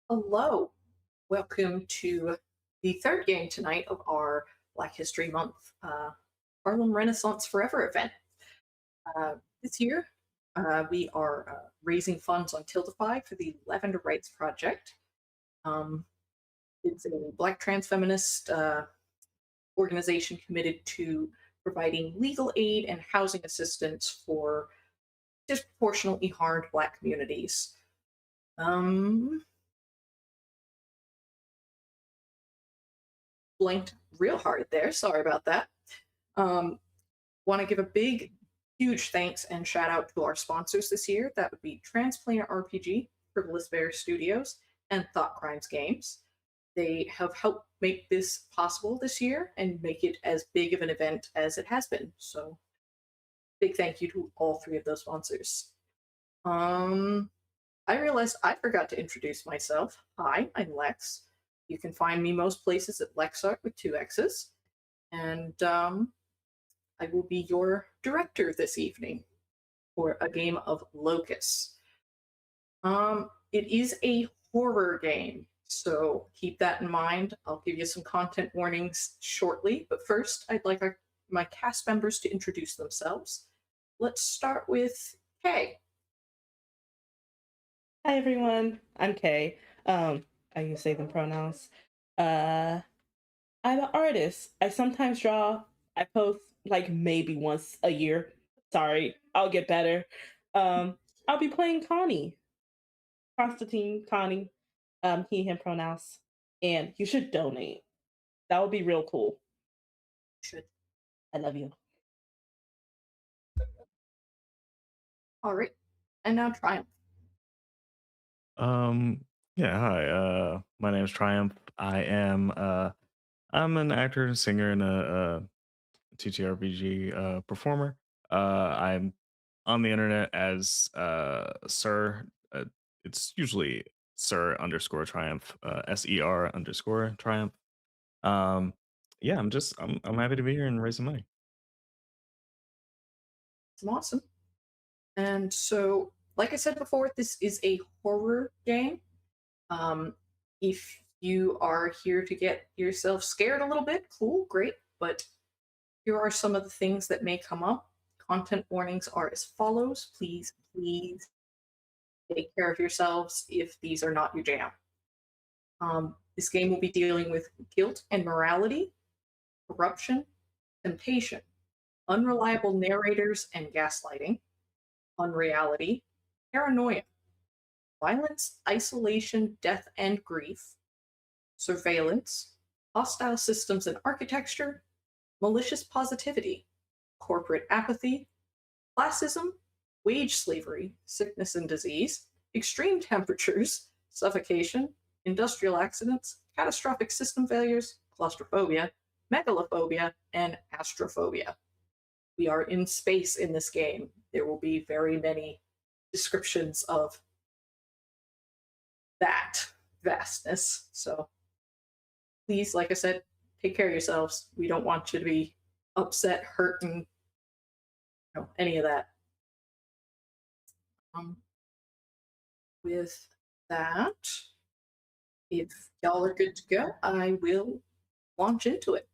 Hello. Welcome to the third game tonight of our Black History Month Harlem Renaissance Forever event. This year, we are raising funds on Tiltify for the Lavender Rights Project. Um, it's a Black trans feminist organization committed to providing legal aid and housing assistance for disproportionately harmed Black communities. Um, Blanked real hard there. Sorry about that. Um, Want to give a big, huge thanks and shout out to our sponsors this year. That would be Transplanar RPG, Frivolous Bear Studios, and Thought Crimes Games. They have helped make this possible this year and make it as big of an event as it has been. So, big thank you to all three of those sponsors. Um, I realized I forgot to introduce myself. Hi, I'm Lex. You can find me most places at Lexart with two X's. And I will be your director this evening for a game of Locus. It is a horror game, so keep that in mind. I'll give you some content warnings shortly, but first, I'd like my cast members to introduce themselves. Let's start with Kay. Hi everyone, I'm Kay. I use they them pronouns. Uh, I'm an artist. I sometimes draw. I post like maybe once a year. Sorry, I'll get better. I'll be playing Connie, Constantine, Connie, he, him pronouns, and you should donate. That would be real cool. Should. I love you. All right, and now Triumph. Um, yeah, hi. My name is Triumph. I'm an actor, singer, and a TTRPG performer. I'm on the internet as Sir. It's usually Sir underscore Triumph, SER underscore Triumph. Um, yeah, I'm happy to be here and raise some money. It's awesome. And so, like I said before, this is a horror game. If you are here to get yourself scared a little bit, cool, great. But here are some of the things that may come up. Content warnings are as follows. Please take care of yourselves if these are not your jam. This game will be dealing with guilt and morality, corruption, temptation, unreliable narrators and gaslighting, unreality, paranoia, violence, isolation, death, and grief, surveillance, hostile systems and architecture, malicious positivity, corporate apathy, classism, wage slavery, sickness and disease, extreme temperatures, suffocation, industrial accidents, catastrophic system failures, claustrophobia, megalophobia, and astrophobia. We are in space in this game. There will be very many descriptions of that vastness. So please, like I said, take care of yourselves. We don't want you to be upset, hurt, and any of that. Um, with that, if y'all are good to go, I will launch into it.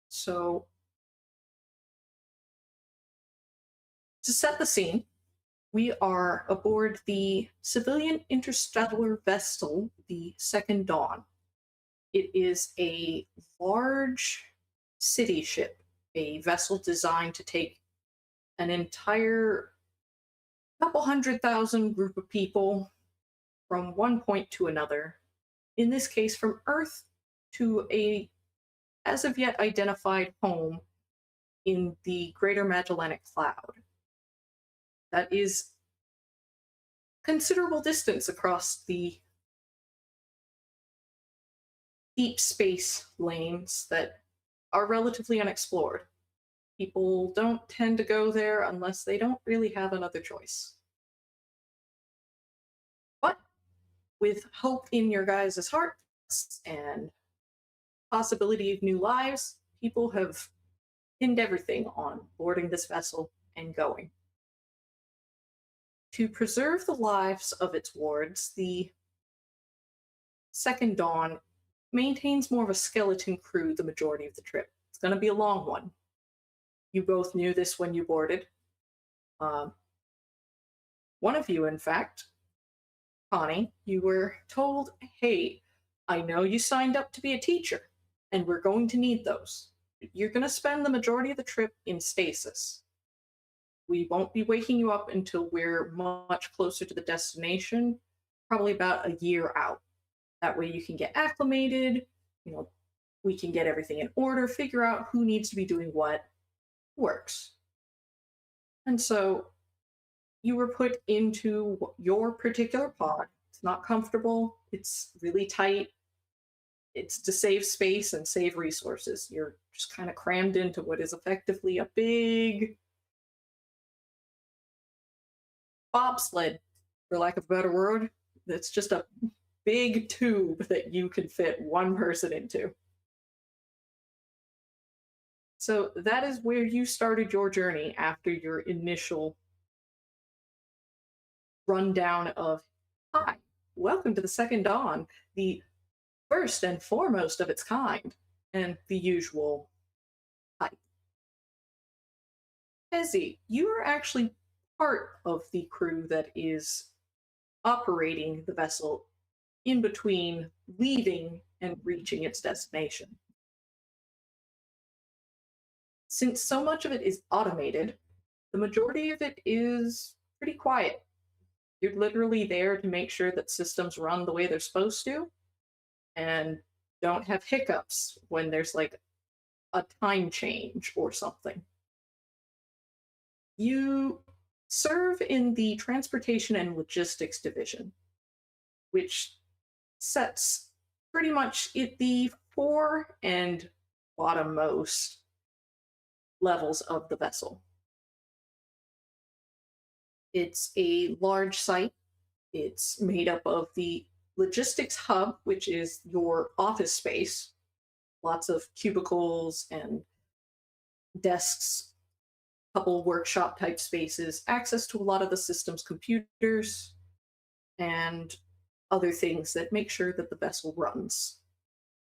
So, to set the scene, we are aboard the civilian interstellar vessel, the Second Dawn. It is a large city ship, a vessel designed to take an entire couple 100,000 group of people from one point to another, in this case from Earth to a as of yet identified home in the Greater Magellanic Cloud. That is considerable distance across the deep space lanes that are relatively unexplored. People don't tend to go there unless they don't really have another choice. But with hope in your guys' hearts and possibility of new lives, people have pinned everything on boarding this vessel and going. To preserve the lives of its wards, the Second Dawn maintains more of a skeleton crew the majority of the trip. It's going to be a long one. You both knew this when you boarded. Um, one of you, in fact, Connie, you were told, hey, I know you signed up to be a teacher, and we're going to need those. You're going to spend the majority of the trip in stasis. We won't be waking you up until we're much closer to the destination, probably about a year out. That way you can get acclimated, we can get everything in order, figure out who needs to be doing what works. And so you were put into your particular pod. It's not comfortable, it's really tight. It's to save space and save resources. You're just kind of crammed into what is effectively a big bobsled, for lack of a better word. That's just a big tube that you can fit one person into. So that is where you started your journey after your initial rundown of, hi, welcome to the Second Dawn, the first and foremost of its kind, and the usual hype. Ezzy, you are actually part of the crew that is operating the vessel in between leaving and reaching its destination. Since so much of it is automated, the majority of it is pretty quiet. You're literally there to make sure that systems run the way they're supposed to and don't have hiccups when there's like a time change or something. You serve in the Transportation and Logistics Division, which sets pretty much at the fore and bottommost levels of the vessel. It's a large site. It's made up of the logistics hub, which is your office space, lots of cubicles and desks, couple workshop type spaces, access to a lot of the system's computers, and other things that make sure that the vessel runs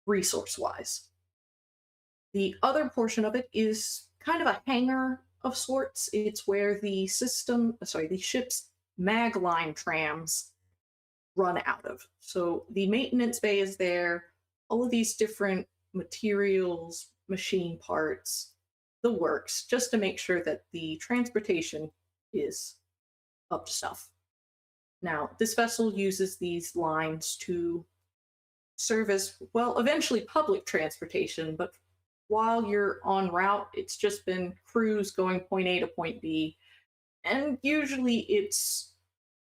resource wise. The other portion of it is kind of a hangar of sorts. It's where the ship's mag line trams run out of. So the maintenance bay is there, all of these different materials, machine parts, the works, just to make sure that the transportation is up to snuff. Now, this vessel uses these lines to serve as, well, eventually public transportation, but while you're en route, it's just been crews going point A to point B, and usually it's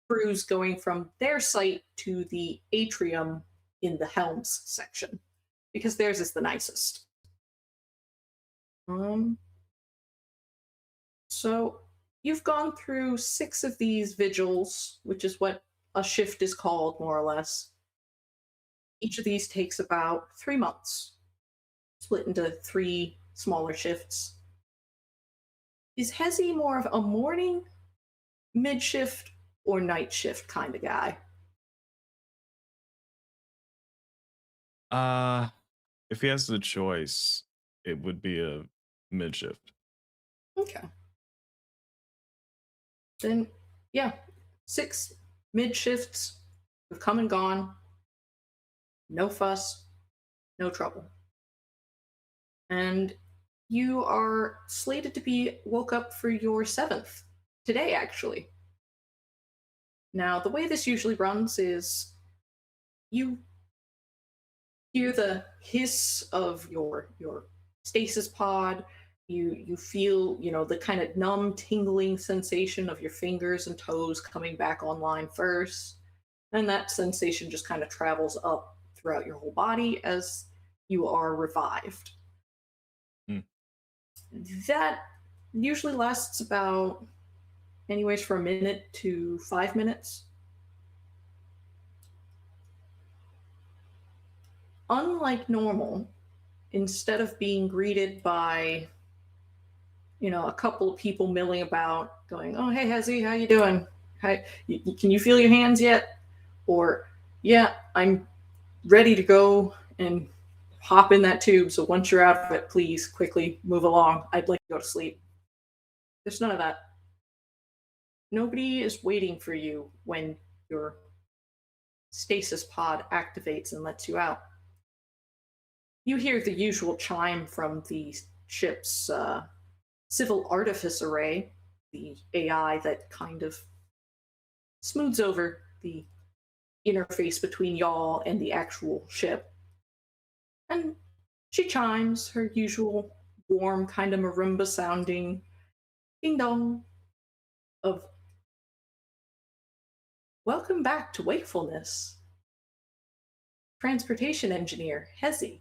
crews going from their site to the atrium in the helms section, because theirs is the nicest. So you've gone through 6 of these vigils, which is what a shift is called, more or less. Each of these takes about 3 months, split into 3 smaller shifts. Is Hezi more of a morning, mid-shift, or night shift kind of guy? If he has the choice, it would be a mid shift. Okay. Then, yeah, 6 mid shifts have come and gone. No fuss, no trouble. And you are slated to be woke up for your 7th today, actually. Now, the way this usually runs is you hear the hiss of your stasis pod. You feel, the kind of numb, tingling sensation of your fingers and toes coming back online first. And that sensation just kind of travels up throughout your whole body as you are revived. That usually lasts about anyways from a minute to 5 minutes. Unlike normal, instead of being greeted by a couple of people milling about going, oh, hey, Hezi, how you doing? Can you feel your hands yet? Or, yeah, I'm ready to go and hop in that tube. So once you're out of it, please quickly move along. I'd like to go to sleep. There's none of that. Nobody is waiting for you when your stasis pod activates and lets you out. You hear the usual chime from the ship's civil artifice array, the AI that kind of smooths over the interface between y'all and the actual ship. And she chimes her usual warm, kind of marimba sounding ding dong of welcome back to wakefulness. Transportation engineer, Hezi.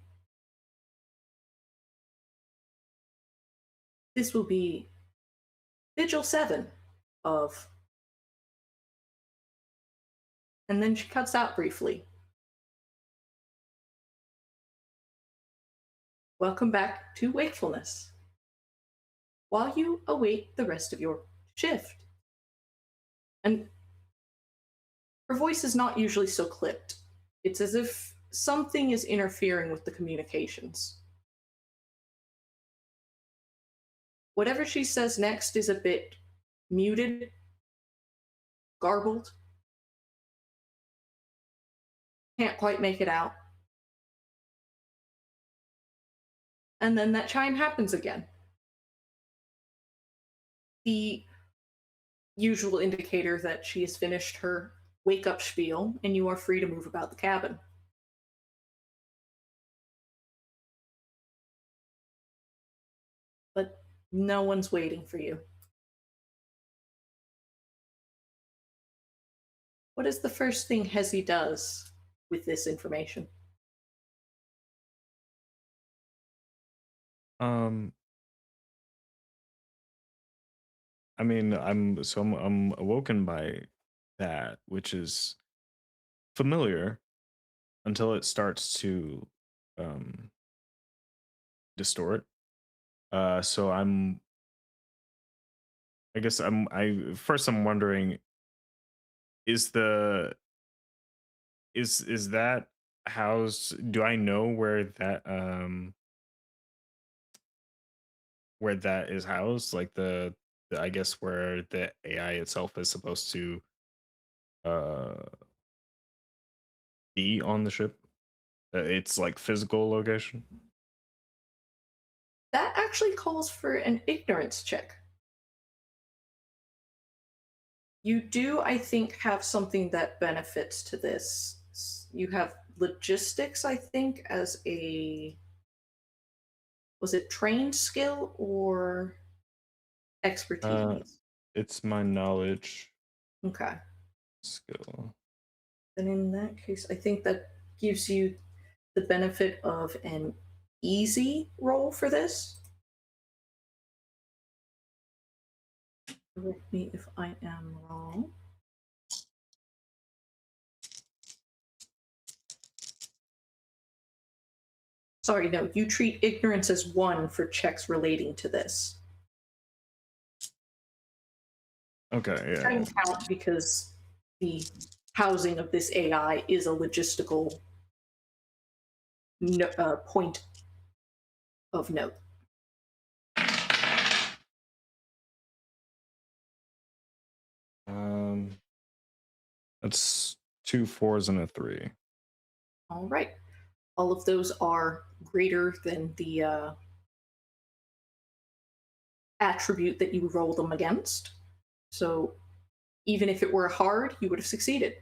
This will be Vigil 7 of. And then she cuts out briefly. Welcome back to wakefulness. While you await the rest of your shift. And her voice is not usually so clipped. It's as if something is interfering with the communications. Whatever she says next is a bit muted, garbled. Can't quite make it out. And then that chime happens again. The usual indicator that she has finished her wake up spiel and you are free to move about the cabin. But no one's waiting for you. What is the first thing Hezi does with this information? I mean, I'm awoken by that, which is familiar until it starts to um distort. So I guess I first I'm wondering, is the is that housed, do I know where that is housed? Like the I guess where the AI itself is supposed to uh be on the ship? It's like physical location. That actually calls for an ignorance check. You do, I think, have something that benefits to this. You have logistics, I think, as a. Was it trained skill or Uh, expertise? it's my knowledge Okay. skill. Then in that case, I think that gives you the benefit of an easy roll for this. Correct me if I am wrong. Sorry, no, you treat ignorance as 1 for checks relating to this. Okay, Try yeah. and count because the housing of this AI is a logistical point of note. Um, that's 2 4s and a 3. All right. All of those are greater than the attribute that you roll them against. So even if it were hard, you would have succeeded.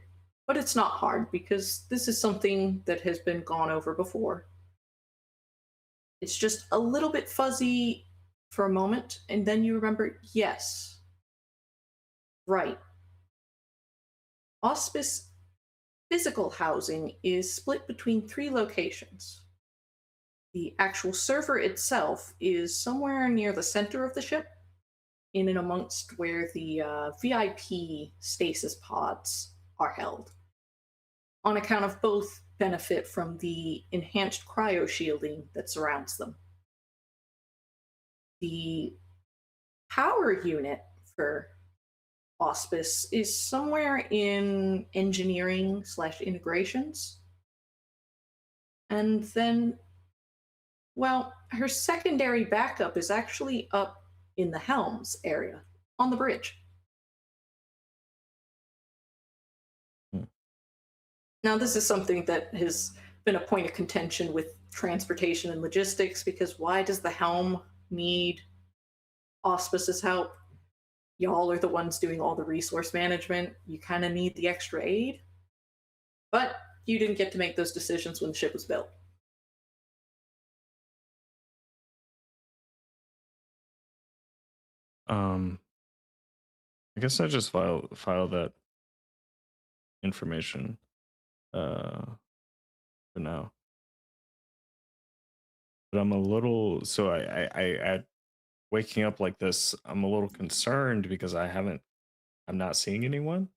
But it's not hard because this is something that has been gone over before. It's just a little bit fuzzy for a moment, and then you remember, yes, right. Auspice physical housing is split between 3 locations. The actual server itself is somewhere near the center of the ship, in and amongst where the VIP stasis pods are held, on account of both benefit from the enhanced cryo shielding that surrounds them. The power unit for Auspice is somewhere in engineering/integrations. And then, well, her secondary backup is actually up in the helms area on the bridge. Hmm. Now, this is something that has been a point of contention with transportation and logistics because why does the helm need auspices help? Y'all are the ones doing all the resource management. You kind of need the extra aid. But you didn't get to make those decisions when the ship was built. Um, I guess I just file that information uh for now. But I'm a little so I waking up like this, I'm a little concerned because I'm not seeing anyone.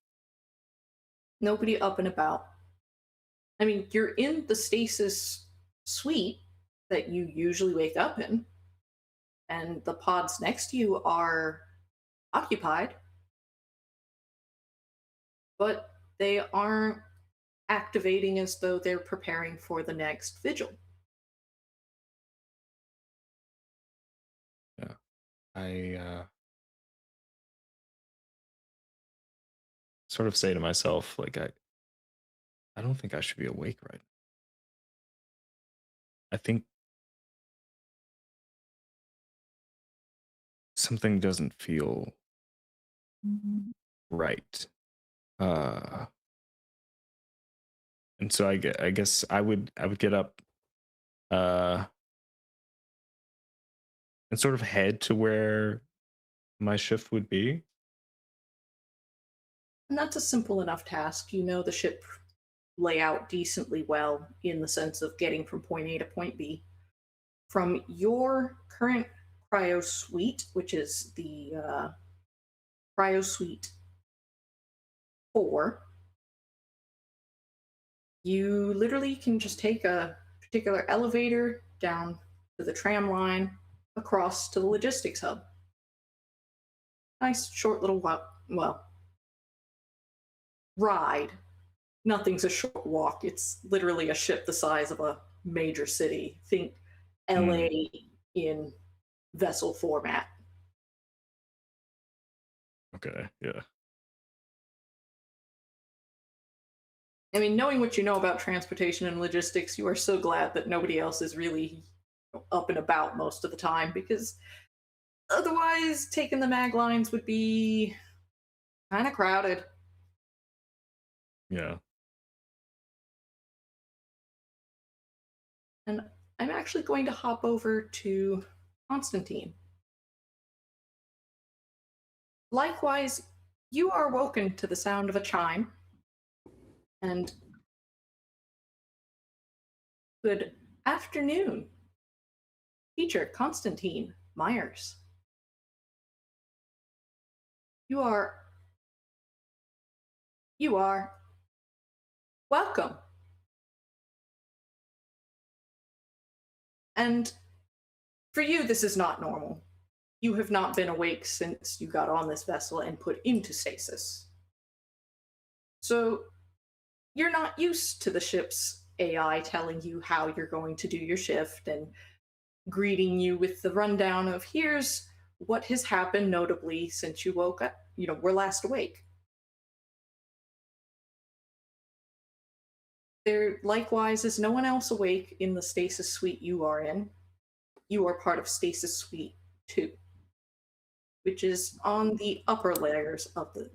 Nobody up and about. I mean, you're in the stasis suite that you usually wake up in, and the pods next to you are occupied, but they aren't activating as though they're preparing for the next vigil. Yeah. I sort of say to myself, like I don't think I should be awake right now. I think something doesn't feel right. Uh and so I guess I would get up uh and sort of head to where my shift would be. And that's a simple enough task. You know the ship layout decently well in the sense of getting from point A to point B. From your current cryo suite, which is the cryo suite 4, you literally can just take a particular elevator down to the tram line across to the logistics hub. Nice short little well, ride. Nothing's a short walk. It's literally a ship the size of a major city. Think Mm, LA in vessel format. okay, yeah. I mean, knowing what you know about transportation and logistics, you are so glad that nobody else is really up and about most of the time because otherwise, taking the mag lines would be kind of crowded. Yeah. And I'm actually going to hop over to Constantine. Likewise, you are woken to the sound of a chime, and good afternoon, teacher Constantine Myers. You are you are welcome. And for you, this is not normal. You have not been awake since you got on this vessel and put into stasis. So you're not used to the ship's AI telling you how you're going to do your shift and greeting you with the rundown of here's what has happened notably since you woke up, were last awake. There likewise is no one else awake in the stasis suite you are in. You are part of stasis suite 2, which is on the upper layers of the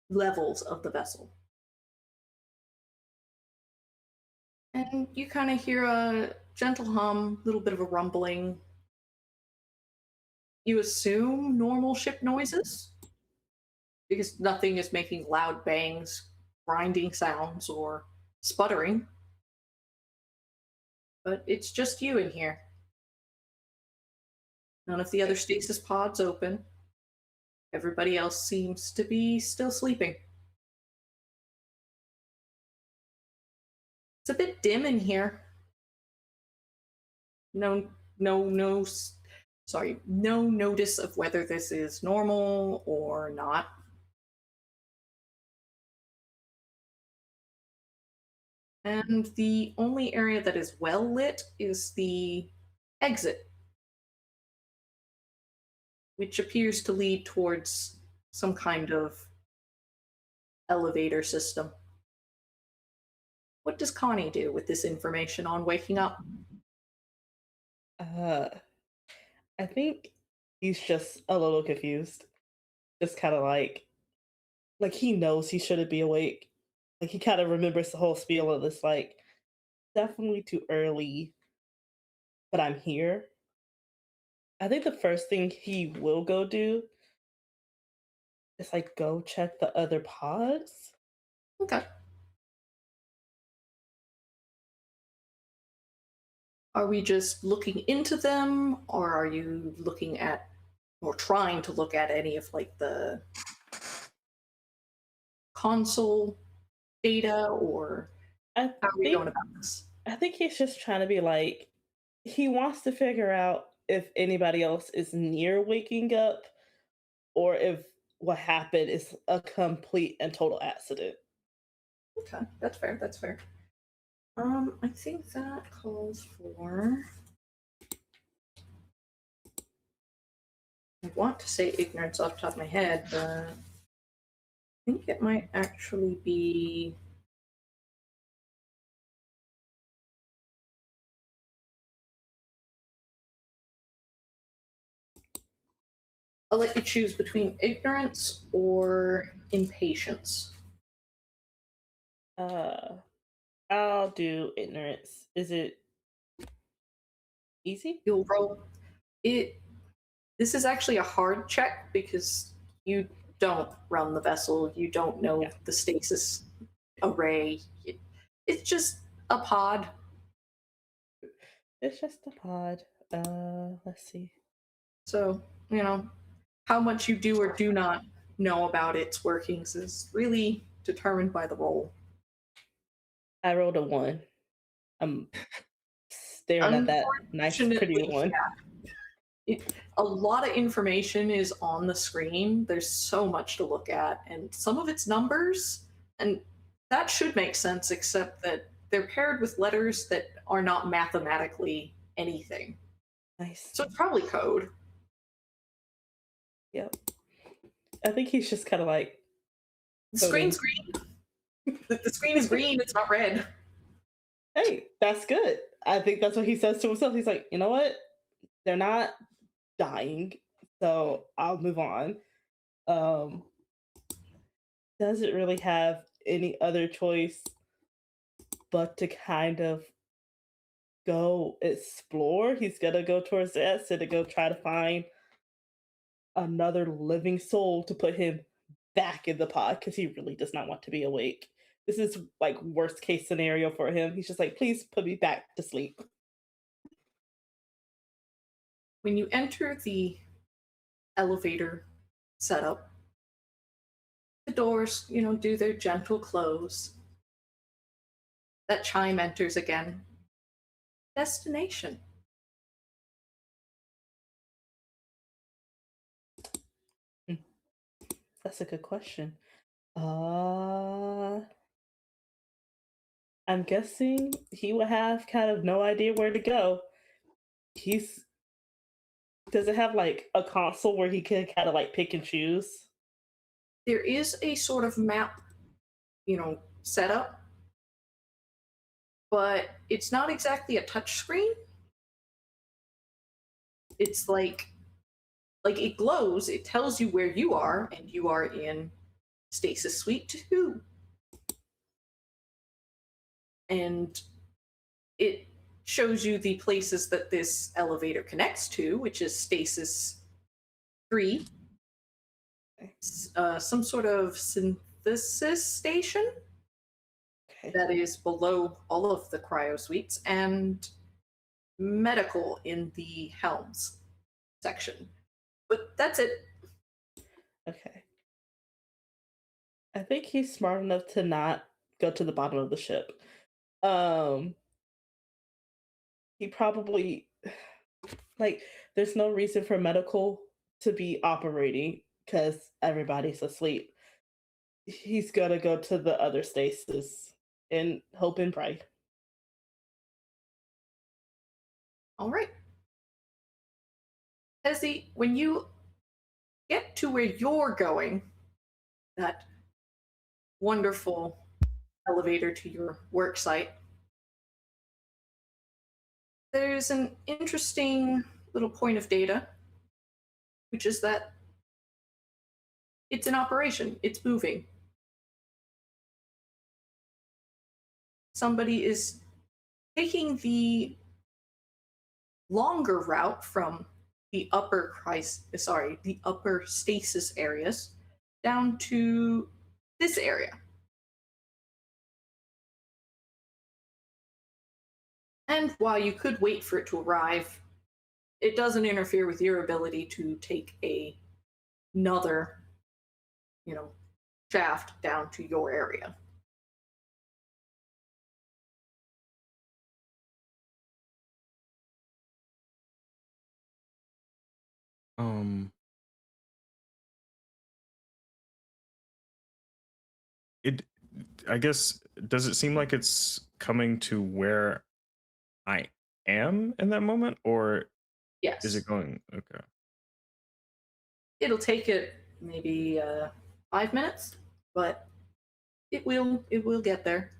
levels of the vessel. And you kind of hear a gentle hum, little bit of a rumbling. You assume normal ship noises because nothing is making loud bangs, grinding sounds, or sputtering. But it's just you in here. None of the other stasis pods open. Everybody else seems to be still sleeping. It's a bit dim in here. No, no, no. Sorry, no notice of whether this is normal or not. And the only area that is well lit is the exit, which appears to lead towards some kind of elevator system. What does Connie do with this information on waking up? Uh, I think he's just a little confused. Just kind of like he knows he shouldn't be awake. Like he kind of remembers the whole spiel of this, like definitely too early, but I'm here. I think the first thing he will go do is like go check the other pods. Okay. Are we just looking into them, or are you looking at, or trying to look at any of like the console data, or I how are we think going about this? I think he's just trying to be like he wants to figure out if anybody else is near waking up or if what happened is a complete and total accident. Okay, that's fair. That's fair. I think that calls for. I want to say ignorance off the top of my head, but I think it might actually be. I'll let you choose between ignorance or impatience. Uh I'll do ignorance. Is it easy? You'll roll it. This is actually a hard check because you don't run the vessel. You don't know Yeah. the stasis array. It's just a pod. It's just a pod. Let's see. So, you know, how much you do or do not know about its workings is really determined by the roll. I rolled a 1. I'm staring at that nice, pretty Unfortunately, one. a lot of information is on the screen. There's so much to look at, and some of it's numbers, and that should make sense, except that they're paired with letters that are not mathematically anything. Nice. So it's probably code. Yep. I think he's just kind of like The coding. screen's green. The screen is green, it's not red. Hey, that's good. I think that's what he says to himself. He's like, you know what? They're not dying, so I'll move on. Um, doesn't really have any other choice but to kind of go explore. He's gonna go towards the exit to go try to find another living soul to put him back in the pod because he really does not want to be awake. This is like worst case scenario for him. He's just like, please put me back to sleep. When you enter the elevator setup, the doors, do their gentle close. That chime enters again. Destination. Hmm, that's a good question. Uh, I'm guessing he would have kind of no idea where to go. He's does it have like a console where he can kind of like pick and choose? There is a sort of map, setup, but it's not exactly a touch screen. It's like it glows, it tells you where you are, and you are in Stasis Suite 2. And it shows you the places that this elevator connects to, which is Stasis 3, some sort of synthesis station Okay. that is below all of the cryo suites, and medical in the helms section. But that's it. Okay. I think he's smart enough to not go to the bottom of the ship. Um, he probably like there's no reason for medical to be operating because everybody's asleep. He's gonna go to the other stasis and hope and pray. All right. Ezzy, when you get to where you're going, that wonderful elevator to your work site, there's an interesting little point of data, which is that it's in operation, it's moving. Somebody is taking the longer route from the upper stasis areas down to this area. And while you could wait for it to arrive, it doesn't interfere with your ability to take another, you know, shaft down to your area. Um, it. I guess. Does it seem like it's coming to where I am in that moment, or is Yes. it going? Okay. It'll take it maybe 5 minutes, but it will get there.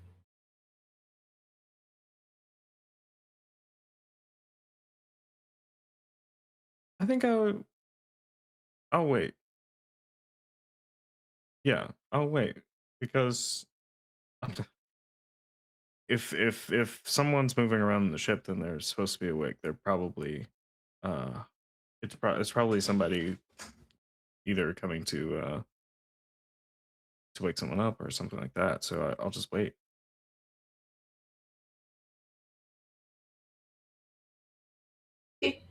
I think I'll wait. Yeah, I'll wait because if someone's moving around in the ship, then they're supposed to be awake. They're probably uh, it's probably somebody either coming to wake someone up or something like that. So I'll just wait. Okay.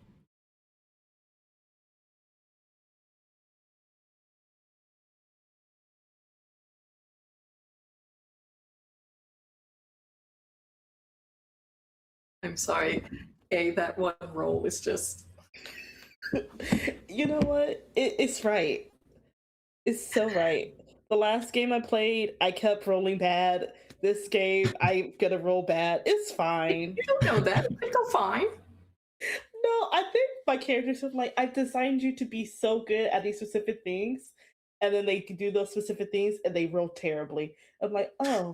I'm sorry. Okay, that one roll was just. You know what? It's right. It's so right. The last game I played, I kept rolling bad. This game, I'm gonna roll bad. It's fine. You don't know that. It could go fine. No, I think my characters are like, I've designed you to be so good at these specific things, and then they can do those specific things and they roll terribly. I'm like, oh,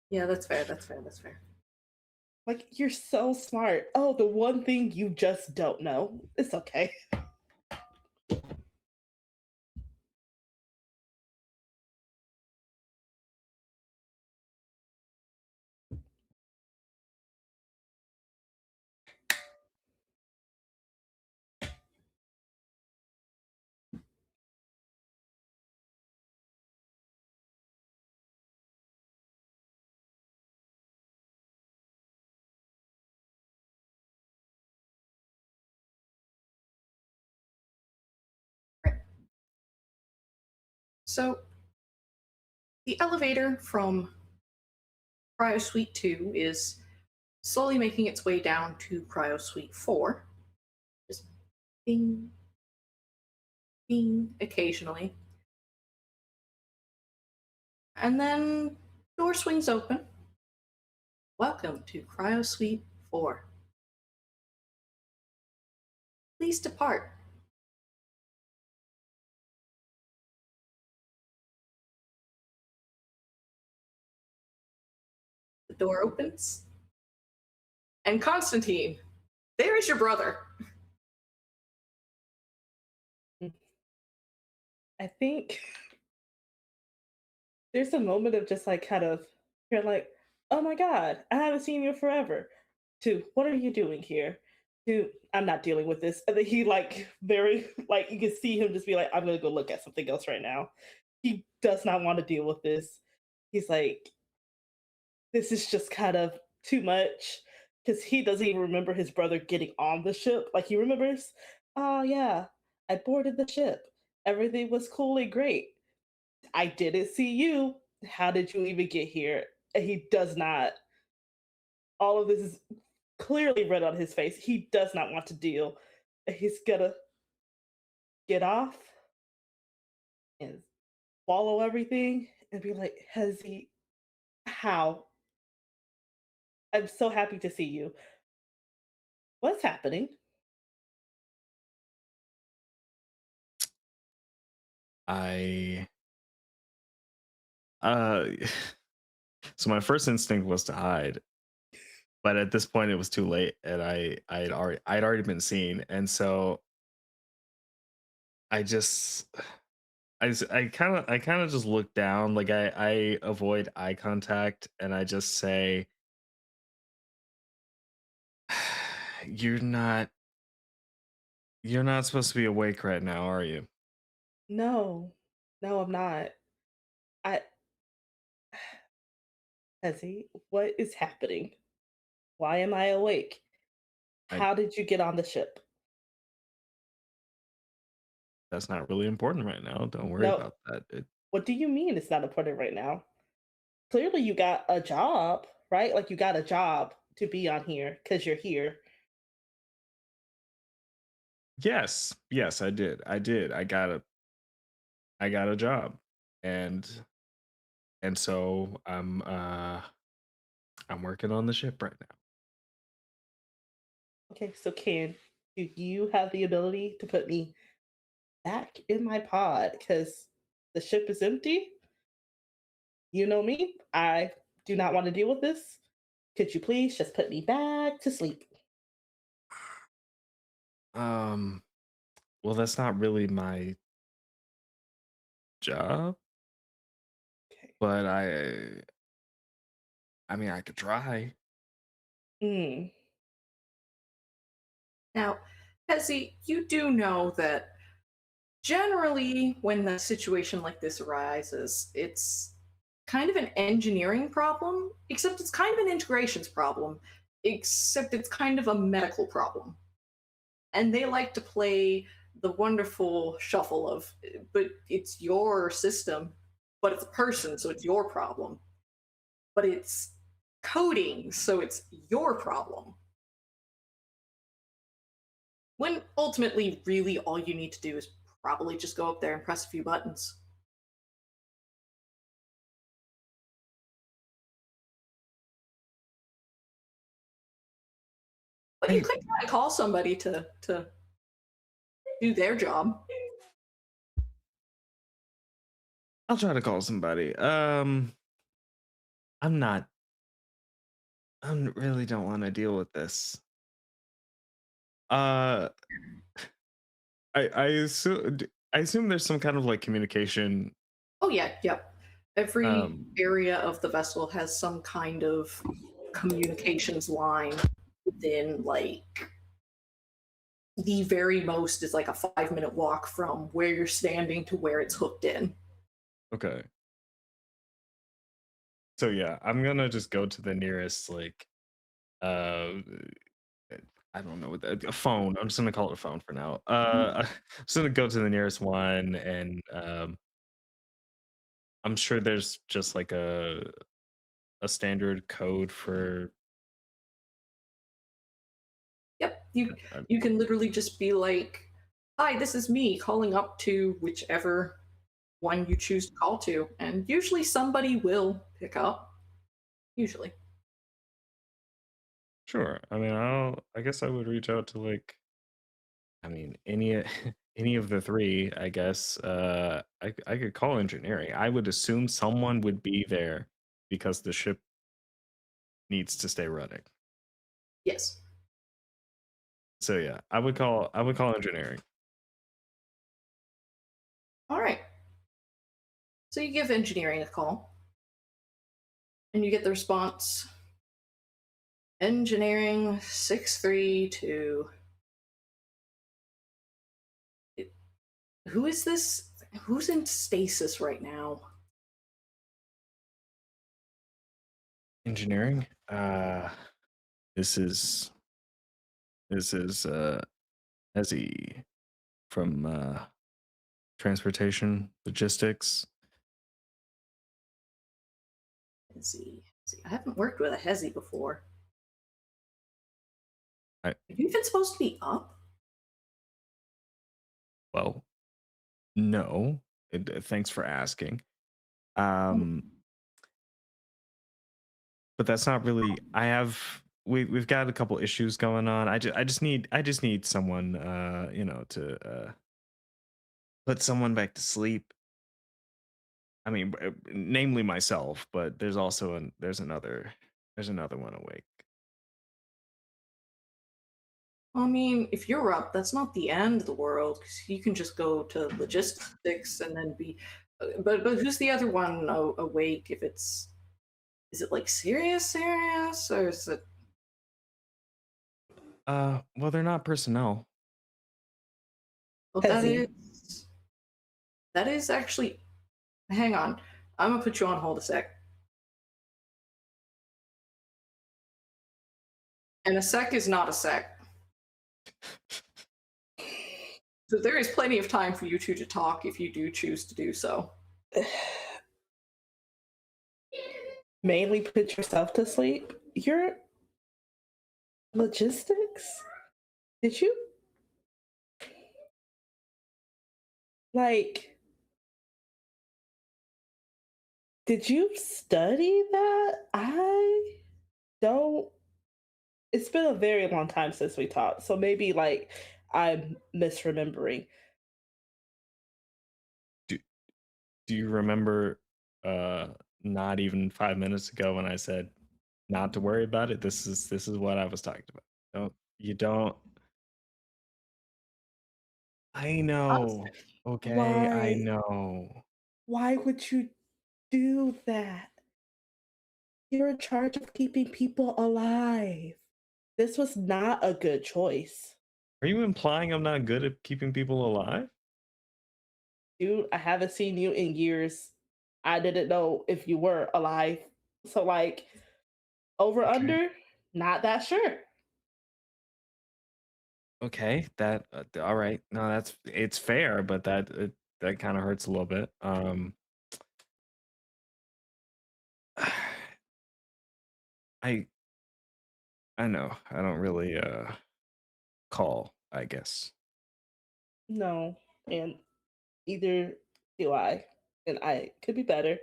Yeah, that's fair. That's fair. That's fair. like you're so smart. Oh, the one thing you just don't know. It's okay. Right. So the elevator from Cryo Suite 2 is slowly making its way down to Cryo Suite 4. Just bing, bing occasionally. And then door swings open. Welcome to Cryo Suite 4. Please depart. The door opens. And Constantine, there is your brother. I think there's a moment of just like kind of you're like, oh my god, I haven't seen you forever. To what are you doing here? To I'm not dealing with this. And then he like very like you can see him just be like, I'm gonna go look at something else right now. He does not want to deal with this. He's like, this is just kind of too much. Because he doesn't even remember his brother getting on the ship. Like he remembers, oh yeah, I boarded the ship. Everything was cool and great. I didn't see you. How did you even get here? And he does not. All of this is clearly red on his face. He does not want to deal. He's gonna get off and swallow everything and be like, has he How? I'm so happy to see you. What's happening? I uh so my first instinct was to hide, but at this point it was too late and I'd already been seen. And so I just I kind of just look down, like I avoid eye contact and I just say, "You're not you're not supposed to be awake right now, are you?" No, no, I'm not. I, Ezzy, what is happening? Why am I awake? I How did you get on the ship? That's not really important right now. Don't worry No, about that. what do you mean it's not important right now? Clearly, you got a job, right? Like you got a job to be on here because you're here. Yes, yes, I did. I did. I got a job. And so I'm working on the ship right now. Okay, so do you have the ability to put me back in my pod? Because the ship is empty. You know me. I do not want to deal with this. Could you please just put me back to sleep? Um well, that's not really my job, Okay. but I mean, I could try. Mm, Now, Hezzy, you do know that generally when a situation like this arises, it's kind of an engineering problem, except it's kind of an integrations problem, except it's kind of a medical problem. And they like to play the wonderful shuffle of, but it's your system, but it's a person, so it's your problem. But it's coding, so it's your problem. When ultimately, really, all you need to do is probably just go up there and press a few buttons. But you I could try to call somebody to do their job. I'll try to call somebody. I'm not I really don't want to deal with this. Uh I assume there's some kind of like communication. Oh yeah, yep. Every um area of the vessel has some kind of communications line within like the very most is like a 5 minute walk from where you're standing to where it's hooked in. okay. So yeah, I'm gonna just go to the nearest like uh I don't know what a phone. I'm just gonna call it a phone for now. I'm just gonna go to the nearest one, and I'm sure there's just like a standard code for. Yep, you uh, you can literally just be like, "Hi, this is me calling up to whichever one you choose to call to," and usually somebody will pick up. Usually. Sure. I mean, I guess I would reach out to like. I mean, any any of the three. I guess. I could call engineering. I would assume someone would be there because the ship needs to stay running. Yes. So yeah, I would call engineering. All right. So you give engineering a call, and you get the response: Engineering 632. Who is this? Who's in stasis right now? Engineering. This is Ezzy from transportation logistics. Hezzy. I haven't worked with a Hezzy before. I Are you even supposed to be up? Well, no. Thanks for asking. Um, but that's not really. We've got a couple issues going on. I just need someone to put someone back to sleep. I mean, namely myself, but there's another one awake. I mean, if you're up, that's not the end of the world, 'cause you can just go to logistics and then be. But who's the other one awake? If it's is it like serious, or is it? Well, they're not personnel. Well, Hezzy. that is actually. Hang on, I'm gonna put you on hold a sec. And a sec is not a sec. So there is plenty of time for you two to talk if you do choose to do so. Mainly put yourself to sleep. Your logistics? Did you like? Did you study that? I don't. It's been a very long time since we talked, so maybe like I'm misremembering. Do Do you remember? Uh, Not even 5 minutes ago when I said not to worry about it. This is what I was talking about. Don't you don't? I Honestly, know. Okay, I Why? know. Why would you do that? You're in charge of keeping people alive. This was not a good choice. Are you implying I'm not good at keeping people alive? Dude, I haven't seen you in years. I didn't know if you were alive. So, like, over Okay. under, not that sure. Okay, that all right. No, that's it's fair, but that kind of hurts a little bit. I I know. I don't really call, I guess. No, and either do I. And I could be better.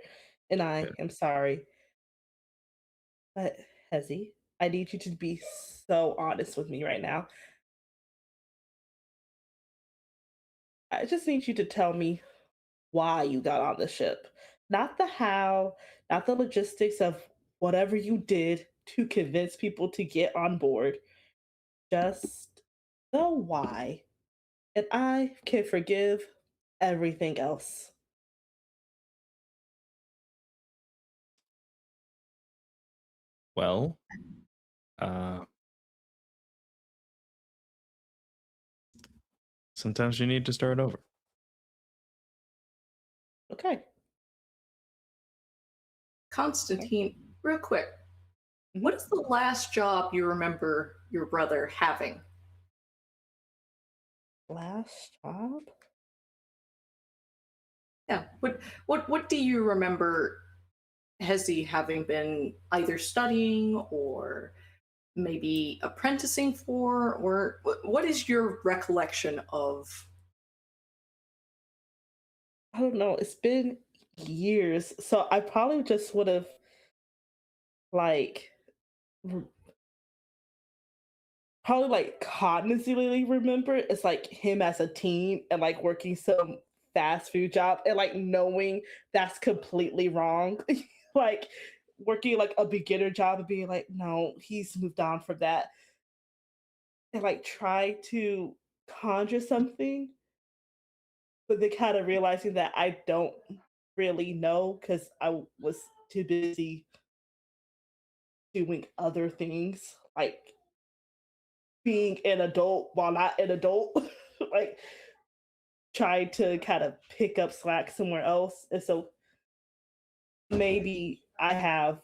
And I Yeah. am sorry. But, Hezzy, I need you to be so honest with me right now. I just need you to tell me why you got on the ship. Not the how, not the logistics of whatever you did to convince people to get on board. Just the why. And I can forgive everything else. Well, uh sometimes you need to start over. Okay. Okay. Constantine, real quick, what is the last job you remember your brother having? Last job? Yeah, what do you remember Hezi having been either studying or maybe apprenticing for, or what is your recollection of? I don't know. It's been years. So I probably just would have like r- probably like cognizantly remember it's like him as a teen and like working some fast food job and like knowing that's completely wrong. Like working like a beginner job and being like, no, he's moved on from that. And like try to conjure something, but then kind of realizing that I don't really know because I was too busy doing other things, like being an adult while not an adult. Like trying to kind of pick up slack somewhere else. And so maybe I have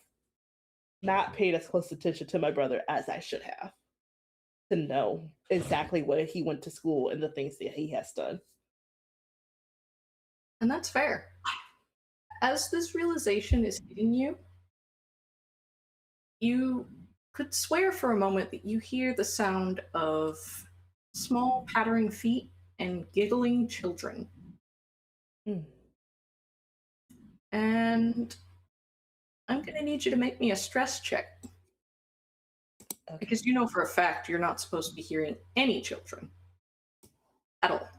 not paid as close attention to my brother as I should have to know exactly where he went to school and the things that he has done. And that's fair. As this realization is hitting you, you could swear for a moment that you hear the sound of small pattering feet and giggling children. Mm. And I'm going to need you to make me a stress check. Okay. Because you know for a fact you're not supposed to be hearing any children. At all.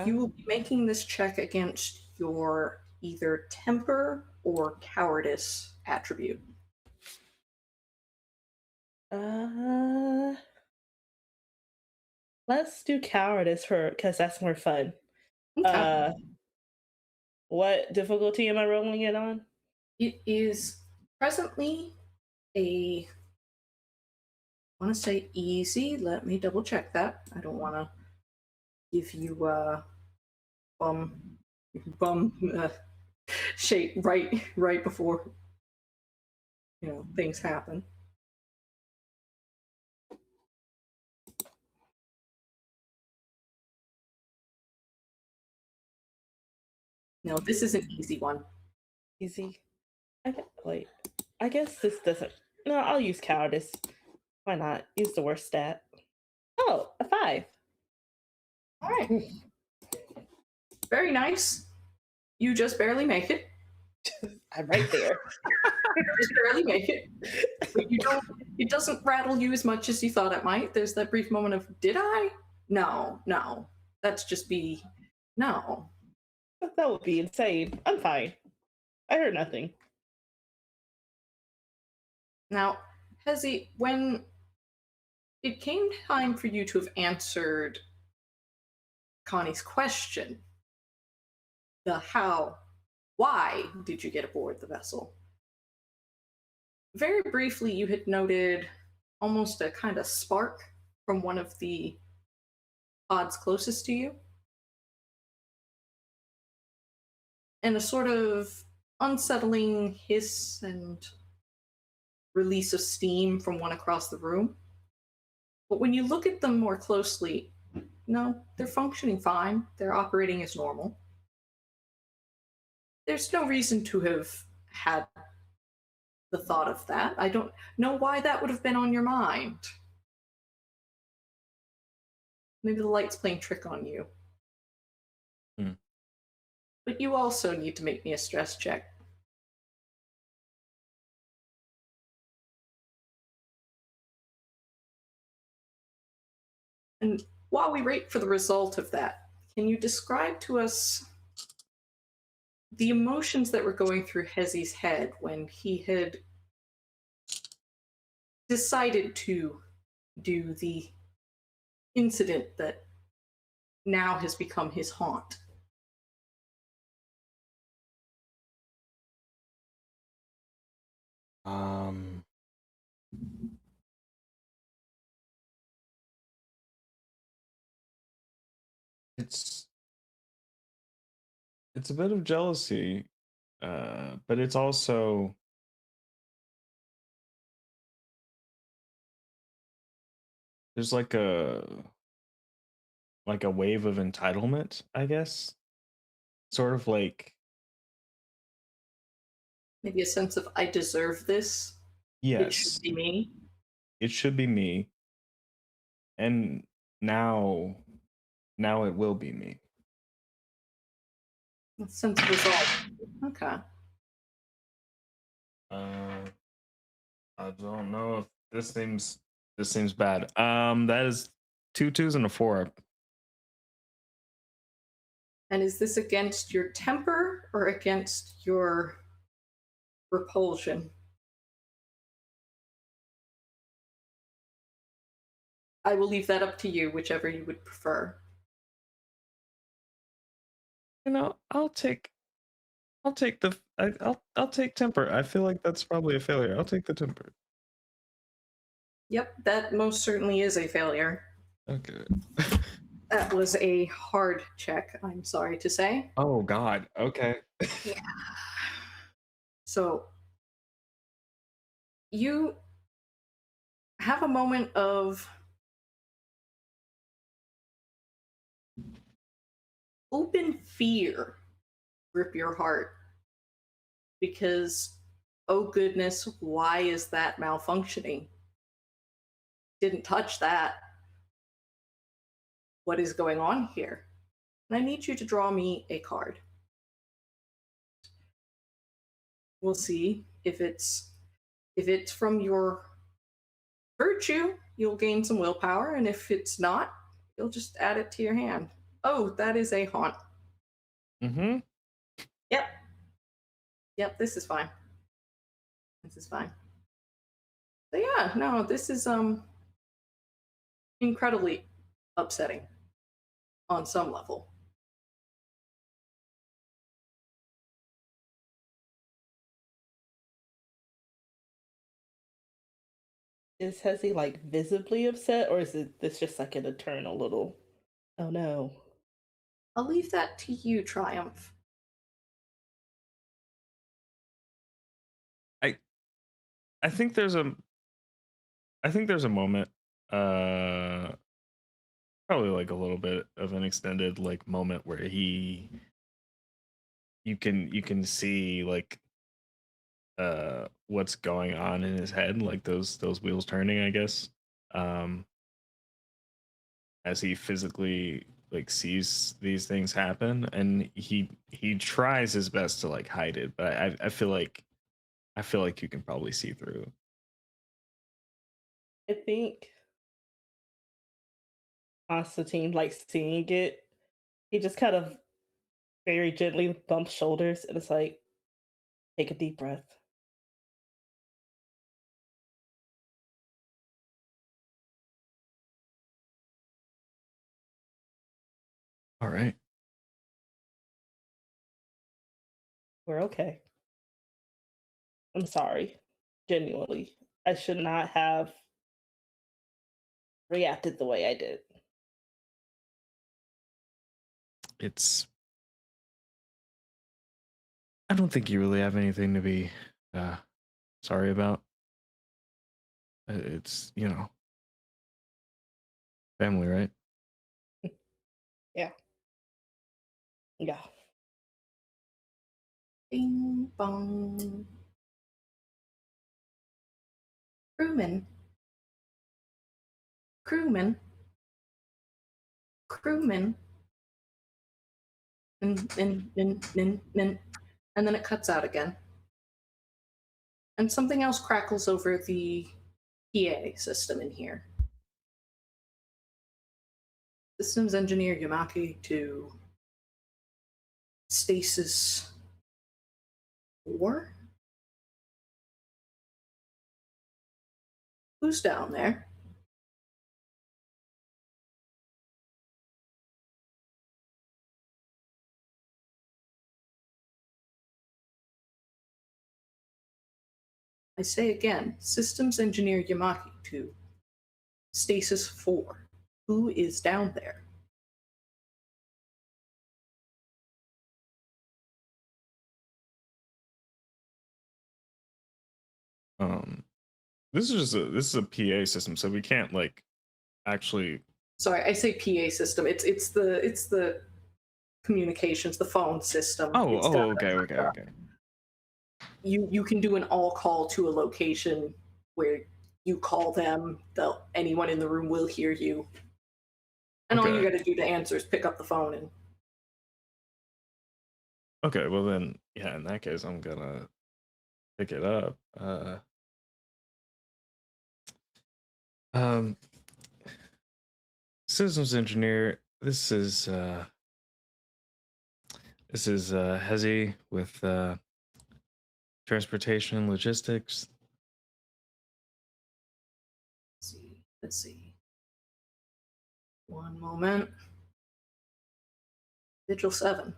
You will be making this check against your either temper or cowardice attribute. Let's do cowardice because that's more fun. Okay. What difficulty am I rolling it on? It is presently I want to say easy. Let me double check that. I don't want to give you bum shape right before things happen. No, this is an easy one. Easy. Wait. I guess this doesn't. No, I'll use cowardice. Why not? Use the worst stat. Oh, a 5. All right. Very nice. You just barely make it. I'm right there. Just barely make it. But it doesn't rattle you as much as you thought it might. There's that brief moment of, did I? No. That's just be, no. That would be insane. I'm fine. I heard nothing. Now, Hezi, when it came time for you to have answered Connie's question, the how, why did you get aboard the vessel? Very briefly, you had noted almost a kind of spark from one of the pods closest to you, and a sort of unsettling hiss and release of steam from one across the room. But when you look at them more closely, no, they're functioning fine. They're operating as normal. There's no reason to have had the thought of that. I don't know why that would have been on your mind. Maybe the light's playing trick on you. But you also need to make me a stress check. And while we wait for the result of that, can you describe to us the emotions that were going through Hezi's head when he had decided to do the incident that now has become his haunt? It's a bit of jealousy, but it's also there's like a wave of entitlement, I guess. Sort of like, Maybe a sense of, I deserve this. yes, It should be me. it should be me. And now it will be me. A sense of resolve. Okay. I don't know if this seems bad. That is 2 2s and a 4. And is this against your temper or against your repulsion? I will leave that up to you, whichever you would prefer. I'll take I'll take temper. I feel like that's probably a failure. I'll take the temper. Yep, that most certainly is a failure. Okay. That was a hard check, I'm sorry to say. Oh God. Okay. Yeah. So, you have a moment of open fear grip your heart because, oh goodness, why is that malfunctioning? Didn't touch that. What is going on here? And I need you to draw me a card. We'll see if it's from your virtue, you'll gain some willpower, and if it's not, you'll just add it to your hand. Oh, that is a haunt. Mm-hmm. Yep. Yep, this is fine. This is fine. So yeah, no, this is incredibly upsetting on some level. Has he like visibly upset, or is this just like an eternal little? Oh no. I'll leave that to you, Triumph. I I think there's a moment, uh probably like a little bit of an extended like moment where you can see like what's going on in his head, like those wheels turning, I guess. Um as he physically like sees these things happen, and he tries his best to like hide it, but I feel like you can probably see through. I think Constantine, like seeing it, he just kind of very gently bumps shoulders, and it's like, take a deep breath. All right. We're okay. I'm sorry. Genuinely. I should not have reacted the way I did. It's I don't think you really have anything to be uh sorry about. It's, you know, family, right? Yeah. Yeah. Bing bong. Crewman. Crewman. Crewman. And then it cuts out again. And something else crackles over the PA system in here. Systems engineer Yamaki to stasis 4? Who's down there? I say again, systems engineer Yamaki to stasis 4. Who is down there? Um this is a PA system, so we can't like actually. Sorry, I say PA system. It's the communications, the phone system. Oh, It's got okay. you can do an all call to a location where you call them. They'll anyone in the room will hear you, and all you Okay. got to do to answer is pick up the phone and. Okay, well then, yeah, in that case I'm gonna pick it up. Um systems engineer, this is Hezi with transportation and logistics. Let's see. One moment. Vigil 7.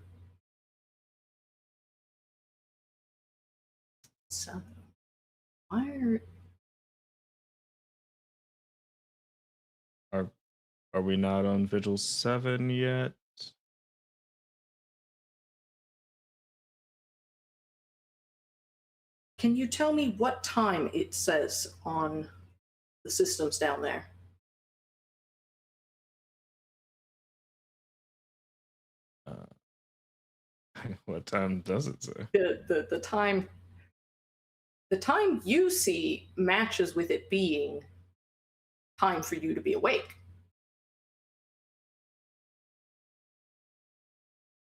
7. Why Are are we not on Vigil 7 yet? Can you tell me what time it says on the systems down there? Uh, what time does it say? The time you see matches with it being time for you to be awake.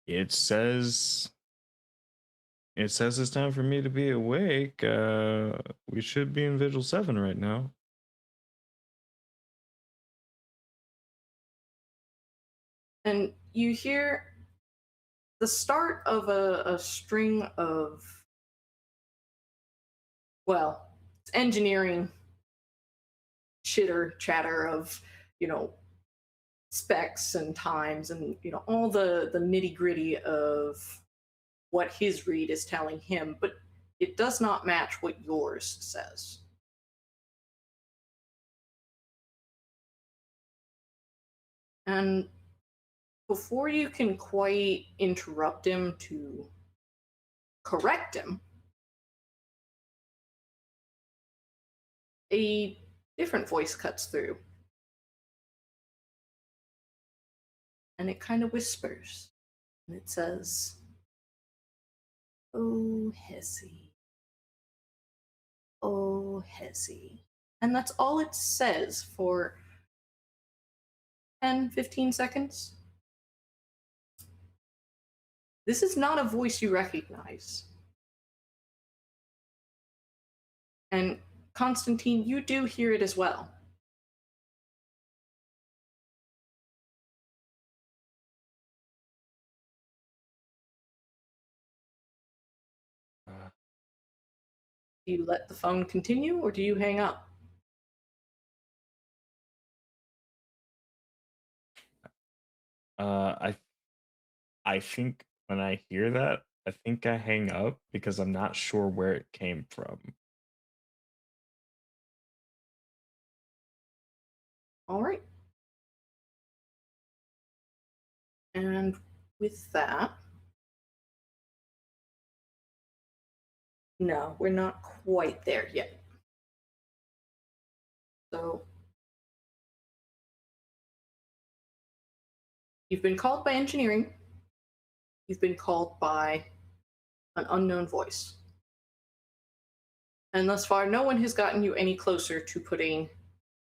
It says It says it's time for me to be awake. We should be in Vigil 7 right now. And you hear the start of a string of, well, engineering chitter chatter of, you know, specs and times and, you know, all the nitty gritty of what his read is telling him, but it does not match what yours says. And before you can quite interrupt him to correct him, a different voice cuts through. And it kind of whispers. And it says, "Oh, Hesse. Oh, Hesse." And that's all it says for 10, 15 seconds. This is not a voice you recognize. And Constantine, you do hear it as well. Do you let the phone continue or do you hang up? I think when I hear that, I think I hang up because I'm not sure where it came from. All right. And with that, no, we're not quite there yet. So you've been called by engineering. You've been called by an unknown voice. And thus far, no one has gotten you any closer to putting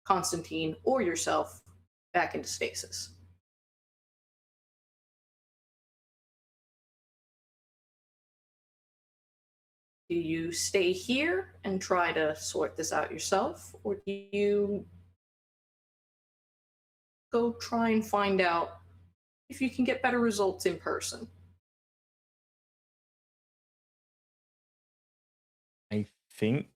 Constantine or yourself back into stasis. Do you stay here and try to sort this out yourself, or do you go try and find out if you can get better results in person? I think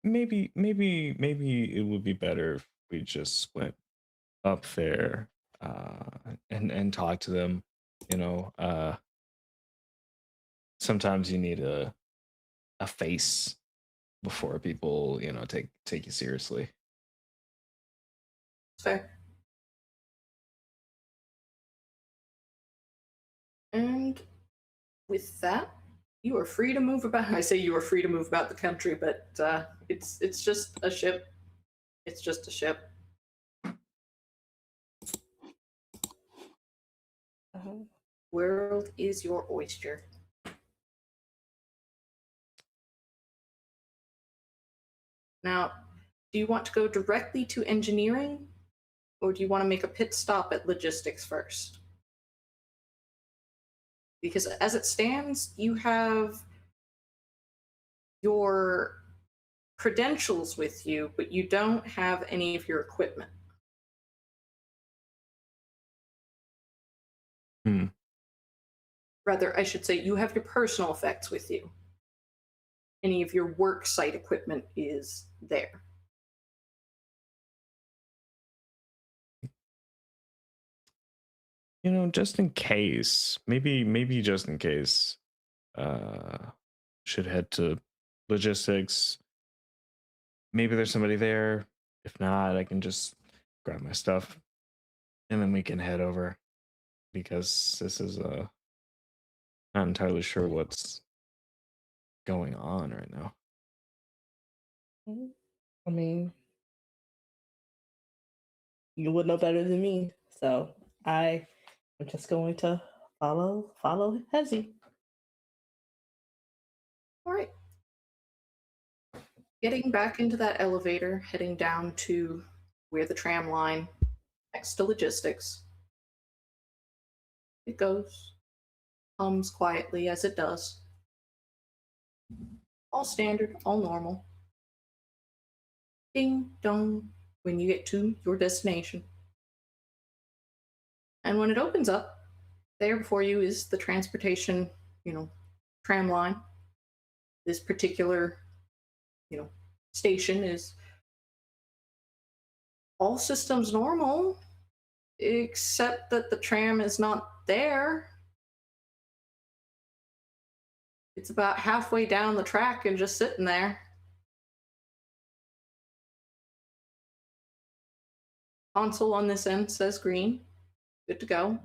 maybe it would be better if we just went up there and talked to them. You know, sometimes you need a face before people, you know, take you seriously. Fair. And with that, you are free to move about. I say you are free to move about the country, but it's just a ship. It's just a ship. World is your oyster. Now, do you want to go directly to engineering, or do you want to make a pit stop at logistics first? Because as it stands, you have your credentials with you, but you don't have any of your equipment. Hmm. Rather, I should say you have your personal effects with you. Any of your work site equipment is there. You know, just in case, maybe just in case, uh, should head to logistics. Maybe there's somebody there. If not, I can just grab my stuff and then we can head over because this is not entirely sure what's going on right now. I mean, you would know better than me, so I am just going to follow Hezzy. All right. Getting back into that elevator, heading down to where the tram line next to logistics. It goes, hums quietly as it does. All standard, all normal. Ding dong when you get to your destination. And when it opens up, there before you is the transportation, you know, tram line. This particular, you know, station is all systems normal, except that the tram is not there. It's about halfway down the track and just sitting there. Console on this end says green. Good to go.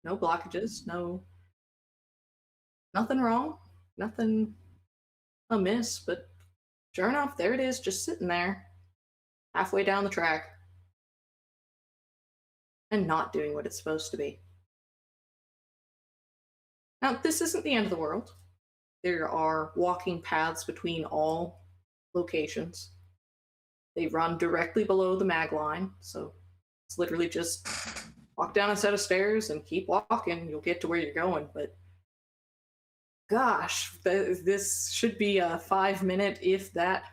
No blockages, nothing wrong, nothing amiss, but sure enough, there it is, just sitting there, halfway down the track, and not doing what it's supposed to be. Now, this isn't the end of the world. There are walking paths between all locations. They run directly below the mag line, so it's literally just walk down a set of stairs and keep walking. You'll get to where you're going, but gosh, this should be a 5 minute, if that,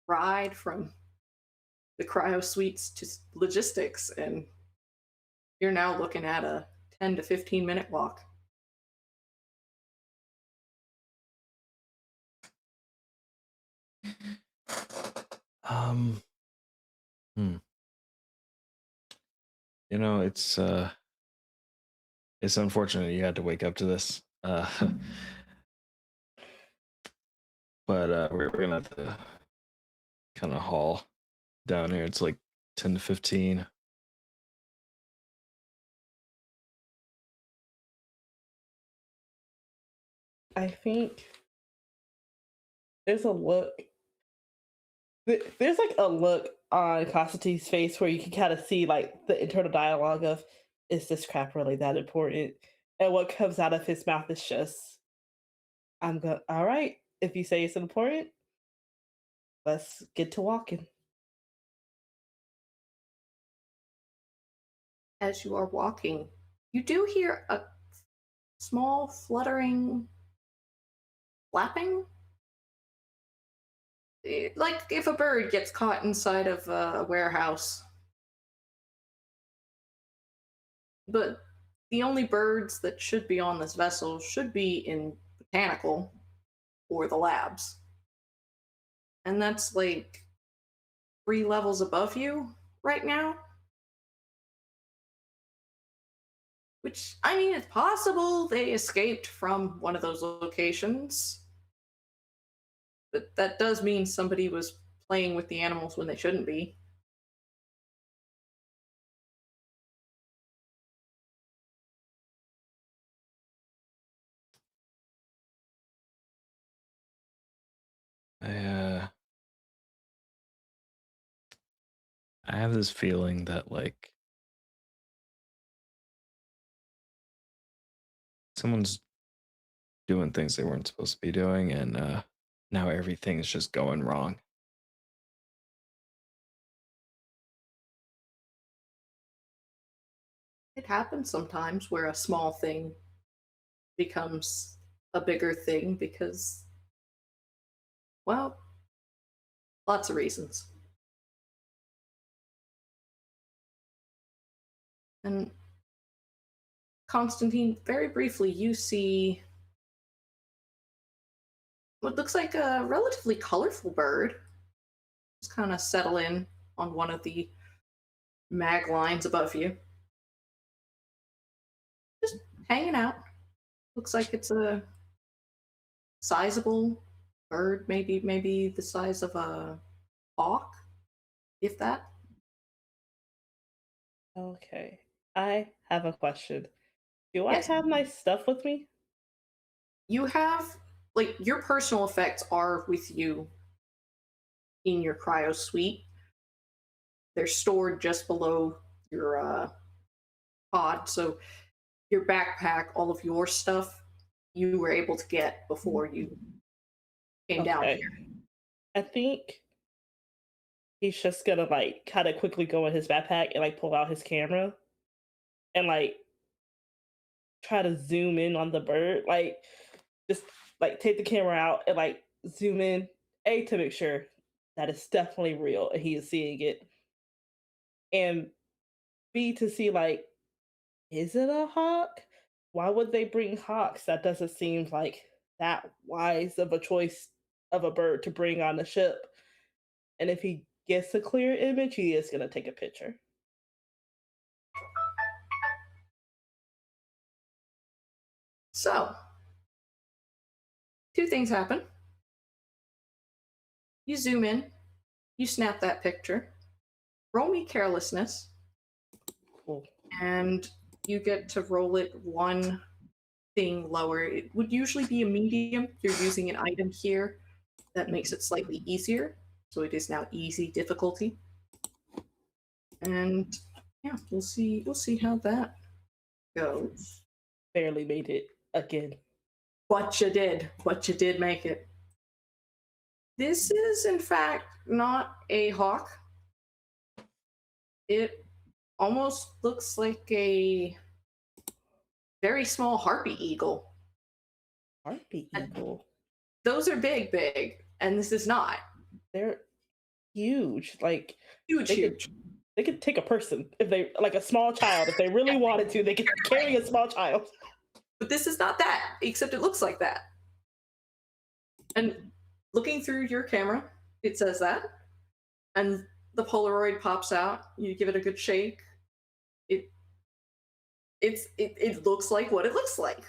ride from the cryo suites to logistics, and you're now looking at a 10 to 15 minute walk. Um, hmm. You know, it's unfortunate you had to wake up to this. But we're gonna have to kind of haul down here. It's like 10 to 15. I think there's a look. There's like a look on Constantine's face where you can kind of see like the internal dialogue of, is this crap really that important? And what comes out of his mouth is just, I'm going, all right, if you say it's important, let's get to walking. As you are walking, you do hear a small fluttering flapping. Like if a bird gets caught inside of a warehouse. But the only birds that should be on this vessel should be in botanical or the labs. And that's like 3 levels above you right now. Which, I mean, it's possible they escaped from one of those locations. But that does mean somebody was playing with the animals when they shouldn't be. I I have this feeling that like someone's doing things they weren't supposed to be doing, and now everything's just going wrong. It happens sometimes where a small thing becomes a bigger thing because, well, lots of reasons. And Constantine, very briefly, you see what looks like a relatively colorful bird just kind of settle in on one of the mag lines above you. Just hanging out. Looks like it's a sizable bird, maybe the size of a hawk, if that. Okay. I have a question. Do I Yes, have my stuff with me? you have, like, your personal effects are with you in your cryo suite. They're stored just below your pod, so your backpack, all of your stuff, you were able to get before you came down Okay. here. I think he's just gonna like kind of quickly go in his backpack and like pull out his camera and like try to zoom in on the bird, like just like take the camera out and like zoom in, A, to make sure that it's definitely real and he is seeing it, and B, to see like, is it a hawk? Why would they bring hawks? That doesn't seem like that wise of a choice of a bird to bring on the ship. And if he gets a clear image, he is gonna take a picture. So, two things happen. You zoom in, you snap that picture, roll me carelessness, Cool. and you get to roll it one thing lower. It would usually be a medium. You're using an item here that makes it slightly easier. So it is now easy difficulty. And yeah, we'll see how that goes. Barely made it again. But you did make it. This is in fact not a hawk. It almost looks like a very small harpy eagle. Harpy eagle. Those are big, and this is not. They're huge. Like Huge, they huge. they could take a person if they like a small child. If they really wanted to, they could carry a small child. But this is not that, except it looks like that. And looking through your camera, it says that. And the Polaroid pops out. You give it a good shake. It looks like what it looks like.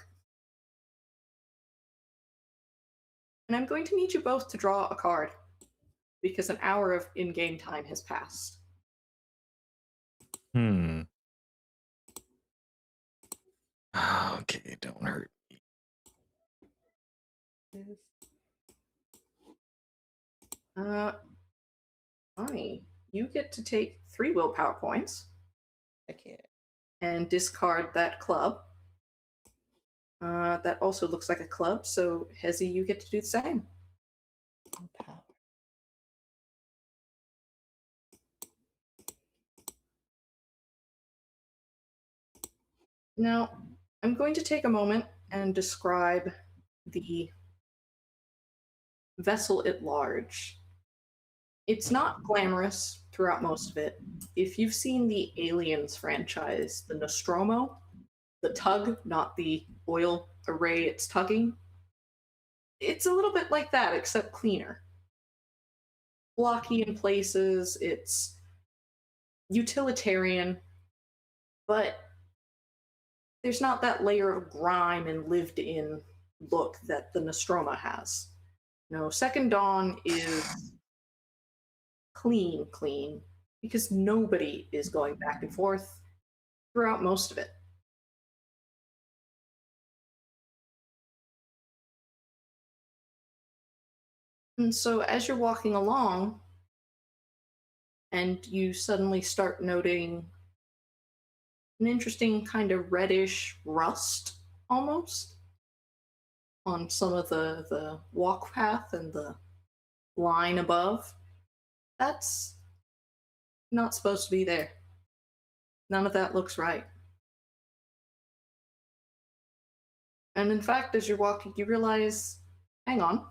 And I'm going to need you both to draw a card because an hour of in-game time has passed. Okay, don't hurt me. Bonnie, you get to take 3 willpower points I can't. and discard that club. That also looks like a club, so Hezi, you get to do the same. Power. Now, I'm going to take a moment and describe the vessel at large. It's not glamorous throughout most of it. If you've seen the Aliens franchise, the Nostromo, the tug, not the oil array it's tugging, it's a little bit like that, except cleaner. Blocky in places, it's utilitarian, but there's not that layer of grime and lived in look that the Nostromo has. No, Second Dawn is clean, because nobody is going back and forth throughout most of it. And so as you're walking along, and you suddenly start noting an interesting kind of reddish rust almost on some of the walk path and the line above. That's not supposed to be there. None of that looks right. And in fact, as you're walking, you realize, hang on,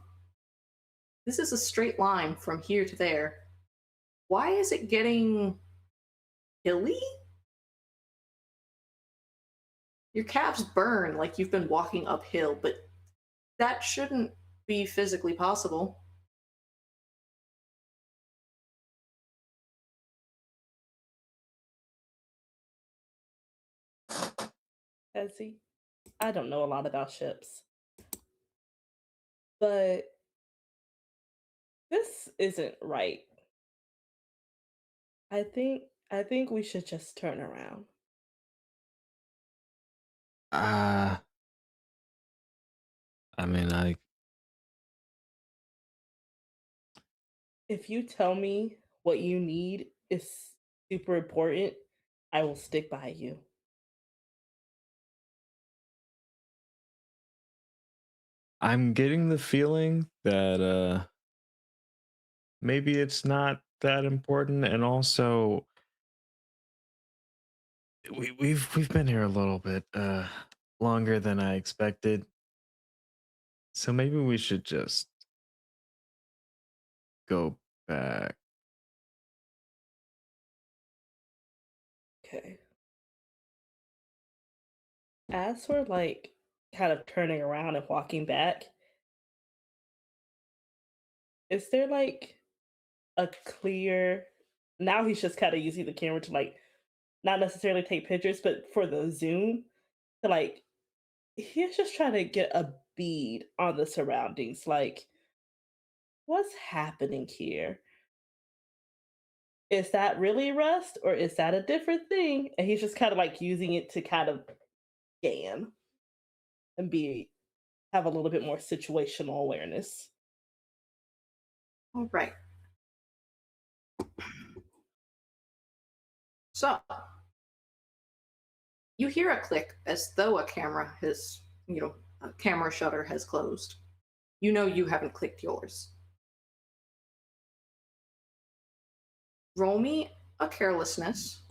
this is a straight line from here to there. Why is it getting hilly? Your calves burn like you've been walking uphill, but that shouldn't be physically possible. Ezzy, I don't know a lot about ships, but this isn't right. I think we should just turn around. I mean, If you tell me what you need is super important, I will stick by you. I'm getting the feeling that maybe it's not that important, and also we've been here a little bit longer than I expected. So maybe we should just go back. Okay. As we're like kind of turning around and walking back, is there like a clear now he's just kind of using the camera to like not necessarily take pictures, but for the zoom to like he's just trying to get a bead on the surroundings. Like, what's happening here? Is that really rust or is that a different thing? And he's just kind of like using it to kind of scan and be have a little bit more situational awareness. All right. So you hear a click as though a camera has, a camera shutter has closed. You know you haven't clicked yours. Roll me a carelessness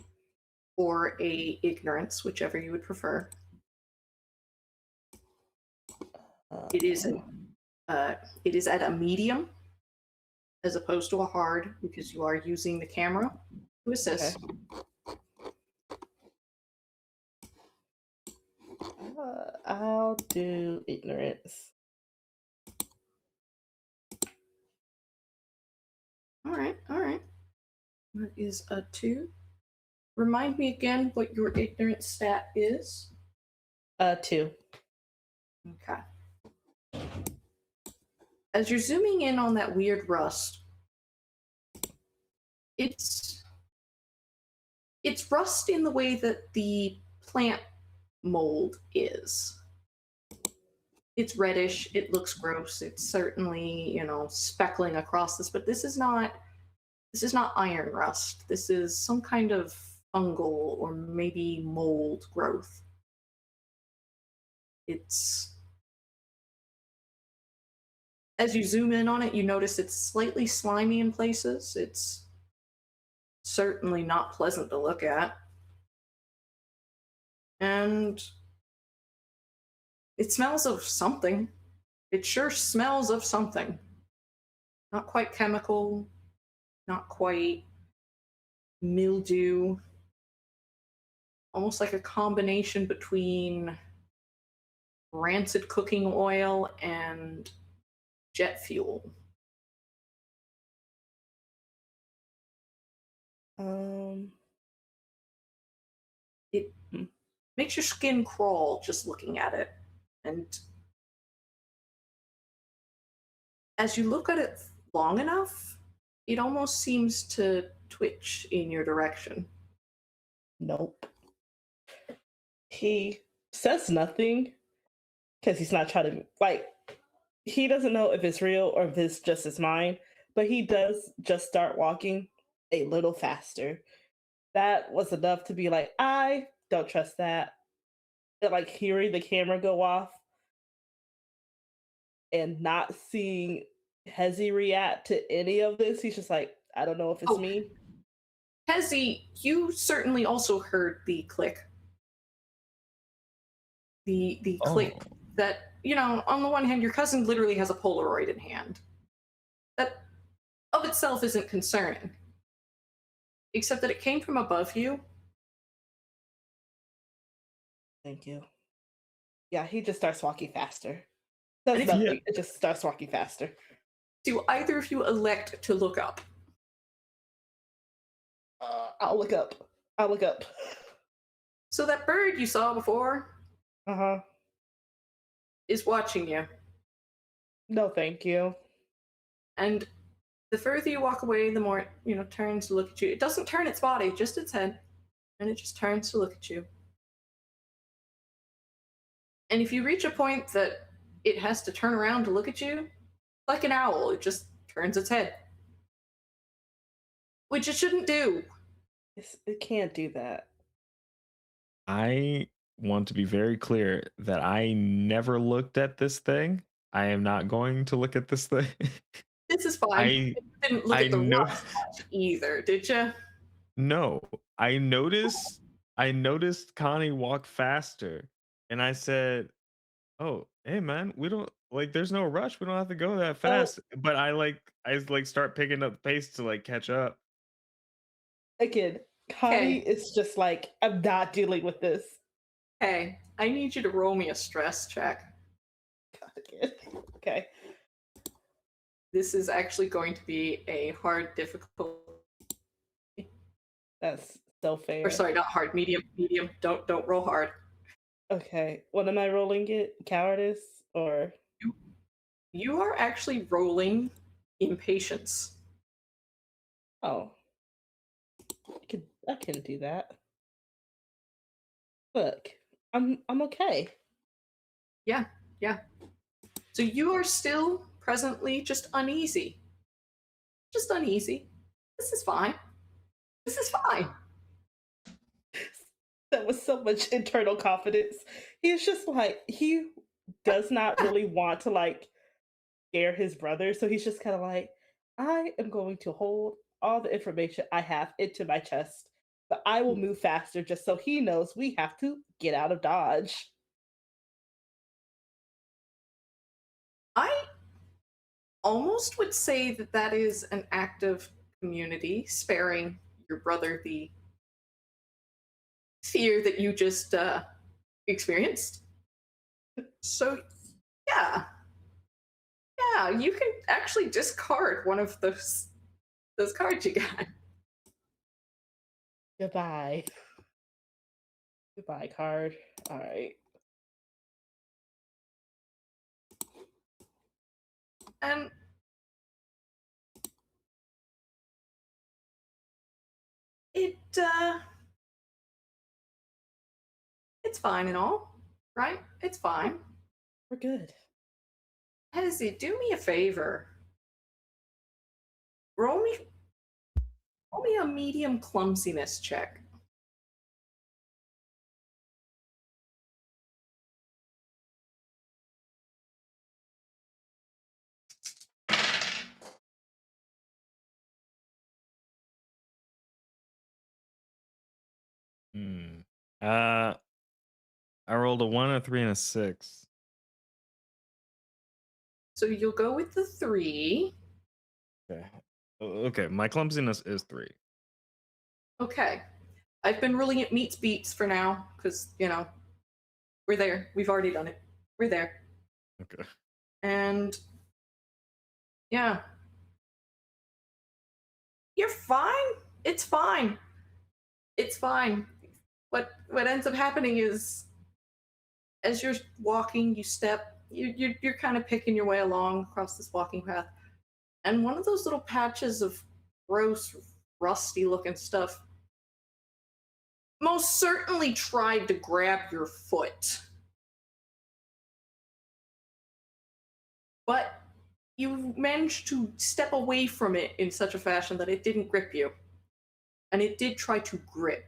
or a ignorance, whichever you would prefer. It is it is at a medium as opposed to a hard because you are using the camera to assist. Okay. I'll do ignorance. All right, all right. That is a 2. Remind me again what your ignorance stat is. 2. Okay. As you're zooming in on that weird rust, it's rust in the way that the plant mold is. It's reddish, it looks gross, it's certainly, speckling across this, but this is not iron rust. This is some kind of fungal or maybe mold growth. It's as you zoom in on it, you notice it's slightly slimy in places. It's certainly not pleasant to look at. And it smells of something. It sure smells of something. Not quite chemical, not quite mildew. Almost like a combination between rancid cooking oil and jet fuel. It makes your skin crawl just looking at it. And as you look at it long enough, it almost seems to twitch in your direction. Nope. He says nothing because he's not trying to like he doesn't know if it's real or if it's just his mind, but he does just start walking a little faster. That was enough to be like, I don't trust that. And like hearing the camera go off and not seeing Hezi react to any of this, he's just like, I don't know if it's me. Hezi, you certainly also heard the click. The click that, on the one hand, your cousin literally has a Polaroid in hand. That of itself isn't concerning. Except that it came from above you. Thank you. Yeah, he just starts walking faster. Does And nothing. It just starts walking faster. Do either of you elect to look up? I'll look up. I'll look up. So that bird you saw before is watching you. No, thank you. And the further you walk away, the more it, turns to look at you. It doesn't turn its body, just its head. And it just turns to look at you. And if you reach a point that it has to turn around to look at you, like an owl, it just turns its head. Which it shouldn't do. It can't do that. I want to be very clear that I never looked at this thing. I am not going to look at this thing. This is fine. You didn't look at the rust either, did you? No, I noticed Connie walk faster, and I said, "Oh, hey man, we don't like. There's no rush. We don't have to go that Oh, fast." But I start picking up pace to like catch up. again, Connie Okay, is just like, I'm not dealing with this. hey, I need you to roll me a stress check. Again. Okay. This is actually going to be a hard, difficult, That's so or fair. sorry, not hard, medium, medium. Don't roll hard. Okay. What am I rolling it? Cowardice or You, you are actually rolling impatience. oh, I can do that. Look, I'm okay. Yeah, yeah. So you are still presently just uneasy. Just uneasy. This is fine. This is fine. That was so much internal confidence. He's just like he does not really want to like scare his brother, so he's just kind of like, I am going to hold all the information I have into my chest, but I will move faster just so he knows we have to get out of Dodge. I almost would say that that is an act of community, sparing your brother the fear that you just experienced. So, yeah, yeah, you can actually discard one of those cards you got. Goodbye. Goodbye card. All right. And it it's fine and all, right? It's fine. We're good. Hezzy, do me a favor. Roll me roll me a medium clumsiness check. Hmm. Uh, I rolled a 1, a 3, and a 6. So you'll go with the 3. Okay. Okay, my clumsiness is 3. Okay. I've been ruling it meets beats for now, because, we're there. We've already done it. We're there. Okay. And yeah. You're fine. It's fine. It's fine. What ends up happening is as you're walking, you step, you're kind of picking your way along across this walking path. And one of those little patches of gross, rusty looking stuff most certainly tried to grab your foot. But you managed to step away from it in such a fashion that it didn't grip you. And it did try to grip.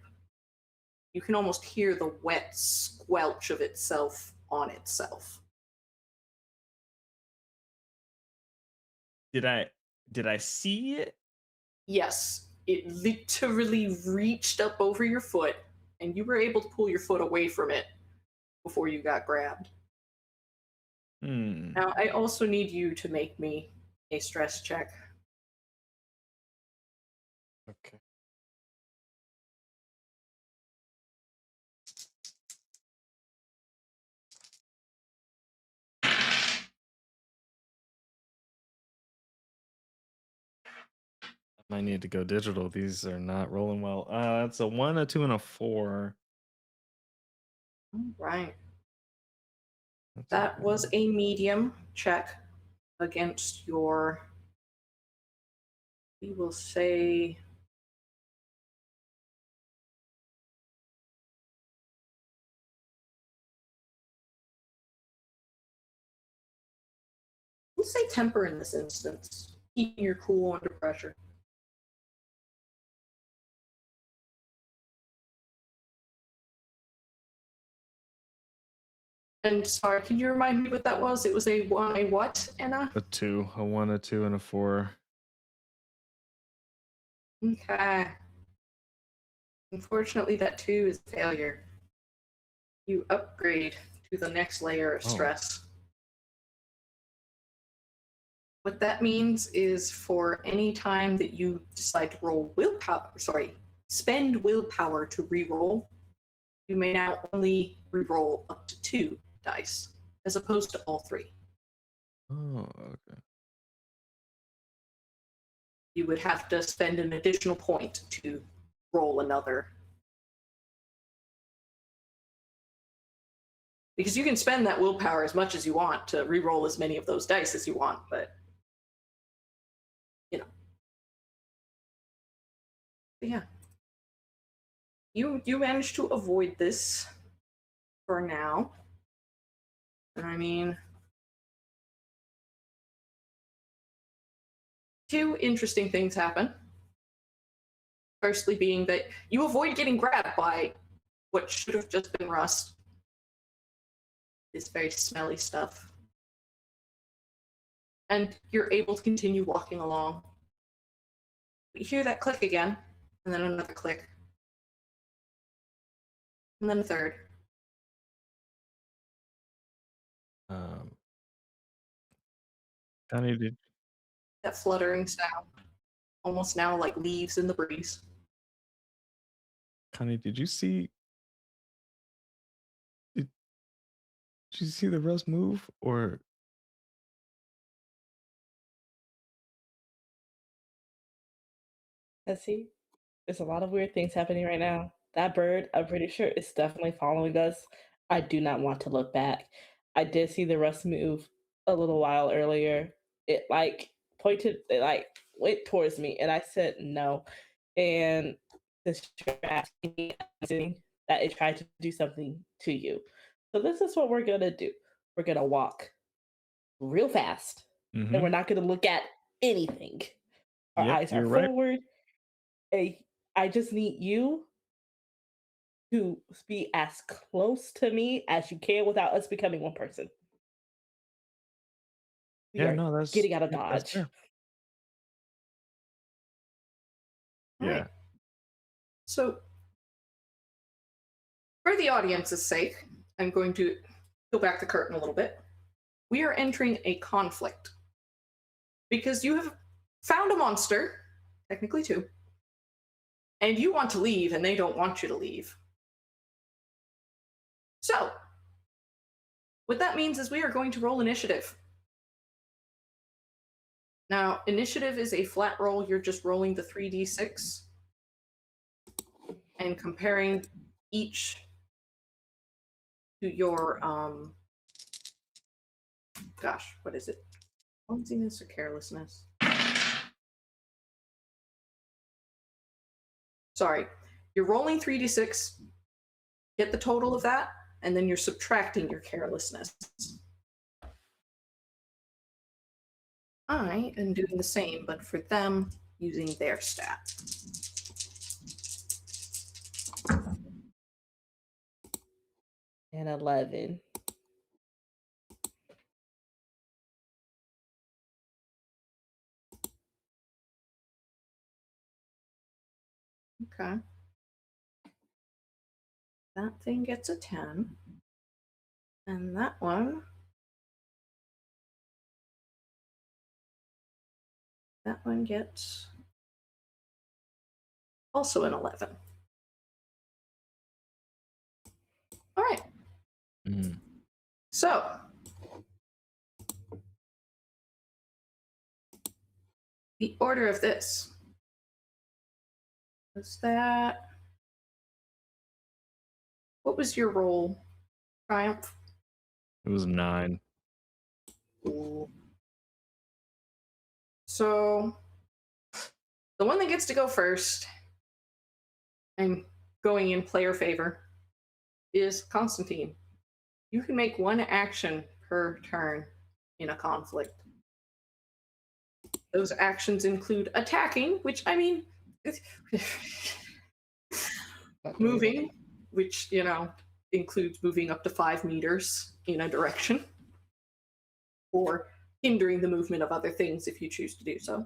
You can almost hear the wet squelch of itself on itself. Did I see it? Yes, it literally reached up over your foot, and you were able to pull your foot away from it before you got grabbed. Hmm. Now, I also need you to make me a stress check. Okay. I need to go digital. These are not rolling well. That's a 1, a 2, and a 4. Right. That's That okay. was a medium check against your, we will say, we'll say temper in this instance, keeping your cool under pressure. And sorry, can you remind me what that was? It was a one, a what, Anna? A 2, a 1, a 2, and a 4. Okay. Unfortunately, that 2 is a failure. You upgrade to the next layer of Oh. stress. What that means is for any time that you decide to spend willpower to re-roll, you may now only re-roll up to 2 dice, as opposed to all 3. Oh, okay. You would have to spend an additional point to roll another. Because you can spend that willpower as much as you want to re-roll as many of those dice as you want, but But yeah. You managed to avoid this for now. I mean, 2 interesting things happen. Firstly being that you avoid getting grabbed by what should have just been rust. This very smelly stuff. And you're able to continue walking along. You hear that click again, and then another click. And then a third. Connie, did That fluttering sound. Almost now like leaves in the breeze. did you see? Did you see the rust move or? Let's see. There's a lot of weird things happening right now. That bird, I'm pretty sure, is definitely following us. I do not want to look back. I did see the rust move a little while earlier. It it went towards me, and I said no. And distracting that it tried to do something to you. So this is what we're gonna do. We're gonna walk real fast, and we're not gonna look at anything. Our Yep, eyes are you're right. forward. I just need you to be as close to me as you can without us becoming one person. We Yeah, are no, that's getting out of that's Dodge. fair. All Yeah. right. So, for the audience's sake, I'm going to peel back the curtain a little bit. We are entering a conflict. Because you have found a monster, technically 2, and you want to leave and they don't want you to leave. So, what that means is we are going to roll initiative. Now, initiative is a flat roll. You're just rolling the 3d6 and comparing each to your, gosh, what is it? Clumsiness or carelessness? Sorry. You're rolling 3d6, get the total of that, and then you're subtracting your carelessness. I am doing the same, but for them, using their stat. And 11. Okay. That thing gets a 10. And that one gets also an 11. All right. So, the order of this was that. What was your roll, Triumph? It was 9. Ooh. So, the one that gets to go first, and going in player favor, is Constantine. You can make 1 action per turn in a conflict. Those actions include attacking, which, I mean, moving, which, includes moving up to 5 meters in a direction, or hindering the movement of other things if you choose to do so.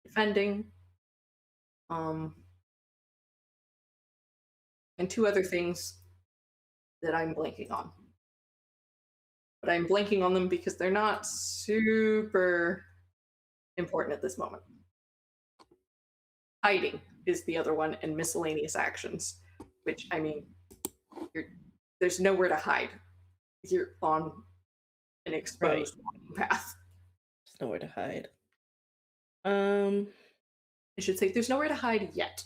Defending, and 2 other things that I'm blanking on. But I'm blanking on them because they're not super important at this moment. Hiding is the other one, and miscellaneous actions, which, I mean, there's nowhere to hide. You're on an exposed walking path. There's nowhere to hide. I should say there's nowhere to hide yet.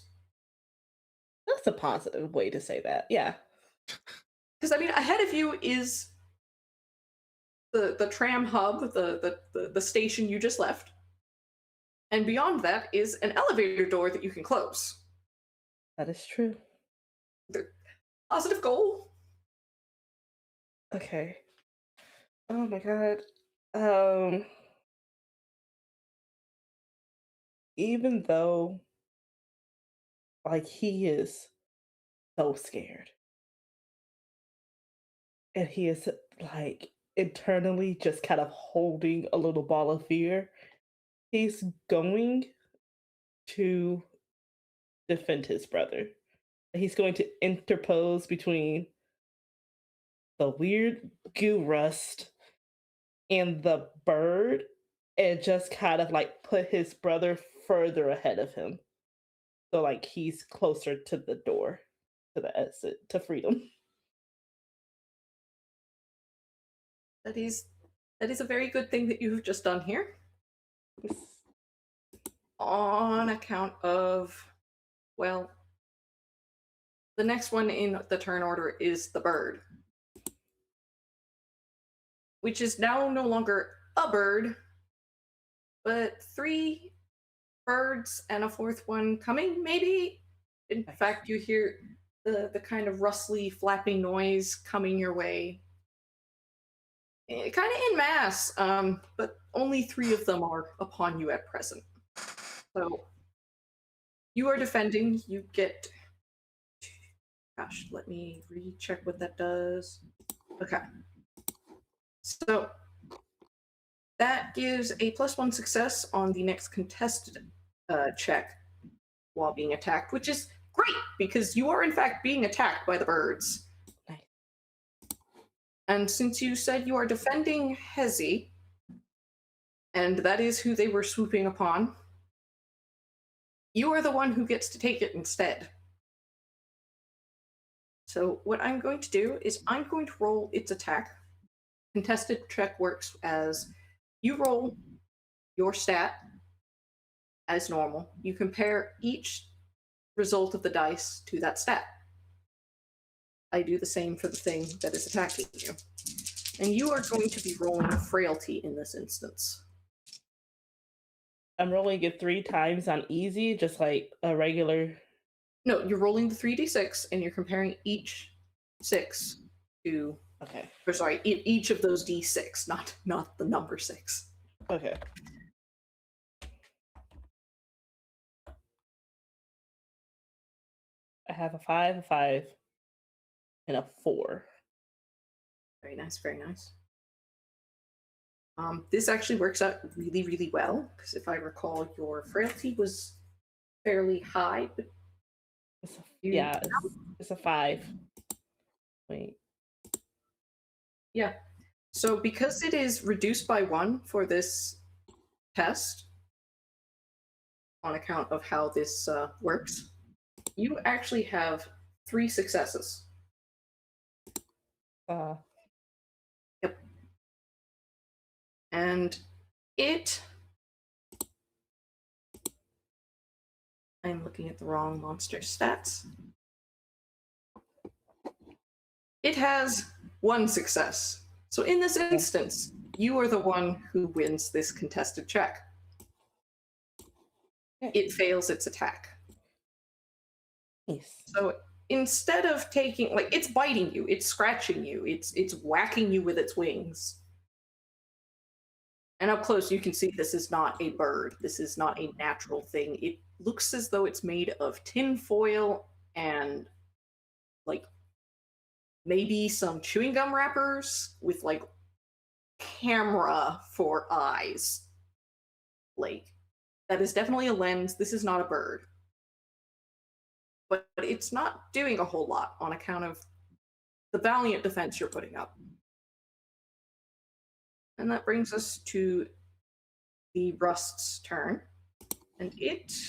That's a positive way to say that. Yeah. Because, I mean, ahead of you is the tram hub, the station you just left. And beyond that is an elevator door that you can close. That is true. Positive goal. Okay. Oh my god. Even though like he is so scared. And he is like internally just kind of holding a little ball of fear. He's going to defend his brother. He's going to interpose between the weird goo rust and the bird and just kind of like put his brother further ahead of him. So like he's closer to the door, to the exit, to freedom. That is a very good thing that you've just done here. On account of, well, the next one in the turn order is the bird, which is now no longer a bird, but 3 birds and a 4th one coming, maybe. In fact, you hear the kind of rustly, flapping noise coming your way. Kind of en masse, but only 3 of them are upon you at present. So you are defending. You get. Gosh, let me recheck what that does. Okay. So that gives a +1 success on the next contested check while being attacked, which is great because you are in fact being attacked by the birds. Nice. And since you said you are defending Hezi, and that is who they were swooping upon, you are the one who gets to take it instead. So what I'm going to do is I'm going to roll its attack. Contested check works as you roll your stat as normal. You compare each result of the dice to that stat. I do the same for the thing that is attacking you. And you are going to be rolling frailty in this instance. I'm rolling it 3 times on easy, just like a regular. No, you're rolling the 3d6 and you're comparing each 6 to. Okay. Or sorry, each of those d6, not the number 6. Okay. I have a 5, a 5, and a 4. Very nice, very nice. This actually works out really, really well, because if I recall, your frailty was fairly high, but it's a 5. Wait. Yeah. So because it is reduced by 1 for this test, on account of how this works, you actually have 3 successes. Yep. And I'm looking at the wrong monster stats. It has 1 success. So in this instance, you are the one who wins this contested check. It fails its attack. Nice. So instead of taking, like, it's biting you, it's scratching you, it's whacking you with its wings. And up close, you can see this is not a bird. This is not a natural thing. It looks as though it's made of tin foil and, like, maybe some chewing gum wrappers with, like, camera for eyes. Like, that is definitely a lens. This is not a bird. But it's not doing a whole lot on account of the valiant defense you're putting up. And that brings us to the Rust's turn. And it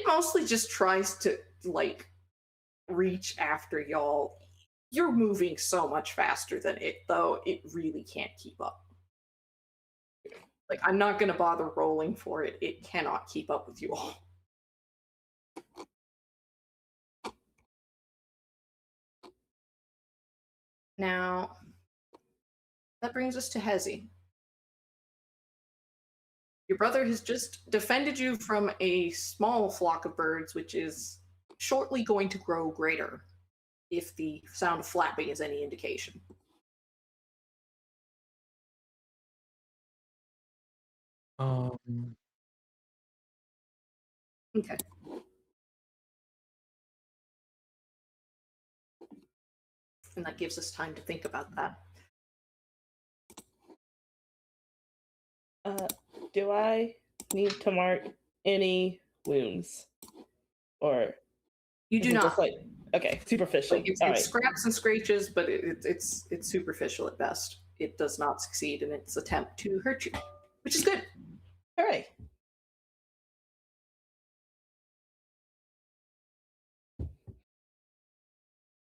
mostly just tries to like reach after y'all. You're moving so much faster than it, though. It really can't keep up. Like, I'm not gonna bother rolling for it. It cannot keep up with you all. Now, that brings us to Hezi. Your brother has just defended you from a small flock of birds, which is shortly going to grow greater, if the sound of flapping is any indication. Um, Okay. And that gives us time to think about that. Do I need to mark any wounds, or You is do it not. just like okay, superficial? Like it's, All it's right. scraps and scratches, but it's superficial at best. It does not succeed in its attempt to hurt you, which is good. All right.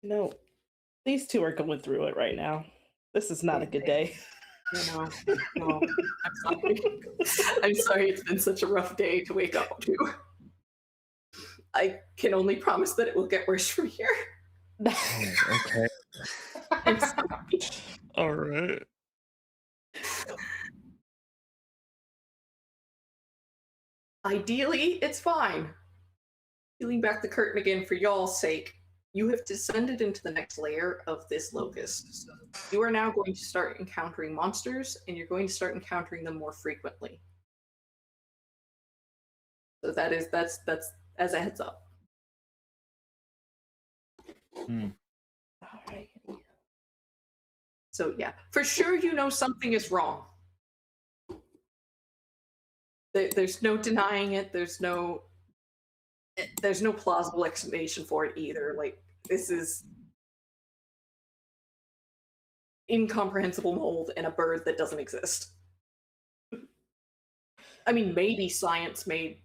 No, these two are going through it right now. This is not a good day. No, I'm sorry. I'm sorry. It's been such a rough day to wake up to. I can only promise that it will get worse from here. okay. I'm sorry. All right. Ideally, it's fine. Peeling back the curtain again for y'all's sake, you have descended into the next layer of this locus. So you are now going to start encountering monsters, and you're going to start encountering them more frequently. So that's as a heads up. All right. So yeah, for sure you know something is wrong. There's no denying it. There's no plausible explanation for it either. Like, this is incomprehensible mold in a bird that doesn't exist. I mean, maybe science made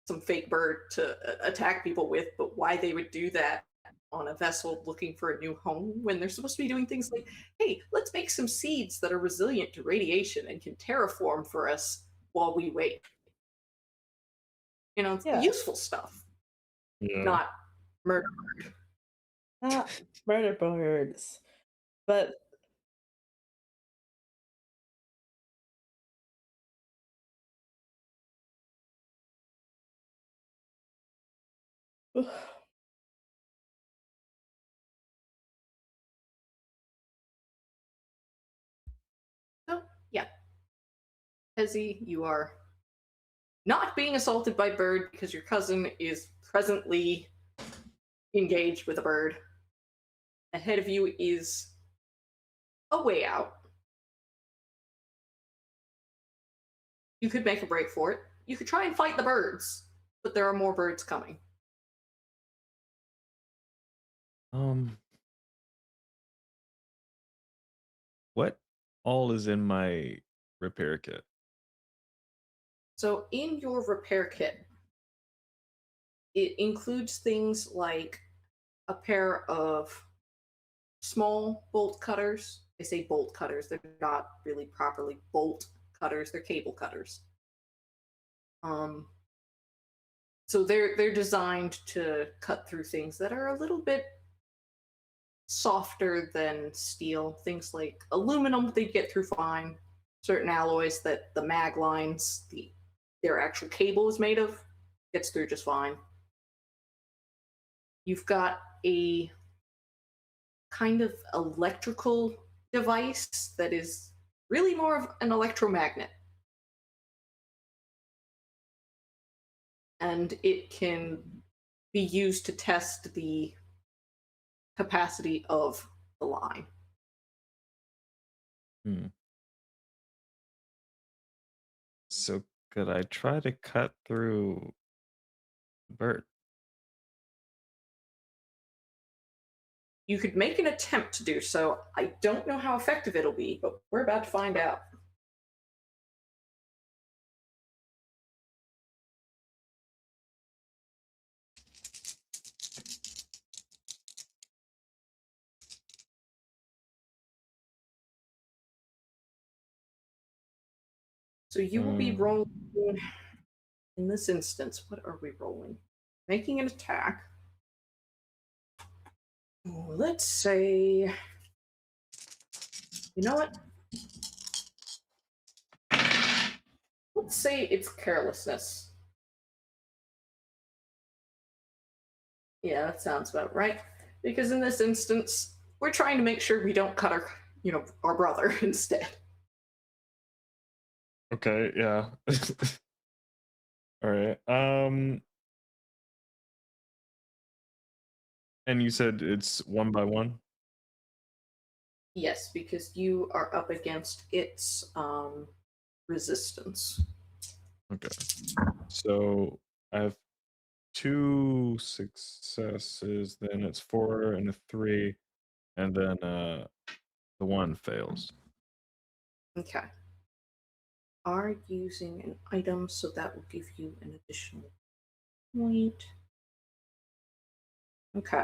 some fake bird to attack people with, but why they would do that on a vessel looking for a new home when they're supposed to be doing things like, hey, let's make some seeds that are resilient to radiation and can terraform for us while we wait. You know, it's Yeah. useful stuff, Yeah. not murder bird. Not murder birds, but So, yeah. Hezi, you are not being assaulted by bird because your cousin is presently engaged with a bird. Ahead of you is a way out. You could make a break for it. You could try and fight the birds, but there are more birds coming. What all is in my repair kit? So, in your repair kit, it includes things like a pair of small bolt cutters. I say bolt cutters, they're not really properly bolt cutters, they're cable cutters. So they're designed to cut through things that are a little bit softer than steel. Things like aluminum, they get through fine. Certain alloys that the mag lines, their actual cable is made of, gets through just fine. You've got a kind of electrical device that is really more of an electromagnet. And it can be used to test the capacity of the line. So could I try to cut through the bird? You could make an attempt to do so. I don't know how effective it'll be, but we're about to find out. So you will be rolling, in this instance, what are we rolling? Making an attack. Let's say, you know what? Let's say it's carelessness. Yeah, that sounds about right. Because in this instance, we're trying to make sure we don't cut our brother instead. Okay, yeah. All right. And you said it's 1 by 1? Yes, because you are up against its resistance. Okay. So I have 2 successes, then it's 4 and a 3, and then the 1 fails. Okay. Are using an item, so that will give you an additional point. Okay.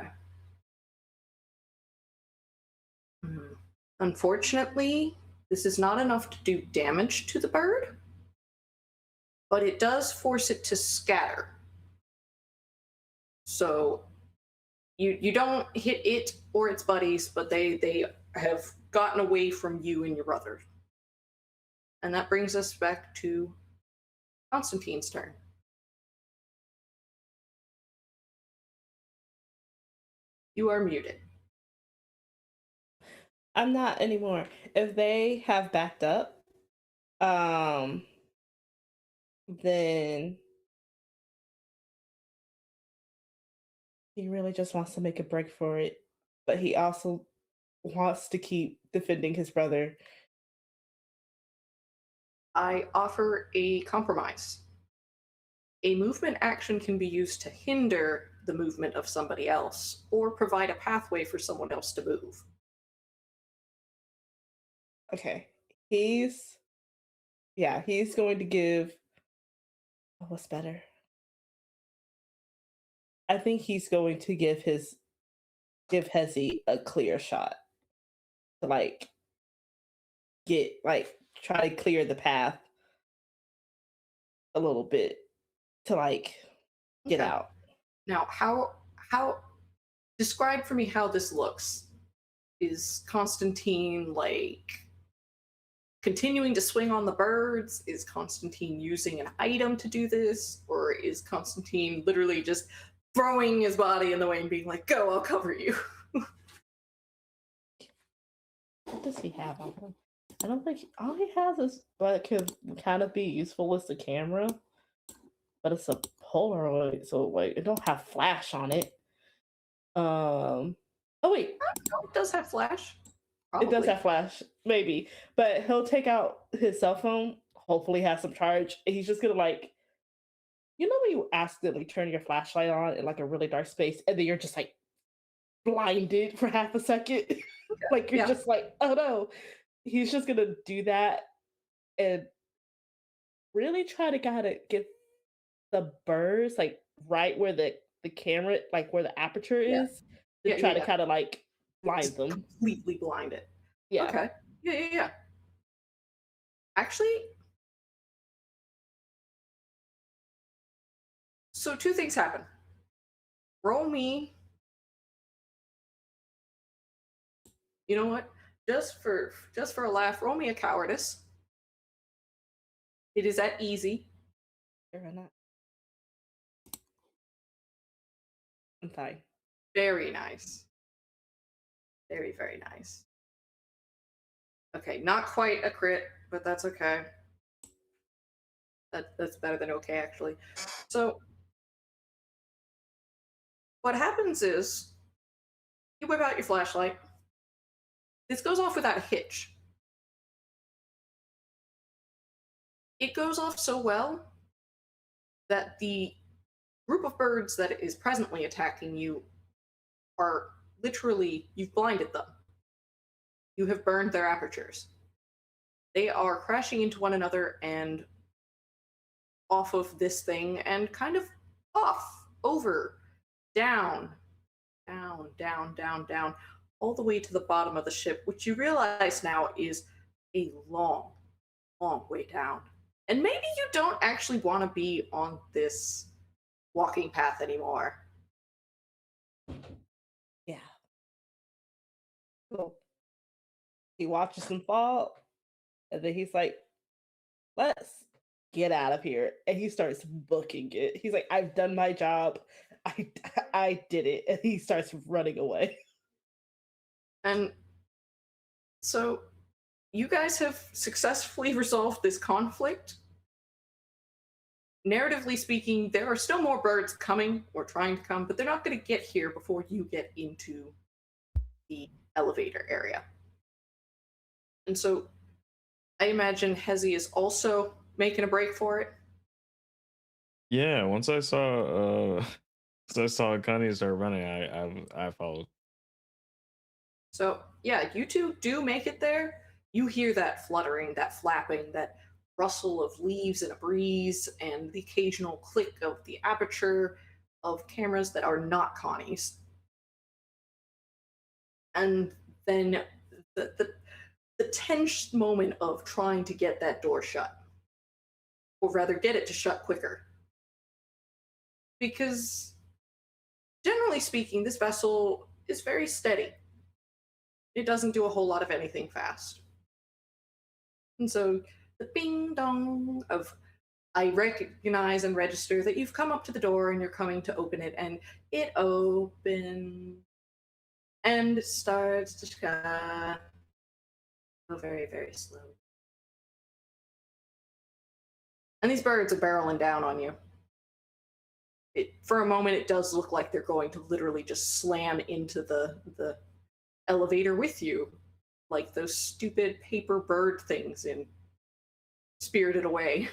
Unfortunately, this is not enough to do damage to the bird, but it does force it to scatter. So you don't hit it or its buddies, but they have gotten away from you and your brother. And that brings us back to Constantine's turn. You are muted. I'm not anymore. If they have backed up, then he really just wants to make a break for it. But he also wants to keep defending his brother. I offer a compromise. A movement action can be used to hinder the movement of somebody else or provide a pathway for someone else to move. Okay. He's going to give what's better? I think he's going to give Hezi a clear shot to try to clear the path a little bit to get Okay. out. Now, how describe for me how this looks. Is Constantine continuing to swing on the birds? Is Constantine using an item to do this? Or is Constantine literally just throwing his body in the way and being like, go, I'll cover you? What does he have on him? I don't think all he has is what could kind of be useful is the camera, but it's a Polaroid, so it don't have flash on it. Oh wait, It does have flash. it does Probably. have flash, maybe, but he'll take out his cell phone. Hopefully, has some charge. And he's just gonna when you accidentally turn your flashlight on in a really dark space, and then you're just blinded for half a second, you're Yeah. just oh no. He's just gonna do that and really try to get the birds right where the camera, where the aperture Yeah. is, to try to kind of blind Just them. completely blinded. Yeah. Okay. Yeah. Actually, so two things happen. Roll me. You know what? Just for a laugh, roll me a cowardice. It is at easy. Sure, why not? I'm fine. Very nice. Very, very nice. Okay, not quite a crit, but that's okay. That's better than okay, actually. So, what happens is you whip out your flashlight. This goes off without a hitch. It goes off so well that the group of birds that is presently attacking you are literally, you've blinded them. You have burned their apertures. They are crashing into one another and off of this thing and kind of off, over, down, down, down, down, down, all the way to the bottom of the ship, which you realize now is a long, long way down. And maybe you don't actually want to be on this walking path anymore. Yeah. So he watches them fall, and then he's like, let's get out of here. And he starts booking it. He's like, I've done my job. I I did it. And he starts running away. And so you guys have successfully resolved this conflict. Narratively speaking, there are still more birds coming or trying to come, but they're not going to get here before you get into the elevator area. And so I imagine Hezi is also making a break for it. Yeah, once I saw once I saw Connie start running, I followed. So yeah, you two do make it there. You hear that fluttering, that flapping, that rustle of leaves in a breeze, and the occasional click of the aperture of cameras that are not Connie's. And then the tense moment of trying to get that door shut, or rather get it to shut quicker. Because generally speaking, this vessel is very steady. It doesn't do a whole lot of anything fast. And so the bing dong of I recognize and register that you've come up to the door and you're coming to open it, and it opens and starts to shut very, very slowly. And these birds are barreling down on you. For a moment, it does look like they're going to literally just slam into the elevator with you, like those stupid paper bird things in Spirited Away.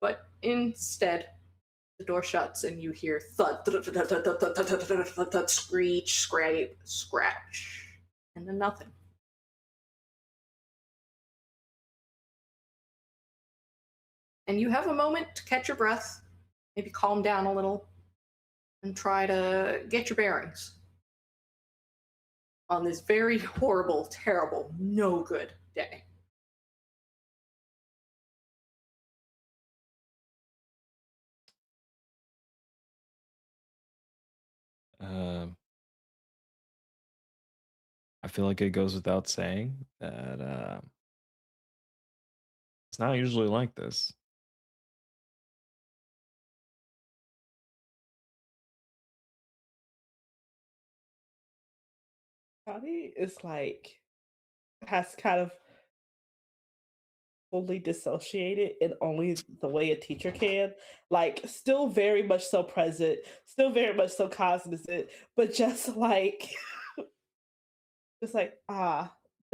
But instead, the door shuts and you hear thud, screech, scrape, scratch, and then nothing. And you have a moment to catch your breath, maybe calm down a little, and try to get your bearings on this very horrible, terrible, no good day. Um, I feel like it goes without saying that it's not usually like this. Connie is like, has kind of fully dissociated in only the way a teacher can. Like, still very much so present, still very much so cognizant, but just like, just like, the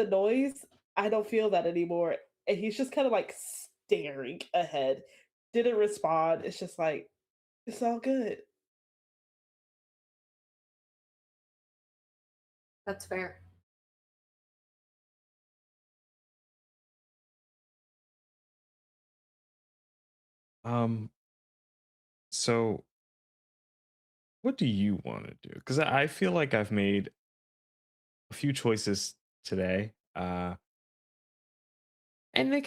noise, I don't feel that anymore. And he's just kind of like staring ahead, didn't respond. It's just like, it's all good. That's fair. Um, so what do you want to do? Because I feel like I've made a few choices today, and they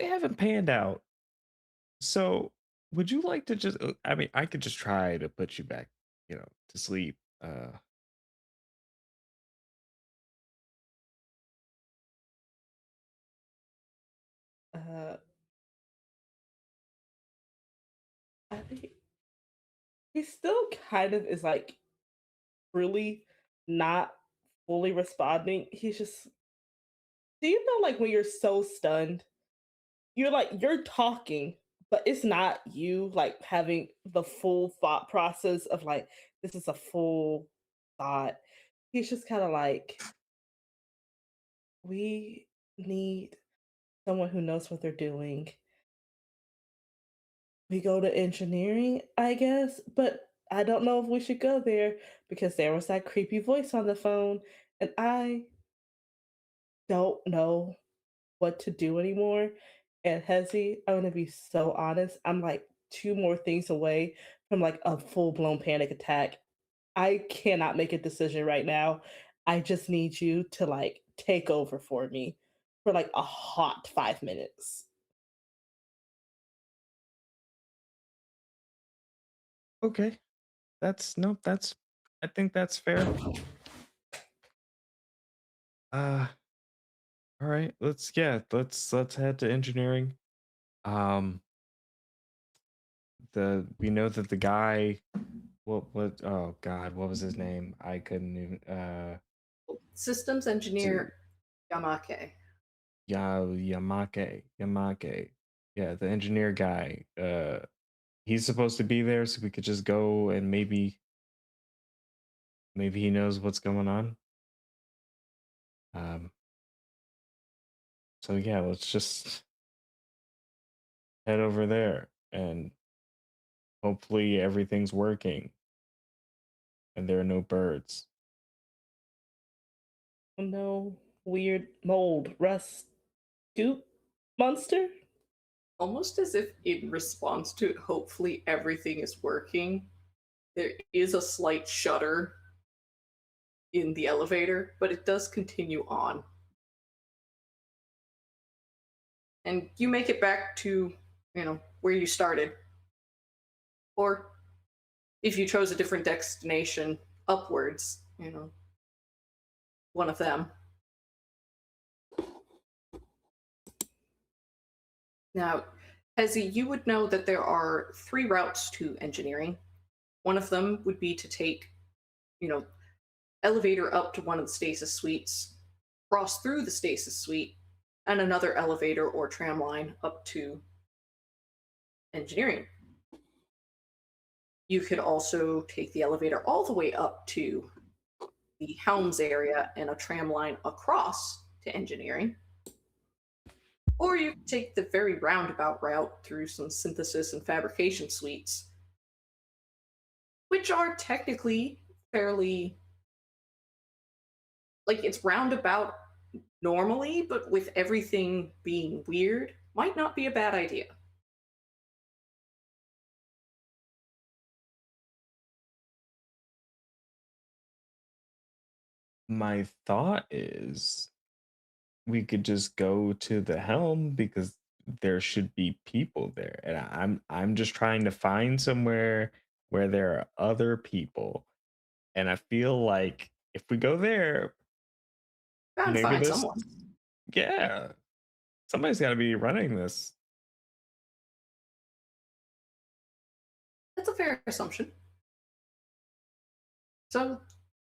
haven't panned out. So would you like to just? I mean, I could just try to put you back, to sleep. Uh, I think he still kind of is like really not fully responding. He's just, do you know, like when you're so stunned, you're talking, but it's not you like having the full thought process of like, this is a full thought. He's just kind of like, we need someone who knows what they're doing. We go to engineering, I guess, but I don't know if we should go there because there was that creepy voice on the phone, and I don't know what to do anymore. And Hezi, I'm gonna be so honest, I'm like two more things away from like a full blown panic attack. I cannot make a decision right now. I just need you to like take over for me for like a hot 5 minutes. Okay. That's no, that's I think that's fair. Uh all right. Let's head to engineering. Um the we know that the guy what oh god, what was his name? I couldn't even Systems to engineer Yamake. Yamake. Yeah, the engineer guy. He's supposed to be there so we could just go and maybe he knows what's going on. Um so yeah, let's just head over there and hopefully everything's working and there are no birds. No weird mold, rust, goop monster? Almost as if in response to hopefully everything is working, there is a slight shudder in the elevator, but it does continue on. And you make it back to, where you started. Or if you chose a different destination, upwards, one of them. Now, Hezi, you would know that there are three routes to engineering. One of them would be to take, you know, elevator up to one of the stasis suites, cross through the stasis suite, and another elevator or tram line up to engineering. You could also take the elevator all the way up to the Helms area and a tram line across to engineering. Or you could take the very roundabout route through some synthesis and fabrication suites, which are technically fairly, like, it's roundabout normally, but with everything being weird, might not be a bad idea. My thought is we could just go to the helm because there should be people there. And I'm just trying to find somewhere where there are other people. And I feel like if we go there, Bound to maybe find this someone. yeah, somebody's got to be running this. That's a fair assumption. So,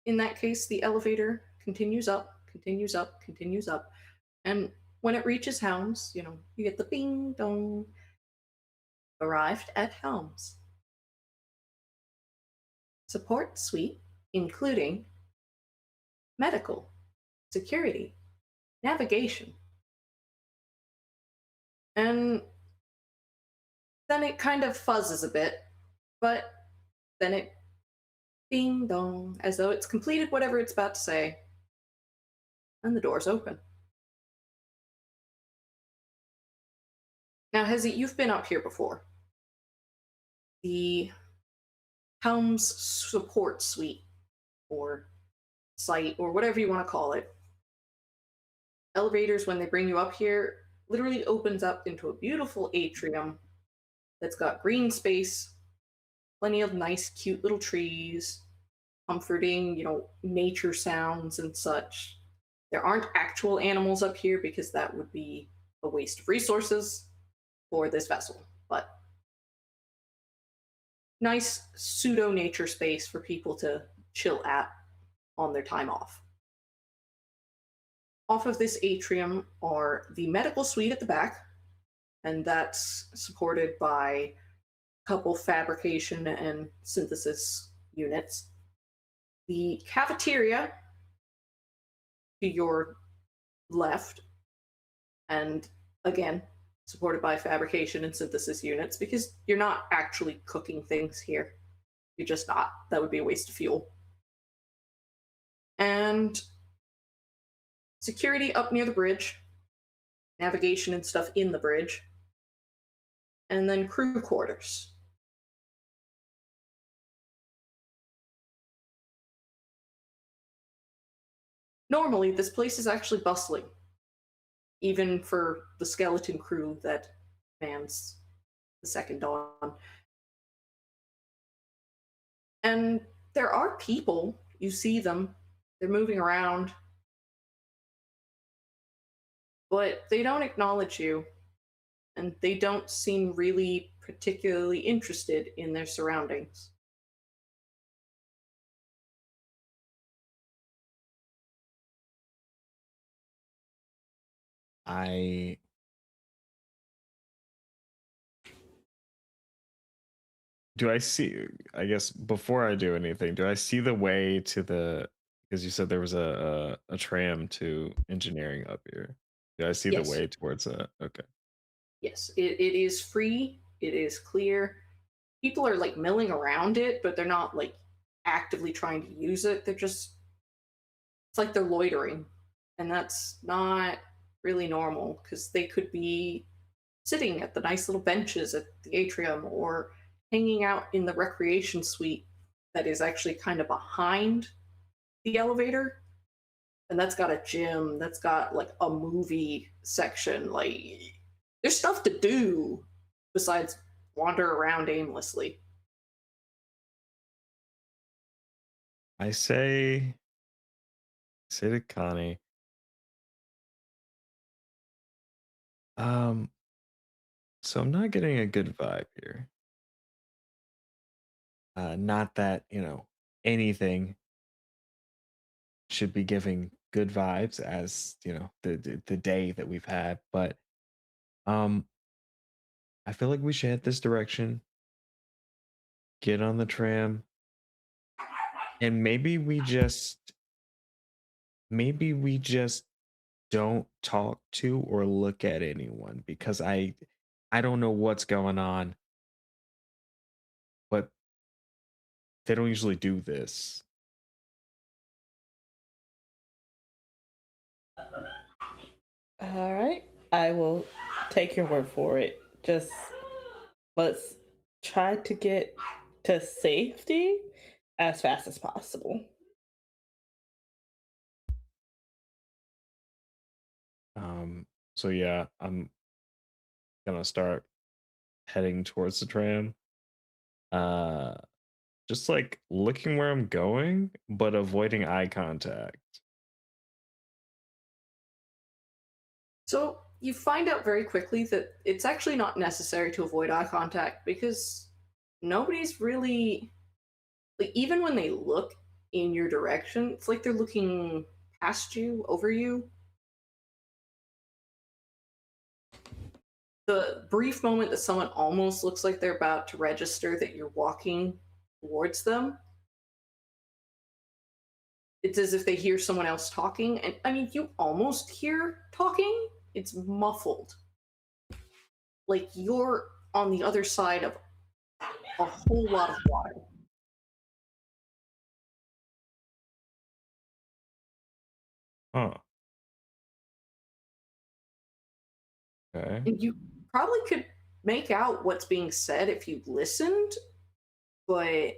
in that case, the elevator continues up, continues up, continues up, and when it reaches Helms, you get the bing dong. Arrived at Helms. Support suite, including medical, security, navigation. And then it kind of fuzzes a bit, but then it ding dong, as though it's completed whatever it's about to say, and the doors open. Now, Hezi, you've been up here before. The Helms support suite, or site, or whatever you want to call it. Elevators, when they bring you up here, literally opens up into a beautiful atrium that's got green space, plenty of nice, cute little trees, comforting, nature sounds and such. There aren't actual animals up here because that would be a waste of resources for this vessel, but nice pseudo nature space for people to chill at on their time off. Off of this atrium are the medical suite at the back, and that's supported by a couple fabrication and synthesis units. The cafeteria to your left, and again, supported by fabrication and synthesis units because you're not actually cooking things here. You're just not. That would be a waste of fuel. And security up near the bridge, navigation and stuff in the bridge, and then crew quarters. Normally, this place is actually bustling, even for the skeleton crew that mans the second dawn. And there are people, you see them, they're moving around, but they don't acknowledge you, and they don't seem really particularly interested in their surroundings. I do I see, I guess before I do anything, do I see the way to the, because you said there was a tram to engineering up here. Do I see the Yes, way towards that? Okay. yes, it is free, it is clear. People are like milling around it, but they're not like actively trying to use it. They're just, it's like they're loitering. And that's not really normal because they could be sitting at the nice little benches at the atrium or hanging out in the recreation suite that is actually kind of behind the elevator. And that's got a gym, that's got like a movie section. Like, there's stuff to do besides wander around aimlessly. I say to Connie, um, so I'm not getting a good vibe here. Not that, anything should be giving good vibes as, the day that we've had, but um I feel like we should head this direction, get on the tram, and maybe we just don't talk to or look at anyone because I don't know what's going on, but they don't usually do this. All right. I will take your word for it. Just let's try to get to safety as fast as possible. So yeah, I'm gonna start heading towards the tram. Uh just like looking where I'm going, but avoiding eye contact. So you find out very quickly that it's actually not necessary to avoid eye contact because nobody's really, like, even when they look in your direction, it's like they're looking past you, over you. The brief moment that someone almost looks like they're about to register that you're walking towards them, it's as if they hear someone else talking. And I mean, you almost hear talking, it's muffled. Like you're on the other side of a whole lot of water. Huh. Okay. And you probably could make out what's being said if you listened, but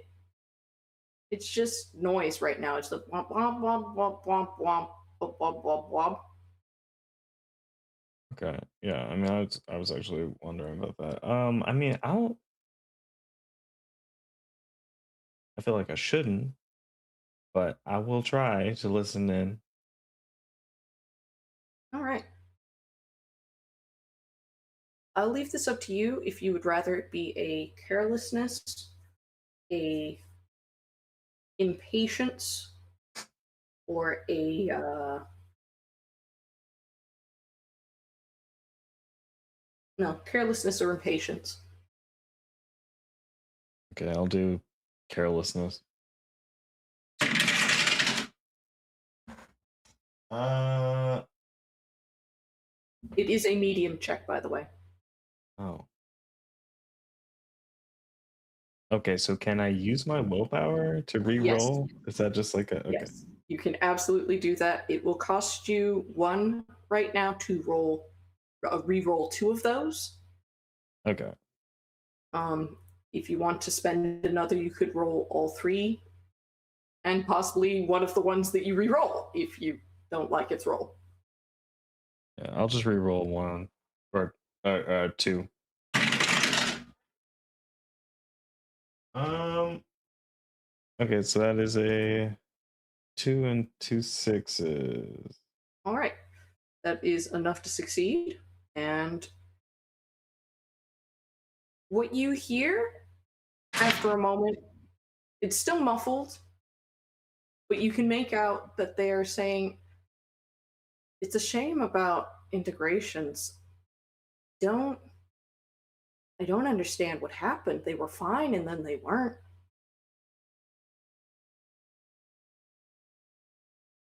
it's just noise right now. It's the womp womp womp womp womp womp womp womp womp womp. Okay. Yeah. I mean, I was actually wondering about that. I mean, I feel like I shouldn't, but I will try to listen in. All right. I'll leave this up to you if you would rather it be a carelessness, a impatience, or a no, carelessness or impatience. Okay, I'll do carelessness. Uh It is a medium check, by the way. oh. Okay, so can I use my willpower to Yes, re-roll? Is that just like a okay? yes, you can absolutely do that. It will cost you 1 right now to re-roll 2 of those. Okay. Um, if you want to spend another, you could roll all 3, and possibly one of the ones that you re-roll if you don't like its roll. Yeah, I'll just re-roll 1 or 2. Um. Okay, so that is a 2 and 2 sixes. All right, that is enough to succeed. And what you hear after a moment, it's still muffled, but you can make out that they are saying, "It's a shame about integrations. Don't I don't understand what happened. They were fine and then they weren't."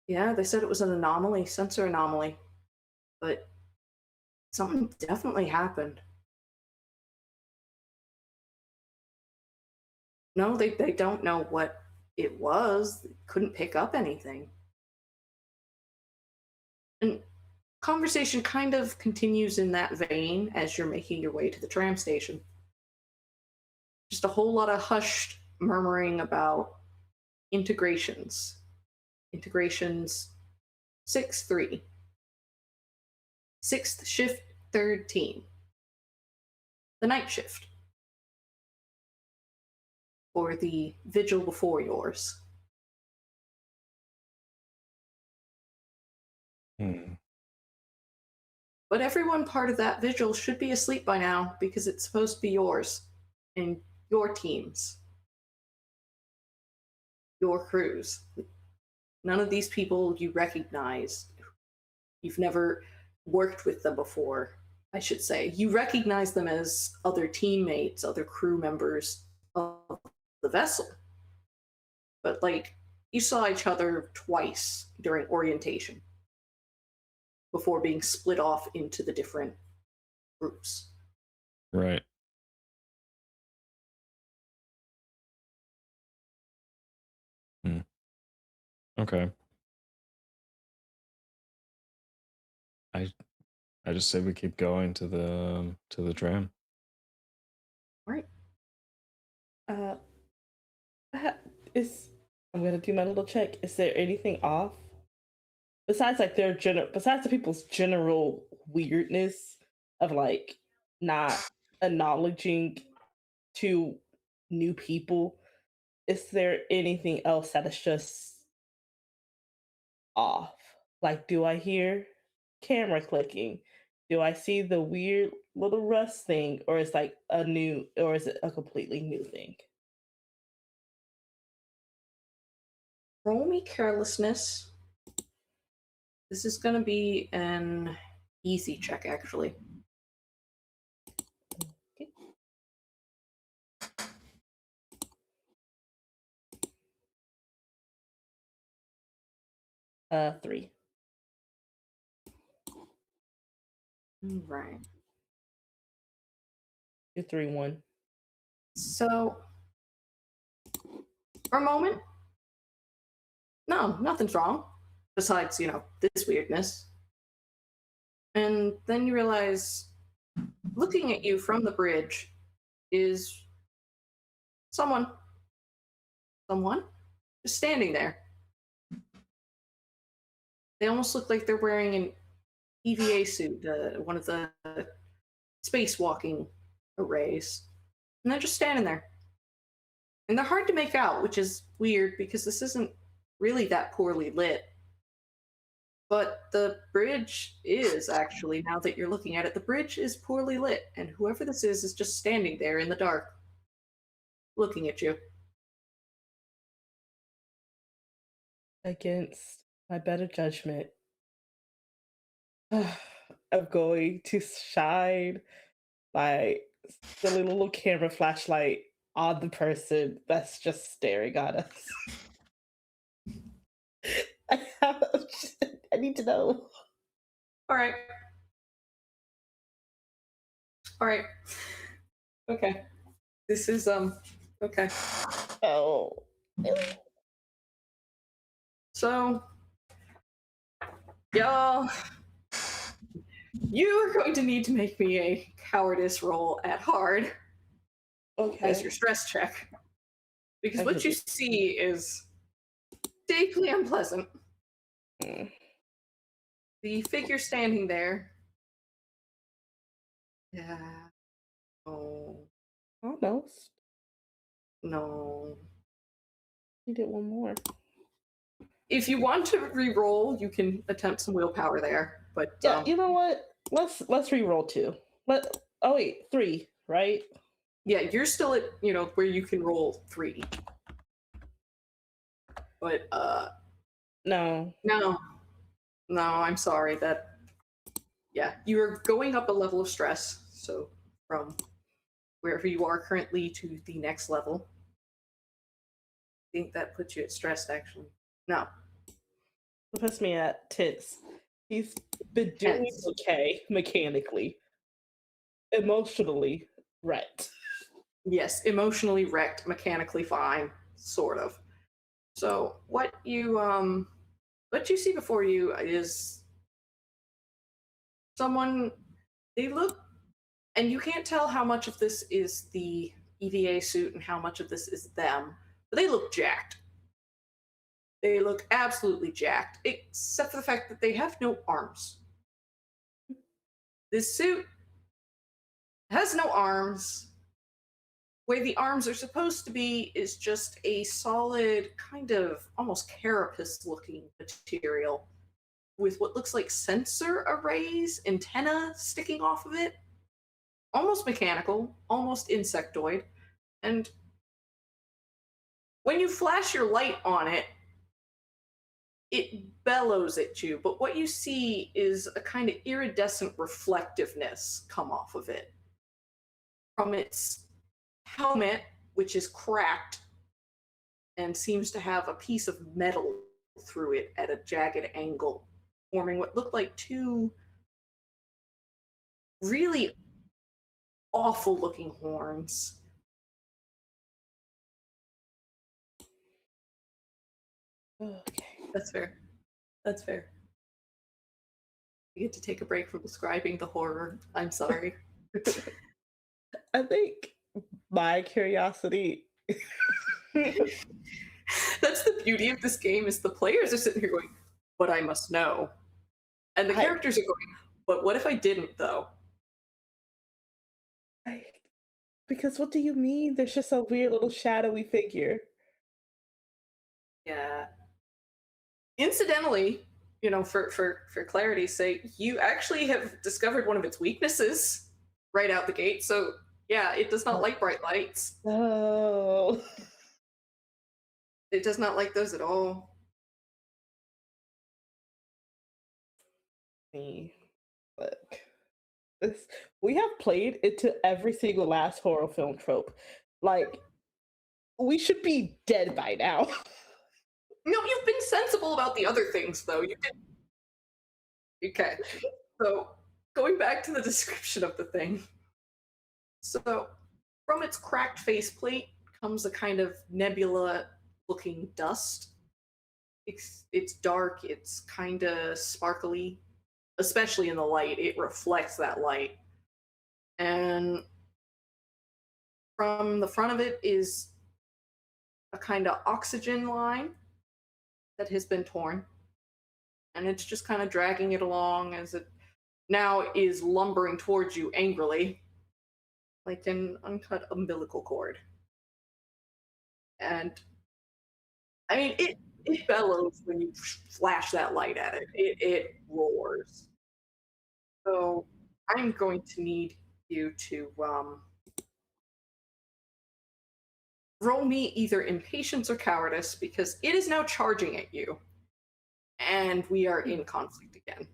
Yeah, they said it was an anomaly, sensor anomaly, but something definitely happened. No, they don't know what it was. They couldn't pick up anything. And conversation kind of continues in that vein as you're making your way to the tram station. Just a whole lot of hushed murmuring about integrations. Integrations 6-3. Sixth shift, third team. The night shift. Or the vigil before yours. Hmm. But everyone part of that vigil should be asleep by now because it's supposed to be yours and your teams, your crews. None of these people you recognize. You've never worked with them before, I should say. You recognize them as other teammates, other crew members of the vessel. But, like, you saw each other twice during orientation before being split off into the different groups. Right. Hmm. Okay. I I just say we keep going to the tram. All right. Uh, ha- is I'm gonna do my little check. Is there anything off besides like besides the people's general weirdness of like not acknowledging to new people? Is there anything else that is just off? Like, do I hear camera clicking? Do I see the weird little rust thing, or is like or is it a completely new thing? Roll me carelessness. This is going to be an easy check, actually. Okay. 3. Right. 2, 3, 1. So, for a moment, no, nothing's wrong. Besides, this weirdness. And then you realize, looking at you from the bridge is someone. Someone? Just standing there. They almost look like they're wearing an EVA suit, one of the spacewalking arrays. And they're just standing there. And they're hard to make out, which is weird because this isn't really that poorly lit. But the bridge is actually, now that you're looking at it, the bridge is poorly lit, and whoever this is just standing there in the dark, looking at you. Against my better judgment, I'm going to shine my silly little camera flashlight on the person that's just staring at us. I need to know. All right. All right. Okay. This is Okay. Oh. So, y'all, you are going to need to make me a cowardice roll at hard as your Okay. stress check. Because I what could you do. see is deeply unpleasant. Mm. The figure standing there. Yeah. Oh, Almost. no. You did one more. If you want to re-roll, you can attempt some willpower there. But Yeah, you know what? Let's re-roll 2. Oh wait, 3, right? yeah, you're still at where you can roll 3. But No. no, I'm sorry that yeah, you're going up a level of stress. So from wherever you are currently to the next level, I think that puts you at stressed actually. No, It puts me at tits. He's been doing tense. okay mechanically. Emotionally wrecked. Yes, emotionally wrecked, mechanically fine, sort of. So what you see before you is someone. They look, and you can't tell how much of this is the EVA suit and how much of this is them, but they look jacked. They look absolutely jacked, except for the fact that they have no arms. This suit has no arms. Where the arms are supposed to be is just a solid, kind of almost carapace looking material with what looks like sensor arrays, antenna sticking off of it. Almost mechanical, almost insectoid. And when you flash your light on it, it bellows at you, but what you see is a kind of iridescent reflectiveness come off of it. From its helmet, which is cracked and seems to have a piece of metal through it at a jagged angle, forming what look like two really awful looking horns. Okay. That's fair. That's fair. You get to take a break from describing the horror. I'm sorry. I think my curiosity. That's the beauty of this game is the players are sitting here going, but I must know. And the I, characters are going, but what if I didn't though? I because what do you mean? There's just a weird little shadowy figure. Yeah. Incidentally, for clarity's sake, you actually have discovered one of its weaknesses right out the gate. So yeah, it does not like bright lights. Oh. It does not like those at all. Me. Look. This, we have played into every single last horror film trope. Like, we should be dead by now. No, you've been sensible about the other things though. You did okay. So going back to the description of the thing. So from its cracked faceplate comes a kind of nebula looking dust. It's dark, it's kind of sparkly, especially in the light. It reflects that light. And from the front of it is a kind of oxygen line that has been torn. And it's just kind of dragging it along as it now is lumbering towards you angrily, like an uncut umbilical cord. And I mean, it bellows when you flash that light at it. It roars. So I'm going to need you to roll me either impatience or cowardice because it is now charging at you, and we are in conflict again.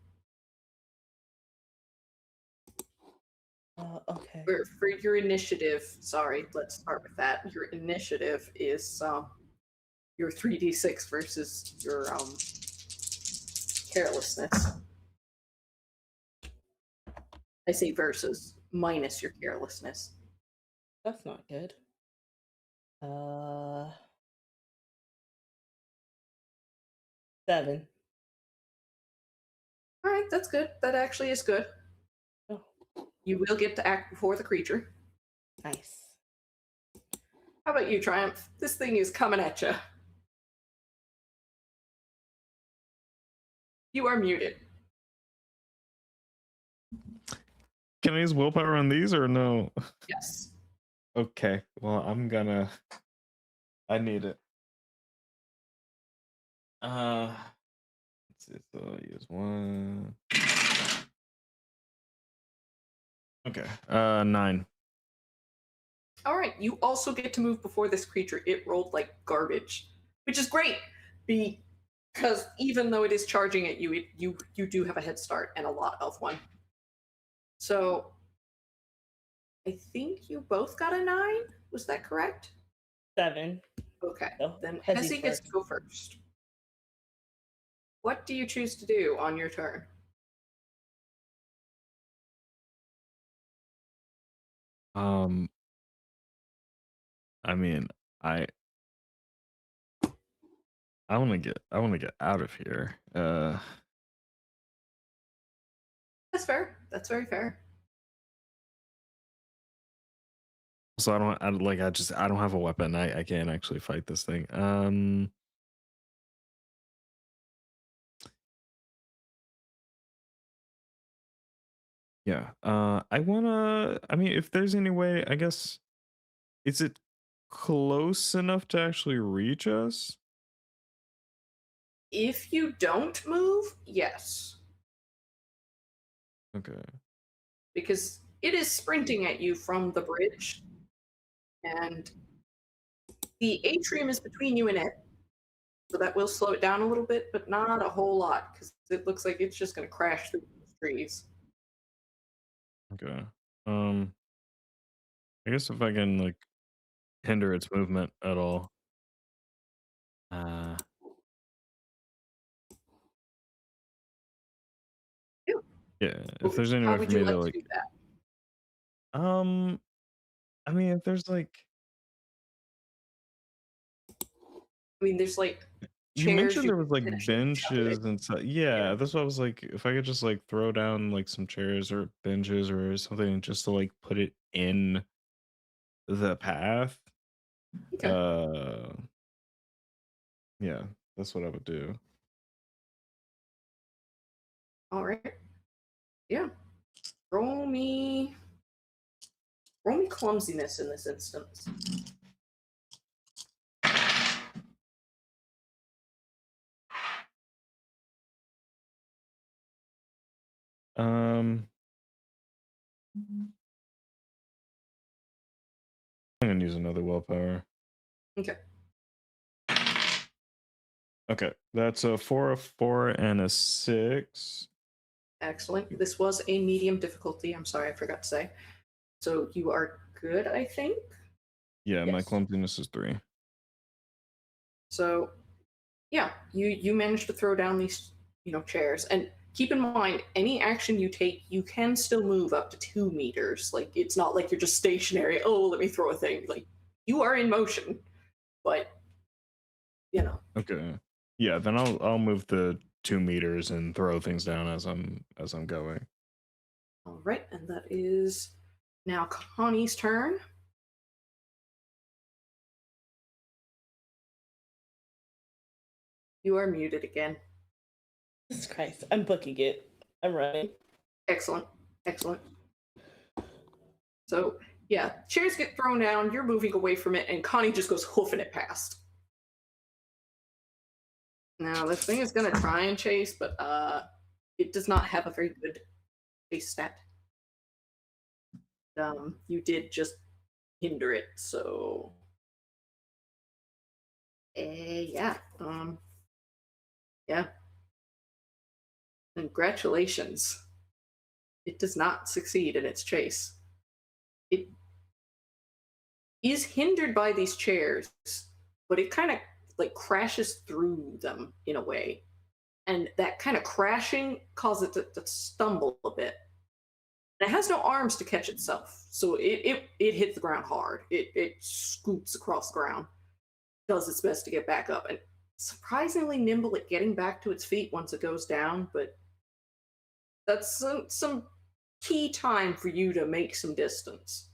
Okay. For your initiative, sorry, let's start with that. Your initiative is your 3d6 versus your carelessness. I say versus minus your carelessness. That's not good. Uh, 7. All right, that's good. That actually is good. Oh, You will get to act before the creature. nice. How about you, Triumph? This thing is coming at you. You are muted. Can I use willpower on these or no? Yes. Okay. Well, I need it. Let's see. So I'll use one. Okay. 9. All right. You also get to move before this creature. It rolled like garbage, which is great because even though it is charging at you, you do have a head start and a lot of one. So I think you both got a 9. Was that correct? 7. Okay. So, Then Hezzy Hezzy gets to first. go first. What do you choose to do on your turn? I mean, I I want to get out of here. That's fair. That's very fair. So I don't have a weapon. I can't actually fight this thing. Yeah. I mean, if there's any way, I guess, is it close enough to actually reach us? If you don't move, yes, Okay. because it is sprinting at you from the bridge, and the atrium is between you and it, so that will slow it down a little bit, but not a whole lot because it looks like it's just going to crash through the trees. Okay. Um, I guess if I can like hinder its movement at all. Uh, Ew. yeah. If Well, there's any how way for would you me to like to like, do that? um, I mean, if there's like, I mean, there's like you chairs mentioned you there can was like finish shove it. benches and stuff. Yeah, that's what I was like. If I could just like throw down like some chairs or benches or something just to like put it in the path. Okay. Uh, yeah, that's what I would do. All right. Yeah. Roll me. Roll me clumsiness in this instance. Um, I'm gonna use another willpower. Okay. Okay, that's a 4, a 4, and a 6. Excellent. This was a medium difficulty. I'm sorry, I forgot to say. So you are good, I think. Yeah, my Yes. clumsiness is 3. So yeah, you managed to throw down these chairs, and keep in mind any action you take, you can still move up to 2 meters. Like it's not like you're just stationary. Oh, let me throw a thing. Like you are in motion, but you know. Okay. Yeah, then I'll move the 2 meters and throw things down as I'm going. All right, and that is now Connie's turn. You are muted again. Jesus Christ. I'm booking it. I'm running. Excellent. Excellent. So, yeah, chairs get thrown down, you're moving away from it, and Connie just goes hoofing it past. Now, this thing is going to try and chase, but it does not have a very good chase stat. You did just hinder it, so. Yeah. Yeah. Congratulations. It does not succeed in its chase. It is hindered by these chairs, but it kind of like crashes through them in a way. And that kind of crashing causes it to stumble a bit. And it has no arms to catch itself, so it hits the ground hard. It scoops across the ground, does its best to get back up, and surprisingly nimble at getting back to its feet once it goes down. But that's some key time for you to make some distance.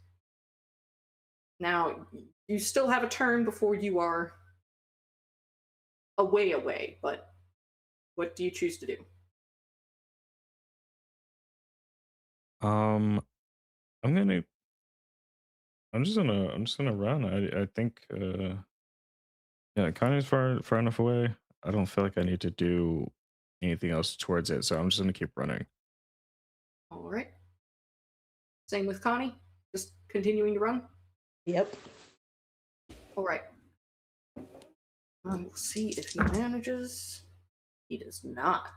Now, you still have a turn before you are away, but what do you choose to do? Um, I'm gonna. I'm just gonna run. I think. Yeah, Kanye's far enough away. I don't feel like I need to do anything else towards it, so I'm just gonna keep running. All right. Same with Connie. Just continuing to run. Yep. All right. We'll see if he manages. He does not.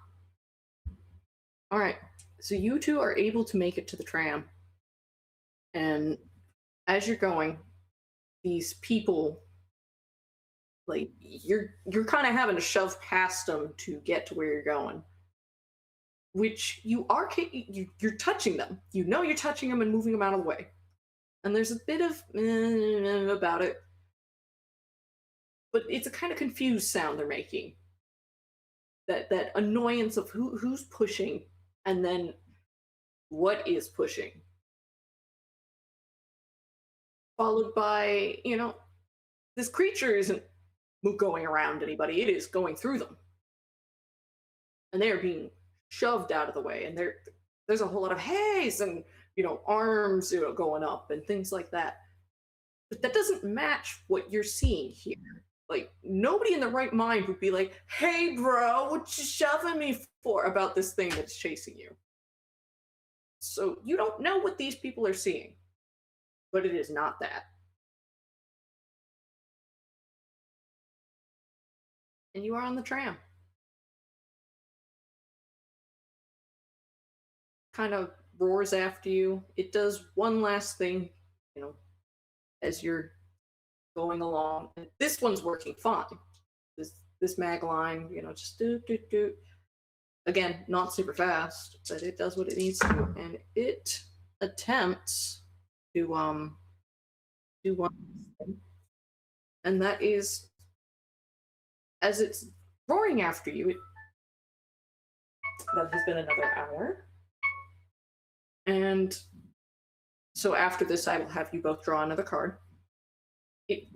All right. So you two are able to make it to the tram, and as you're going, these people, like you're kind of having to shove past them to get to where you're going. Which you are you're touching them. You know you're touching them and moving them out of the way, and there's a bit of about it, but it's a kind of confused sound they're making. That annoyance of who's pushing, and then what is pushing, followed by this creature isn't going around anybody; it is going through them, and they are being shoved out of the way, and there's a whole lot of haze and arms going up and things like that. But that doesn't match what you're seeing here. Like, nobody in the right mind would be like, hey bro, what you shoving me for about this thing that's chasing you? So you don't know what these people are seeing, but it is not that. And you are on the tram. Kind of roars after you. It does one last thing, as you're going along. And this one's working fine. This mag line, just do. Again, not super fast, but it does what it needs to, and it attempts to do one thing, and that is, as it's roaring after you, that has been another hour. And so after this, I will have you both draw another card. It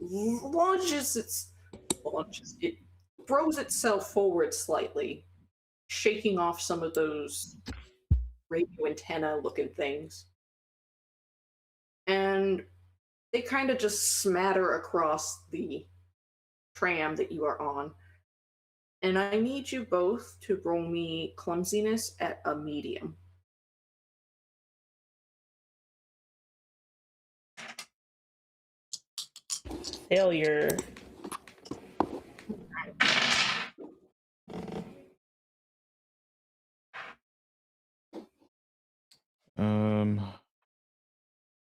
it throws itself forward slightly, shaking off some of those radio antenna looking things. And they kind of just smatter across the tram that you are on. And I need you both to roll me clumsiness at a medium. Failure.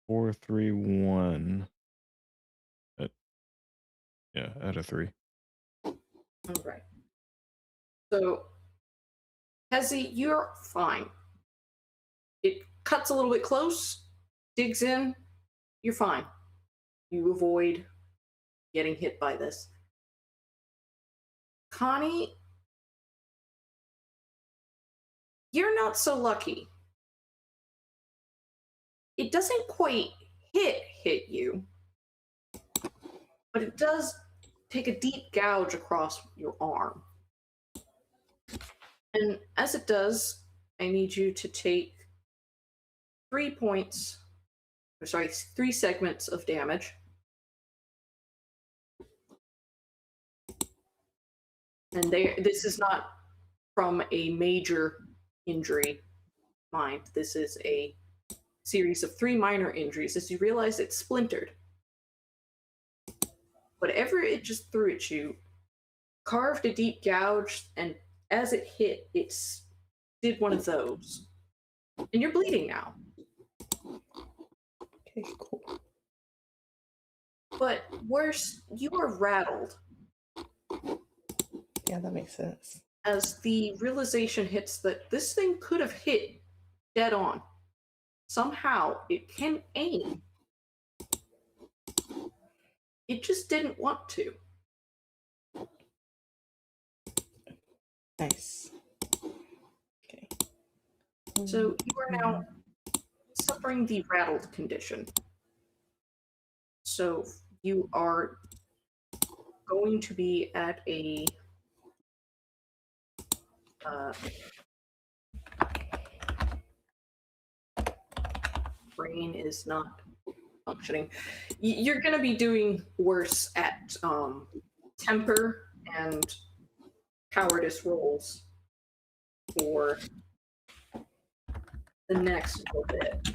4, 3, 1. Yeah, out of 3. All right. So, Hezi, you're fine. It cuts a little bit close, digs in, you're fine. You avoid getting hit by this. Connie, you're not so lucky. It doesn't quite hit you, but it does take a deep gouge across your arm. And as it does, I need you to take 3 segments of damage. And this is not from a major injury, mind. This is a series of 3 minor injuries as you realize it's splintered. Whatever it just threw at you carved a deep gouge, and as it hit, it did one of those. And you're bleeding now. Okay, cool. But worse, you are rattled. Yeah, that makes sense. As the realization hits that this thing could have hit dead on. somehow it can aim. It just didn't want to. Nice. Okay. So you are now suffering the rattled condition. So you are going to be at a brain is not functioning. You're going to be doing worse at temper and cowardice rolls for the next little bit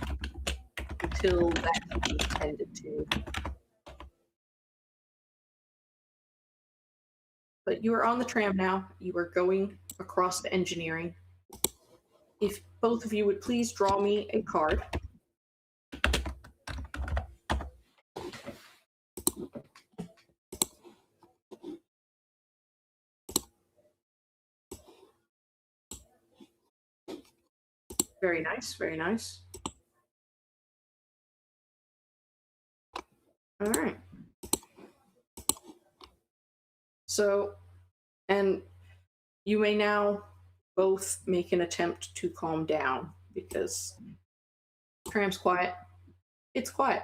until that can be tended to. But you are on the tram now. You are going across the engineering. If both of you would please draw me a card. Very nice, very nice. All right. So, and you may now both make an attempt to calm down because tram's quiet. It's quiet.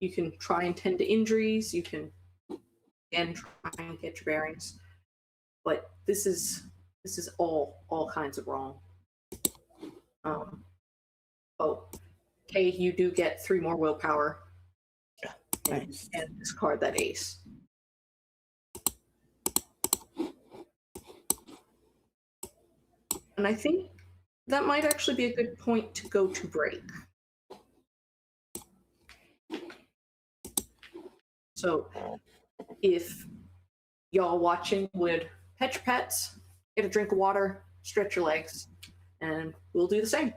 You can try and tend to injuries. You can again try and get your bearings, but this is all kinds of wrong. Oh, okay, you do get 3 more willpower. Nice. And discard that ace. And I think that might actually be a good point to go to break. So if y'all watching would pet your pets, get a drink of water, stretch your legs, and we'll do the same.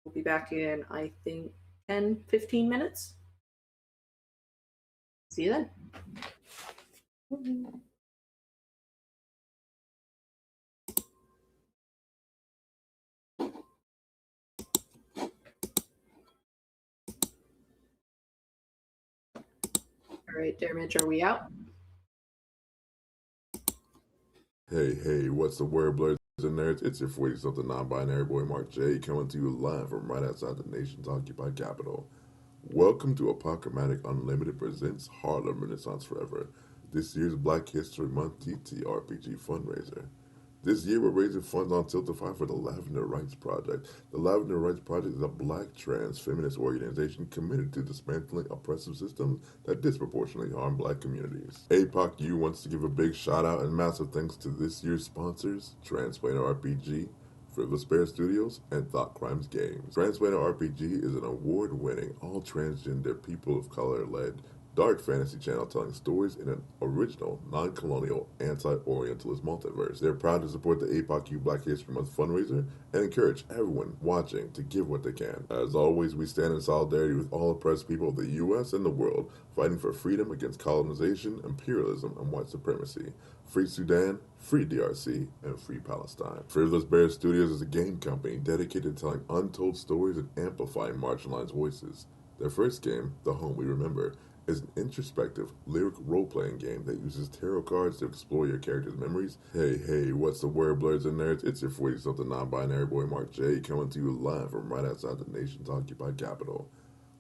We'll be back in, I think, 10, 15 minutes. See you then. All right, Damage, are we out? Hey, what's the word, blurs and nerds? It's your 40-something non-binary boy, Mark J, coming to you live from right outside the nation's occupied capital. Welcome to Apocalyptic Unlimited presents Harlem Renaissance Forever, this year's Black History Month TTRPG fundraiser. This year, we're raising funds on Tiltify for the Lavender Rights Project. The Lavender Rights Project is a black trans feminist organization committed to dismantling oppressive systems that disproportionately harm black communities. APOC-U wants to give a big shout out and massive thanks to this year's sponsors, Transplaner RPG, Frivolous Bear Studios, and Thought Crimes Games. Transplaner RPG is an award-winning, all-transgender, people of color-led dark fantasy channel telling stories in an original, non-colonial, anti-Orientalist multiverse. They're proud to support the APOC-U Black History Month fundraiser and encourage everyone watching to give what they can. As always, we stand in solidarity with all oppressed people of the U.S. and the world, fighting for freedom against colonization, imperialism, and white supremacy. Free Sudan, free DRC, and free Palestine. Frivolous Bear Studios is a game company dedicated to telling untold stories and amplifying marginalized voices. Their first game, The Home We Remember, is an introspective, lyric role-playing game that uses tarot cards to explore your character's memories. Hey, what's the word, blurs and nerds? It's your 40-something non-binary boy, Mark J, coming to you live from right outside the nation's occupied capital.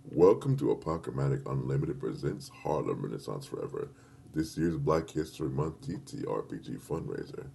Welcome to Apocalyptic Unlimited presents Harlem Renaissance Forever, this year's Black History Month TTRPG fundraiser.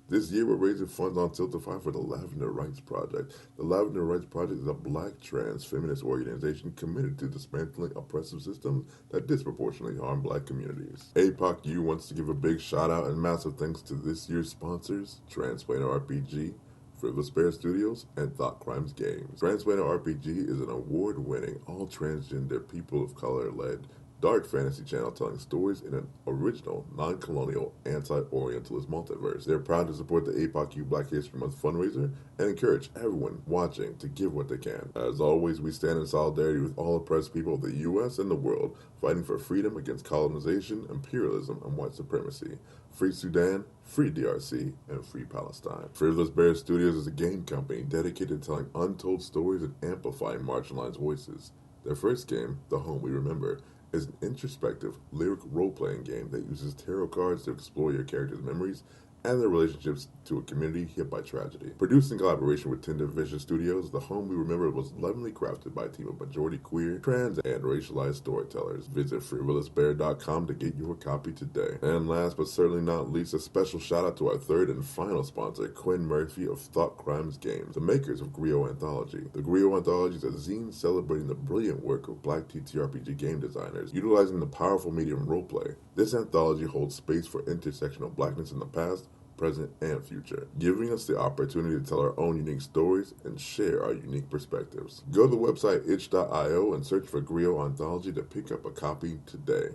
This year, we're raising funds on Tiltify for the Lavender Rights Project. The Lavender Rights Project is a black trans feminist organization committed to dismantling oppressive systems that disproportionately harm black communities. APOC-U wants to give a big shout out and massive thanks to this year's sponsors, Transplaner RPG, Frivolous Bear Studios, and Thought Crimes Games. Transplaner RPG is an award-winning, all-transgender, people of color-led dark fantasy channel telling stories in an original, non-colonial, anti-Orientalist multiverse. They're proud to support the APOC Black History Month fundraiser and encourage everyone watching to give what they can. As always, we stand in solidarity with all oppressed people of the U.S. and the world, fighting for freedom against colonization, imperialism, and white supremacy. Free Sudan, free DRC, and free Palestine. Fearless Bear Studios is a game company dedicated to telling untold stories and amplifying marginalized voices. Their first game, The Home We Remember, is an introspective, lyric role-playing game that uses tarot cards to explore your character's memories and their relationships to a community hit by tragedy. Produced in collaboration with Tender Vision Studios, The Home We Remember was lovingly crafted by a team of majority queer, trans, and racialized storytellers. Visit frivolousbear.com to get your copy today. And last but certainly not least, a special shout out to our third and final sponsor, Quinn Murphy of Thought Crimes Games, the makers of Griot Anthology. The Griot Anthology is a zine celebrating the brilliant work of Black TTRPG game designers, utilizing the powerful medium roleplay. This anthology holds space for intersectional Blackness in the past, present, and future, giving us the opportunity to tell our own unique stories and share our unique perspectives. Go to the website itch.io and search for Griot Anthology to pick up a copy today.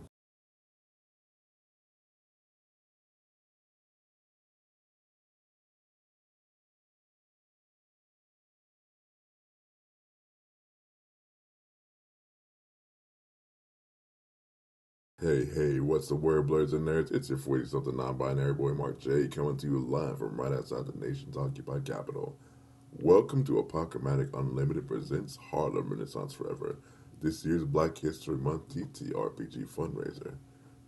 Hey, what's the word, blurs and nerds? It's your 40-something non-binary boy, Mark J, coming to you live from right outside the nation's occupied capital. Welcome to Apocalyptic Unlimited presents Harlem Renaissance Forever, this year's Black History Month TTRPG fundraiser.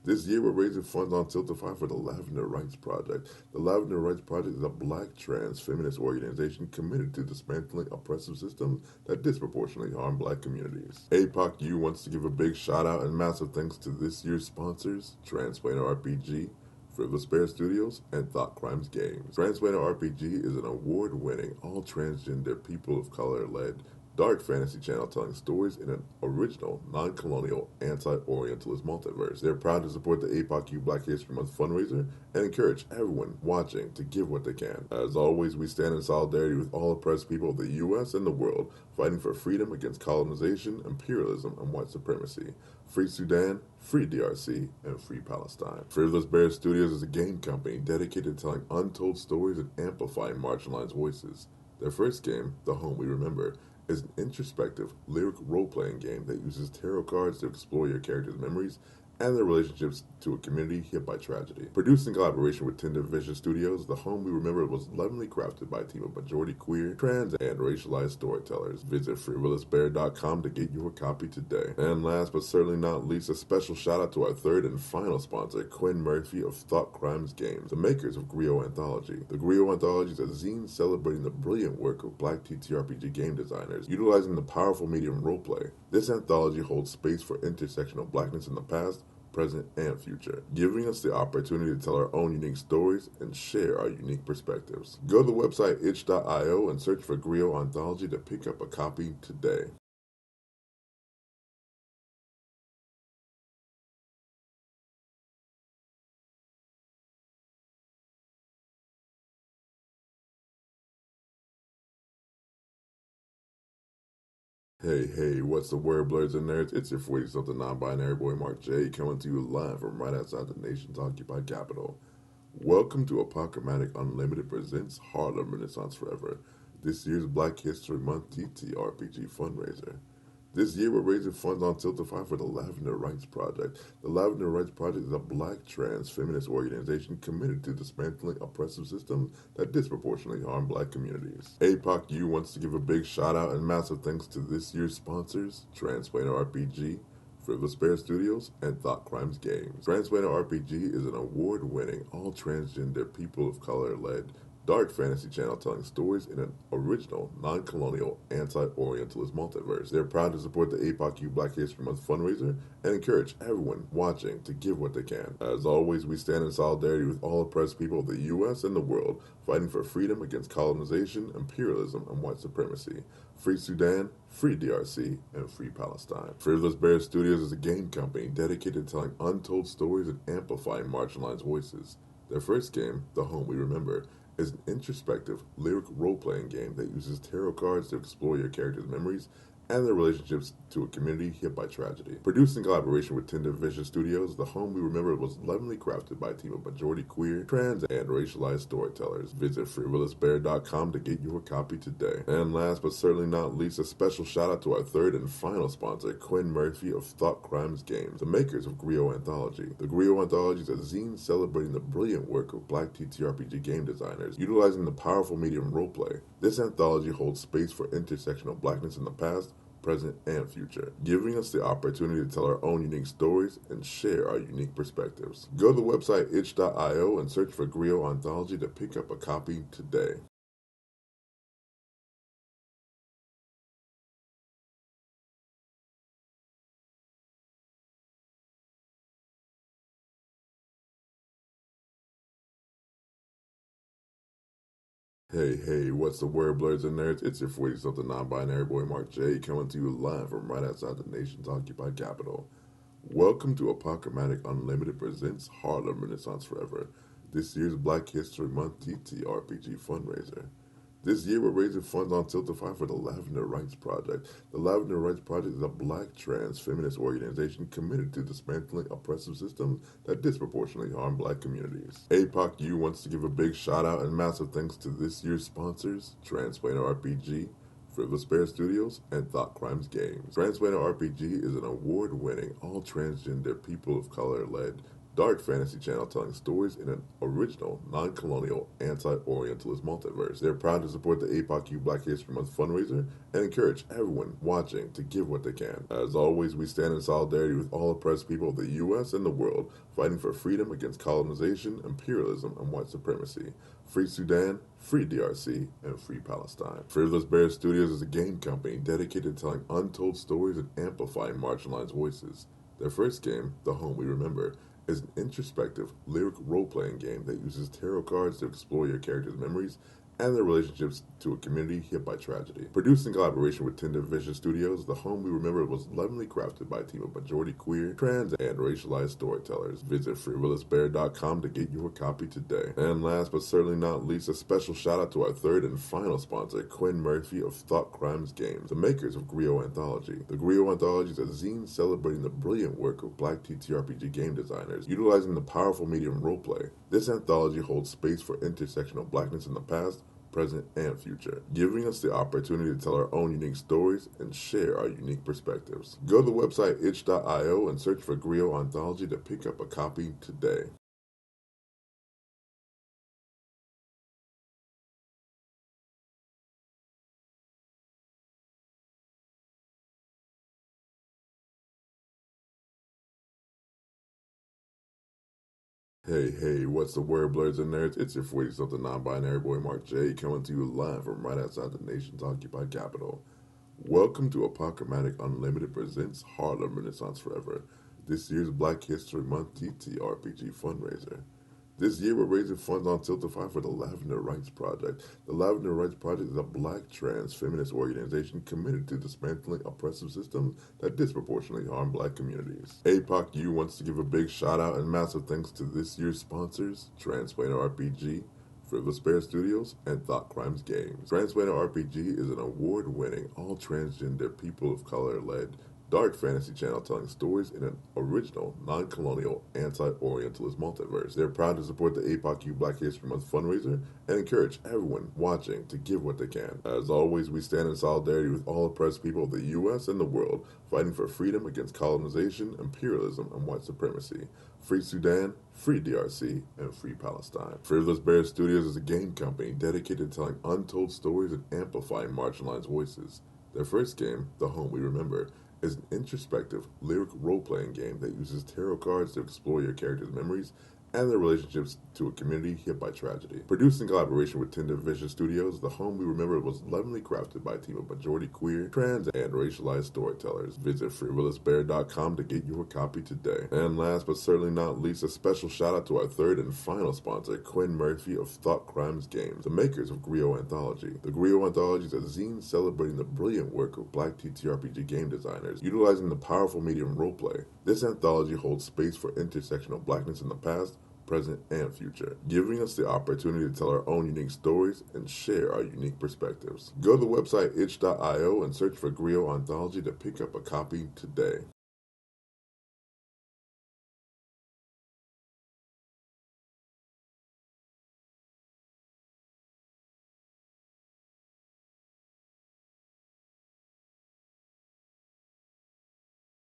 This year we're raising funds on Tiltify for the Lavender Rights Project. The Lavender Rights Project is a Black trans feminist organization committed to dismantling oppressive systems that disproportionately harm Black communities. APOC wants to give a big shout out and massive thanks to this year's sponsors, Transplaner RPG, Frivolous Bear Studios, and Thought Crimes Games. Transplaner RPG is an award-winning, all-transgender, people of color-led dark fantasy channel telling stories in an original, non-colonial, anti-Orientalist multiverse. They're proud to support the APOC Black History Month fundraiser and encourage everyone watching to give what they can. As always, we stand in solidarity with all oppressed people of the U.S. and the world, fighting for freedom against colonization, imperialism, and white supremacy. Free Sudan, free DRC, and free Palestine. Fearless Bear Studios is a game company dedicated to telling untold stories and amplifying marginalized voices. Their first game, The Home We Remember, is an introspective, lyric role-playing game that uses tarot cards to explore your character's memories and their relationships to a community hit by tragedy. Produced in collaboration with Tender Vision Studios, The Home We Remember was lovingly crafted by a team of majority queer, trans, and racialized storytellers. Visit frivolousbear.com to get your copy today. And last but certainly not least, a special shout out to our third and final sponsor, Quinn Murphy of Thought Crimes Games, the makers of Griot Anthology. The Griot Anthology is a zine celebrating the brilliant work of Black TTRPG game designers, utilizing the powerful medium roleplay. This anthology holds space for intersectional Blackness in the past, present, and future, giving us the opportunity to tell our own unique stories and share our unique perspectives. Go to the website itch.io and search for Griot Anthology to pick up a copy today. Hey, what's the word, blurs and nerds? It's your 40-something non-binary boy, Mark J, coming to you live from right outside the nation's occupied capital. Welcome to Apocalyptic Unlimited presents Harlem Renaissance Forever, this year's Black History Month TTRPG fundraiser. This year we're raising funds on Tiltify for the Lavender Rights Project. The Lavender Rights Project is a Black trans feminist organization committed to dismantling oppressive systems that disproportionately harm Black communities. APOC wants to give a big shout out and massive thanks to this year's sponsors, Transplaner RPG, Frivolous Bear Studios, and Thought Crimes Games. Transplaner RPG is an award-winning, all-transgender, people of color-led dark fantasy channel telling stories in an original, non-colonial, anti-Orientalist multiverse. They're proud to support the APOC Black History Month fundraiser and encourage everyone watching to give what they can. As always, we stand in solidarity with all oppressed people of the U.S. and the world, fighting for freedom against colonization, imperialism, and white supremacy. Free Sudan, free DRC, and free Palestine. Fearless Bear Studios is a game company dedicated to telling untold stories and amplifying marginalized voices. Their first game, The Home We Remember, is an introspective, lyric role-playing game that uses tarot cards to explore your character's memories and their relationships to a community hit by tragedy. Produced in collaboration with Tender Vision Studios, The Home We Remember was lovingly crafted by a team of majority queer, trans, and racialized storytellers. Visit frivolousbear.com to get your copy today. And last but certainly not least, a special shout out to our third and final sponsor, Quinn Murphy of Thought Crimes Games, the makers of Griot Anthology. The Griot Anthology is a zine celebrating the brilliant work of Black TTRPG game designers, utilizing the powerful medium roleplay. This anthology holds space for intersectional Blackness in the past, present, and future, giving us the opportunity to tell our own unique stories and share our unique perspectives. Go to the website itch.io and search for Griot Anthology to pick up a copy today. Hey, what's the word, blurs and nerds? It's your 40-something non-binary boy, Mark J, coming to you live from right outside the nation's occupied capital. Welcome to Apocalyptic Unlimited presents Harlem Renaissance Forever, this year's Black History Month TTRPG fundraiser. This year, we're raising funds on Tiltify for the Lavender Rights Project. The Lavender Rights Project is a Black trans feminist organization committed to dismantling oppressive systems that disproportionately harm Black communities. APOC-U wants to give a big shout out and massive thanks to this year's sponsors, Transplaner RPG, Frivolous Bear Studios, and Thought Crimes Games. Transplaner RPG is an award-winning, all-transgender, people of color-led dark fantasy channel telling stories in an original, non-colonial, anti-Orientalist multiverse. They're proud to support the APOC-U Black History Month fundraiser and encourage everyone watching to give what they can. As always, we stand in solidarity with all oppressed people of the U.S. and the world, fighting for freedom against colonization, imperialism, and white supremacy. Free Sudan, free DRC, and free Palestine. Frivolous Bear Studios is a game company dedicated to telling untold stories and amplifying marginalized voices. Their first game, The Home We Remember, is an introspective, lyric role-playing game that uses tarot cards to explore your character's memories and their relationships to a community hit by tragedy. Produced in collaboration with Tender Vision Studios, The Home We Remember was lovingly crafted by a team of majority queer, trans, and racialized storytellers. Visit frivolousbear.com to get your copy today. And last but certainly not least, a special shout out to our third and final sponsor, Quinn Murphy of Thought Crimes Games, the makers of Griot Anthology. The Griot Anthology is a zine celebrating the brilliant work of Black TTRPG game designers, utilizing the powerful medium roleplay. This anthology holds space for intersectional Blackness in the past, present, and future, giving us the opportunity to tell our own unique stories and share our unique perspectives. Go to the website itch.io and search for Griot Anthology to pick up a copy today. Hey, what's the word, blurs and nerds? It's your 40-something non-binary boy, Mark J, coming to you live from right outside the nation's occupied capital. Welcome to Apocalyptic Unlimited presents Harlem Renaissance Forever, this year's Black History Month TTRPG fundraiser. This year, we're raising funds on Tiltify for the Lavender Rights Project. The Lavender Rights Project is a Black trans feminist organization committed to dismantling oppressive systems that disproportionately harm Black communities. APOC-U wants to give a big shout out and massive thanks to this year's sponsors, Transplaner RPG, Frivolous Bear Studios, and Thought Crimes Games. Transplaner RPG is an award-winning, all-transgender, people of color-led dark fantasy channel telling stories in an original, non-colonial, anti-Orientalist multiverse. They're proud to support the APOC-U Black History Month fundraiser and encourage everyone watching to give what they can. As always, we stand in solidarity with all oppressed people of the U.S. and the world, fighting for freedom against colonization, imperialism, and white supremacy. Free Sudan, free DRC, and free Palestine. Frivolous Bear Studios is a game company dedicated to telling untold stories and amplifying marginalized voices. Their first game, The Home We Remember, is an introspective, lyric role-playing game that uses tarot cards to explore your character's memories and their relationships to a community hit by tragedy. Produced in collaboration with Tender Vision Studios, The Home We Remember was lovingly crafted by a team of majority queer, trans, and racialized storytellers. Visit frivolousbear.com to get your copy today. And last but certainly not least, a special shout out to our third and final sponsor, Quinn Murphy of Thought Crimes Games, the makers of Griot Anthology. The Griot Anthology is a zine celebrating the brilliant work of Black TTRPG game designers, utilizing the powerful medium roleplay. This anthology holds space for intersectional Blackness in the past, present, and future, giving us the opportunity to tell our own unique stories and share our unique perspectives. Go to the website itch.io and search for Griot Anthology to pick up a copy today.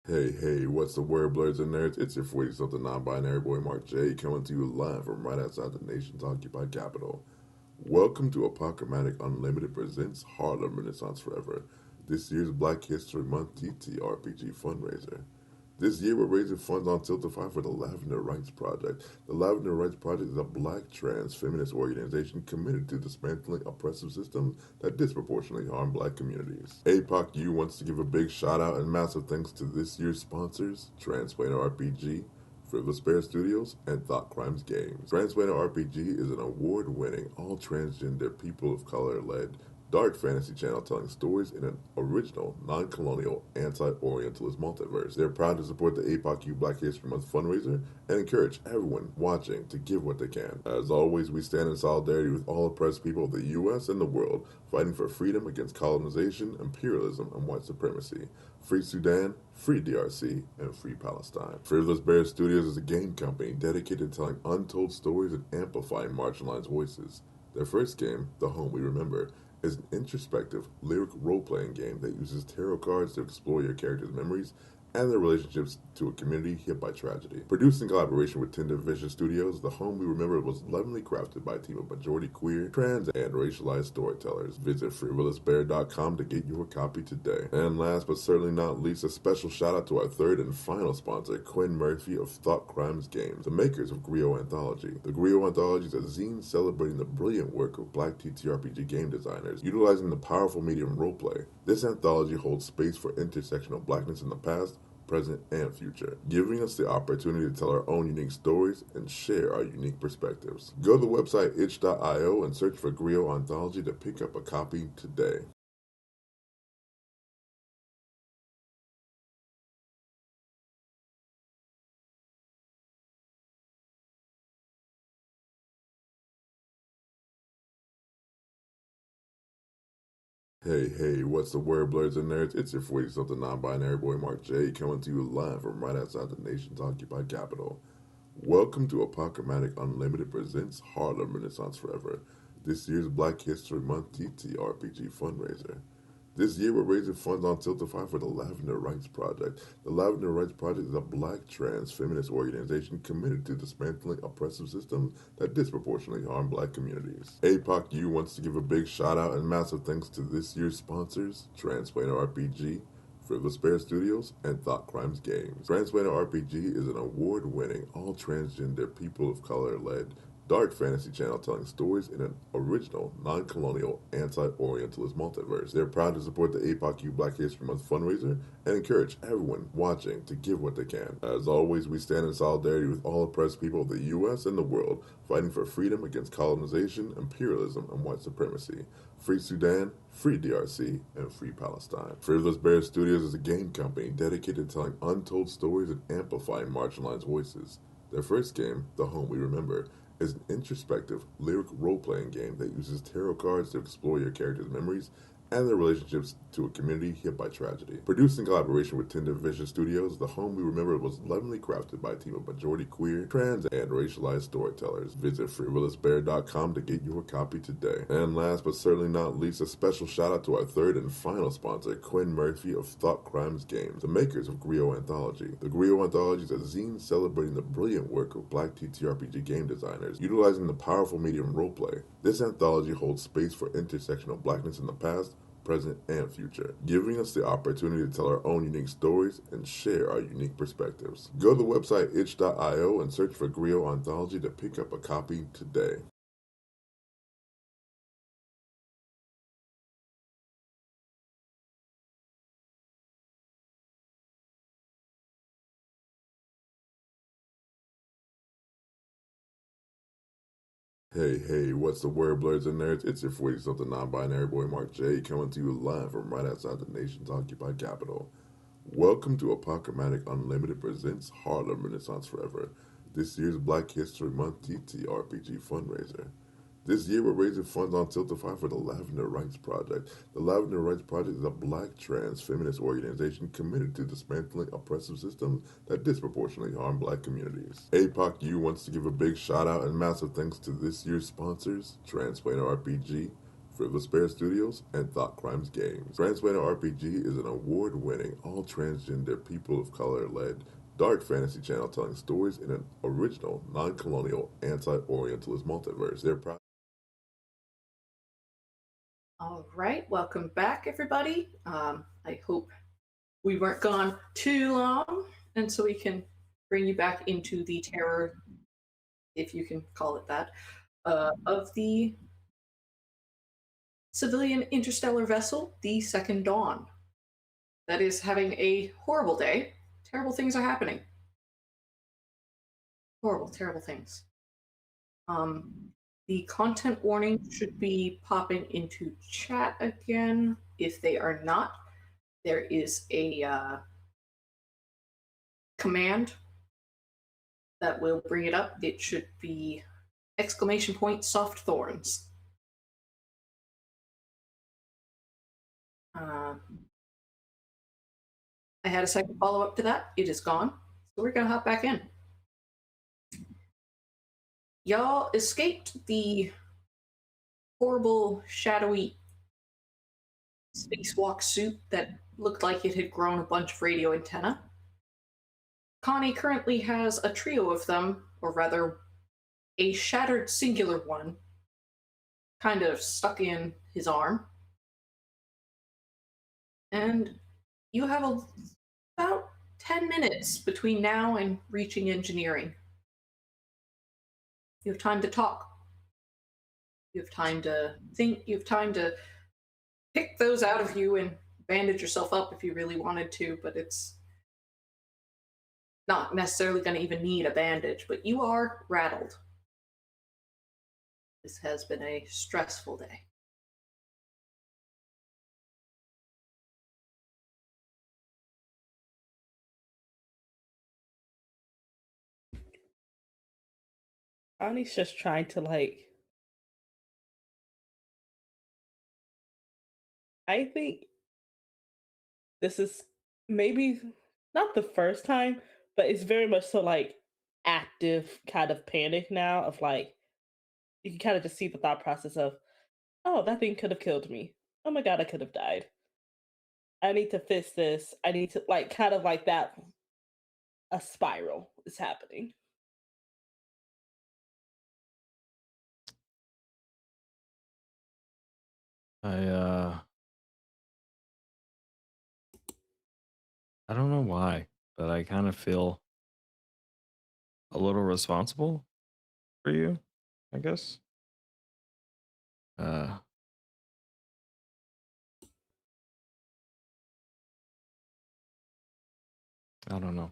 Hey, what's the word, blurs and nerds? It's your 40-something non-binary boy, Mark J, coming to you live from right outside the nation's occupied capital. Welcome to Apocalyptic Unlimited presents Harlem Renaissance Forever, this year's Black History Month TTRPG fundraiser. This year, we're raising funds on Tiltify for the Lavender Rights Project. The Lavender Rights Project is a black trans feminist organization committed to dismantling oppressive systems that disproportionately harm black communities. APOC-U wants to give a big shout out and massive thanks to this year's sponsors, Transplanar RPG, Frivolous Bear Studios, and Thought Crimes Games. Transplanar RPG is an award-winning, all-transgender, people of color-led dark fantasy channel telling stories in an original, non-colonial, anti-Orientalist multiverse. They're proud to support the APOC-U Black History Month fundraiser and encourage everyone watching to give what they can. As always, we stand in solidarity with all oppressed people of the U.S. and the world, fighting for freedom against colonization, imperialism, and white supremacy. Free Sudan, free DRC, and free Palestine. Frivolous Bear Studios is a game company dedicated to telling untold stories and amplifying marginalized voices. Their first game, The Home We Remember, is an introspective, lyric role-playing game that uses tarot cards to explore your character's memories and their relationships to a community hit by tragedy. Produced in collaboration with Tinder Vision Studios, The Home We Remember was lovingly crafted by a team of majority queer, trans, and racialized storytellers. Visit frivolousbear.com to get your copy today. And last but certainly not least, a special shout out to our third and final sponsor, Quinn Murphy of Thought Crimes Games, the makers of Griot Anthology. The Griot Anthology is a zine celebrating the brilliant work of black TTRPG game designers, utilizing the powerful medium roleplay. This anthology holds space for intersectional blackness in the past, present, and future, giving us the opportunity to tell our own unique stories and share our unique perspectives. Go to the website itch.io and search for Griot Anthology to pick up a copy today. Hey, what's the word, blurs and nerds? It's your 40-something non-binary boy, Mark J, coming to you live from right outside the nation's occupied capital. Welcome to Apocalyptic Unlimited presents Harlem Renaissance Forever, this year's Black History Month TTRPG fundraiser. This year, we're raising funds on Tiltify for the Lavender Rights Project. The Lavender Rights Project is a black trans feminist organization committed to dismantling oppressive systems that disproportionately harm black communities. APOC-U wants to give a big shout out and massive thanks to this year's sponsors, Transplanar RPG, Frivolous Bear Studios, and Thought Crimes Games. Transplanar RPG is an award-winning, all-transgender, people of color-led dark fantasy channel telling stories in an original, non-colonial, anti-Orientalist multiverse. They're proud to support the APOC-U Black History Month fundraiser and encourage everyone watching to give what they can. As always, we stand in solidarity with all oppressed people of the U.S. and the world, fighting for freedom against colonization, imperialism, and white supremacy. Free Sudan, free DRC, and free Palestine. Frivolous Bear Studios is a game company dedicated to telling untold stories and amplifying marginalized voices. Their first game, The Home We Remember, is an introspective, lyric role-playing game that uses tarot cards to explore your character's memories and their relationships to a community hit by tragedy. Produced in collaboration with Tinder Vision Studios, The Home We Remember was lovingly crafted by a team of majority queer, trans, and racialized storytellers. Visit frivolousbear.com to get your copy today. And last but certainly not least, a special shout out to our third and final sponsor, Quinn Murphy of Thought Crimes Games, the makers of Griot Anthology. The Griot Anthology is a zine celebrating the brilliant work of black TTRPG game designers, utilizing the powerful medium roleplay. This anthology holds space for intersectional blackness in the past, present, and future, giving us the opportunity to tell our own unique stories and share our unique perspectives. Go to the website itch.io and search for Griot Anthology to pick up a copy today. Hey, what's the word, blurs and nerds? It's your 40-something non-binary boy, Mark J, coming to you live from right outside the nation's occupied capital. Welcome to Apocalyptic Unlimited presents Harlem Renaissance Forever, this year's Black History Month TTRPG fundraiser. This year, we're raising funds on Tiltify for the Lavender Rights Project. The Lavender Rights Project is a black trans feminist organization committed to dismantling oppressive systems that disproportionately harm black communities. APOC wants to give a big shout out and massive thanks to this year's sponsors, Transplaner RPG, Frivolous Bear Studios, and Thought Crimes Games. Transplaner RPG is an award-winning, all-transgender, people of color-led dark fantasy channel telling stories in an original, non-colonial, anti-Orientalist multiverse. They're proud. All right, welcome back, everybody. I hope we weren't gone too long, and so we can bring you back into the terror, if you can call it that, of the civilian interstellar vessel, the Second Dawn. That is having a horrible day. Terrible things are happening. Horrible, terrible things. The content warning should be popping into chat again. If they are not, there is a command that will bring it up. It should be !soft thorns. I had a second follow up to that. It is gone. So we're going to hop back in. Y'all escaped the horrible, shadowy spacewalk suit that looked like it had grown a bunch of radio antenna. Connie currently has a trio of them, or rather, a shattered singular one, kind of stuck in his arm. And you have about 10 minutes between now and reaching engineering. You have time to talk. You have time to think. You have time to pick those out of you and bandage yourself up if you really wanted to, but it's not necessarily going to even need a bandage, but you are rattled. This has been a stressful day. Connie's just trying to I think this is maybe not the first time, but it's very much so active kind of panic now of you can kind of just see the thought process of, oh, that thing could have killed me. Oh my god, I could have died. I need to fix this. I need to kind of like that. A spiral is happening. I don't know why, but I kind of feel a little responsible for you, I guess. I don't know.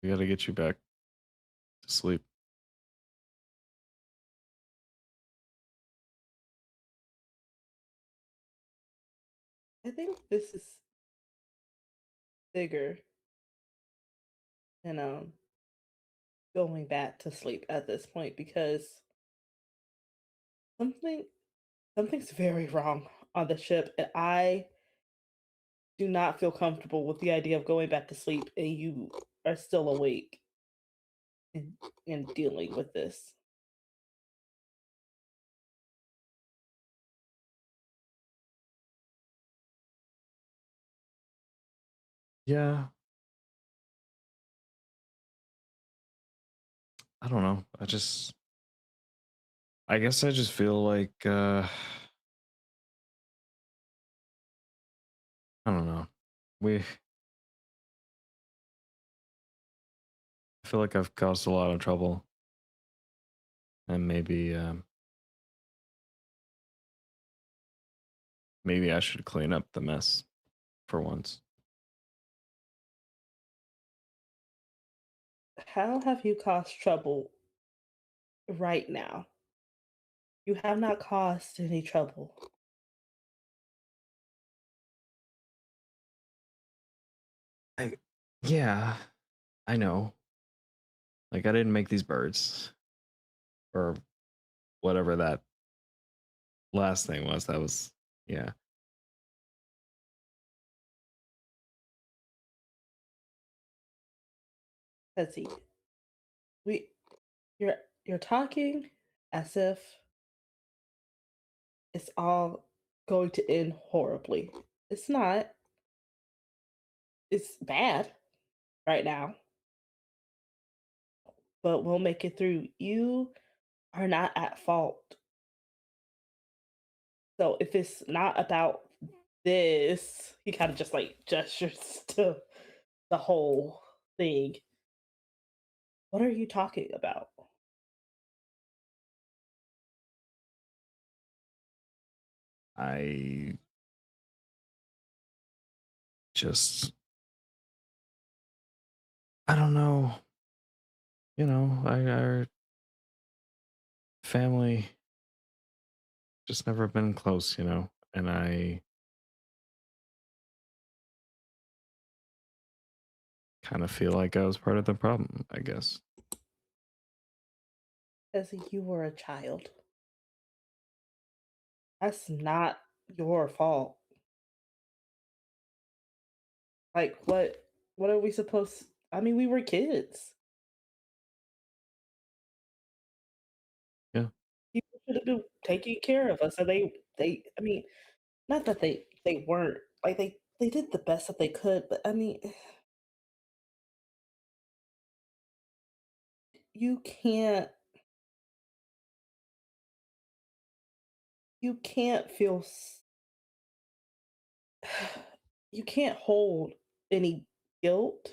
We got to get you back to sleep. I think this is bigger than going back to sleep at this point, because something's very wrong on the ship, and I do not feel comfortable with the idea of going back to sleep and you are still awake and dealing with this. Yeah. I don't know. I guess I just feel like I don't know. I feel like I've caused a lot of trouble, and maybe maybe I should clean up the mess for once. How have you caused trouble right now? You have not caused any trouble. Yeah, I know. Like, I didn't make these birds. Or whatever that last thing was. That was, yeah. Let's see. We you're you're talking as if it's all going to end horribly. It's not. It's bad right now, but we'll make it through. You are not at fault. So if it's not about this, he kind of just like gestures to the whole thing. What are you talking about? I just, I don't know. You know, our family just never been close, you know, and I kind of feel like I was part of the problem, I guess. As you were a child. That's not your fault. Like what are we supposed I mean, we were kids. Yeah. People should have been taking care of us and they I mean, not that they weren't like they did the best that they could, but I mean, you can't you can't feel you can't hold any guilt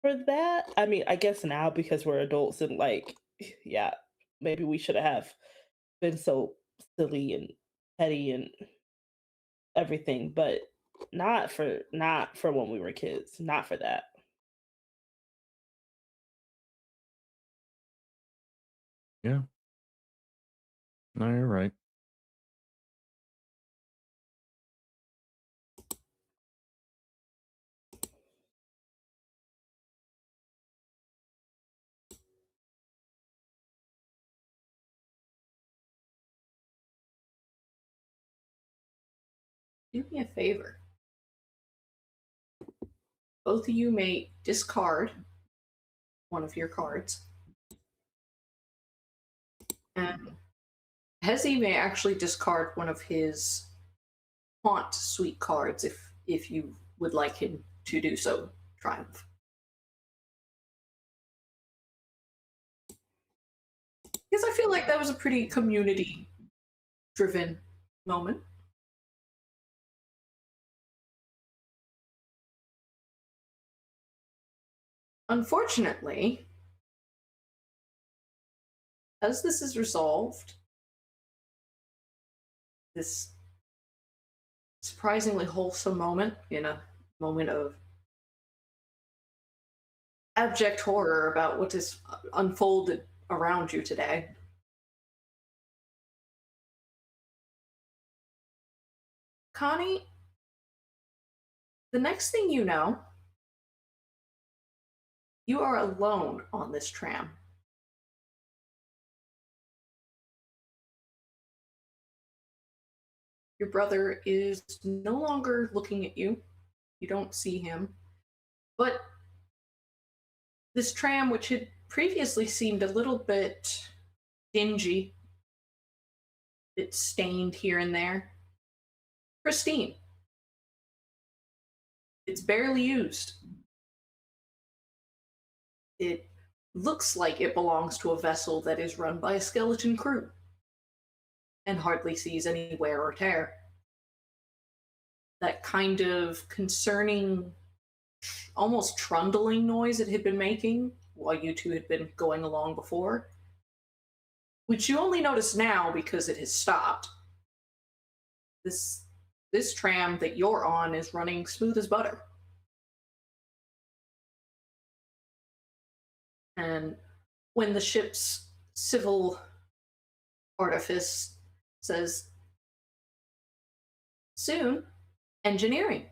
for that. I mean, I guess now because we're adults and like, yeah, maybe we should have been so silly and petty and everything, but not for when we were kids. Not for that. Yeah. No, you're right. Do me a favor. Both of you may discard one of your cards. And Hezi may actually discard one of his Haunt Suite cards if you would like him to do so, Triumph. Because I feel like that was a pretty community driven moment. Unfortunately, as this is resolved, this surprisingly wholesome moment in a moment of abject horror about what has unfolded around you today. Connie, the next thing you know, you are alone on this tram. Your brother is no longer looking at you. You don't see him. But this tram, which had previously seemed a little bit dingy, a bit stained here and there, pristine. It's barely used. It looks like it belongs to a vessel that is run by a skeleton crew and hardly sees any wear or tear. That kind of concerning, almost trundling noise it had been making while you two had been going along before, which you only notice now because it has stopped. This tram that you're on is running smooth as butter. And when the ship's civil artifice says, soon, engineering.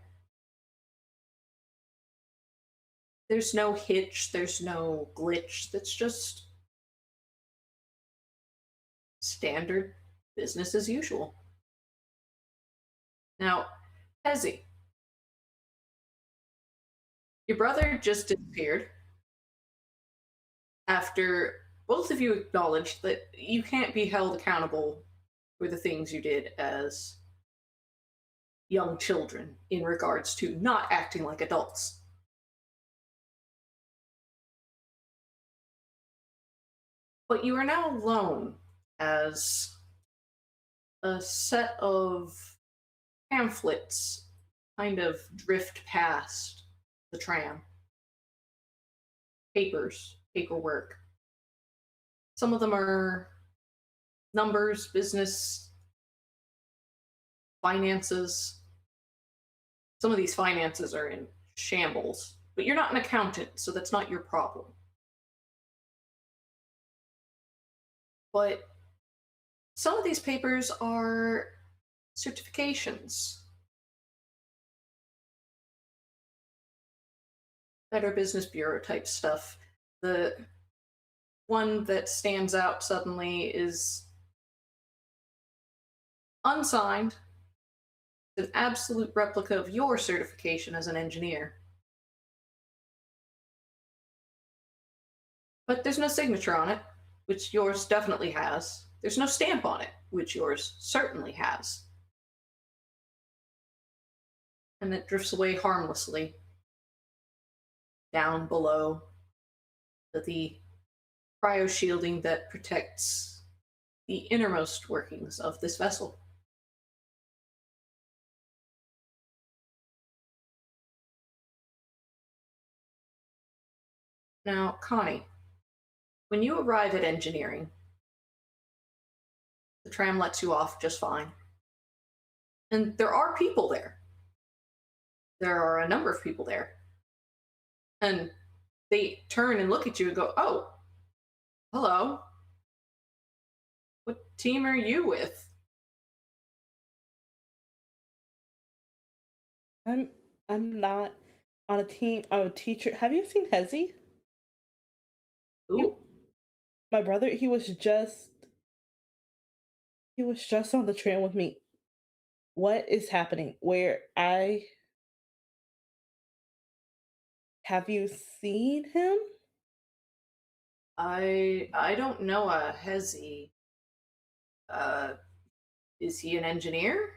There's no hitch, there's no glitch. That's just standard business as usual. Now, Hezzy, your brother just disappeared after both of you acknowledged that you can't be held accountable for the things you did as young children in regards to not acting like adults. But you are now alone as a set of pamphlets kind of drift past the tram. Papers, paperwork. Some of them are numbers, business, finances. Some of these finances are in shambles, but you're not an accountant, so that's not your problem. But some of these papers are certifications. Better Business Bureau type stuff. The one that stands out suddenly is unsigned, an absolute replica of your certification as an engineer. But there's no signature on it, which yours definitely has. There's no stamp on it, which yours certainly has. And it drifts away harmlessly down below the cryo shielding that protects the innermost workings of this vessel. Now, Connie, when you arrive at engineering, the tram lets you off just fine. And there are people there. There are a number of people there. And they turn and look at you and go, "Oh, hello. What team are you with?" I'm not on a team. I'm a teacher. Have you seen Hezzy? Ooh, My brother, he was just on the train with me. What is happening? Where I have you seen him? I don't know a Hezi. Uh, is he an engineer?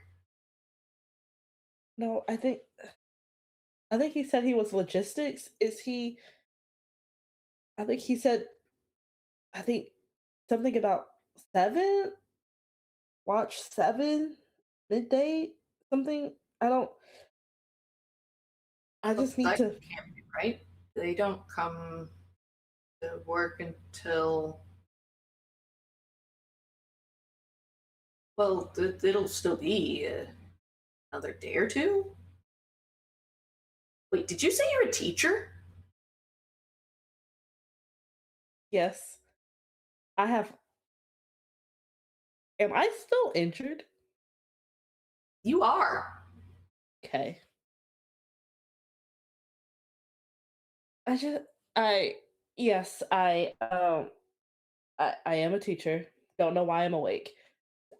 No, I think he said he was logistics. Is he I think he said I think something about 7, watch 7, midday, something. I Well, just need that to can't be right. They don't come to work until, well, it'll still be another day or two. Wait, did you say you're a teacher? yes. I have Am I still injured? You are. Okay. I just I yes, I am a teacher. Don't know why I'm awake.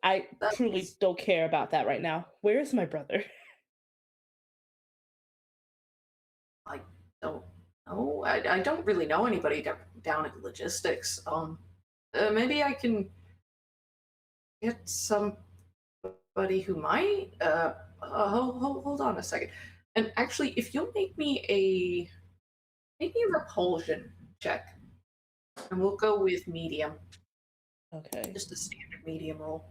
I truly That's, don't care about that right now. Where is my brother? I don't know. I don't really know anybody down at logistics. Maybe I can get somebody who might. Hold on a second. And actually, if you'll make me a repulsion check, and we'll go with medium, Okay. just a standard medium roll.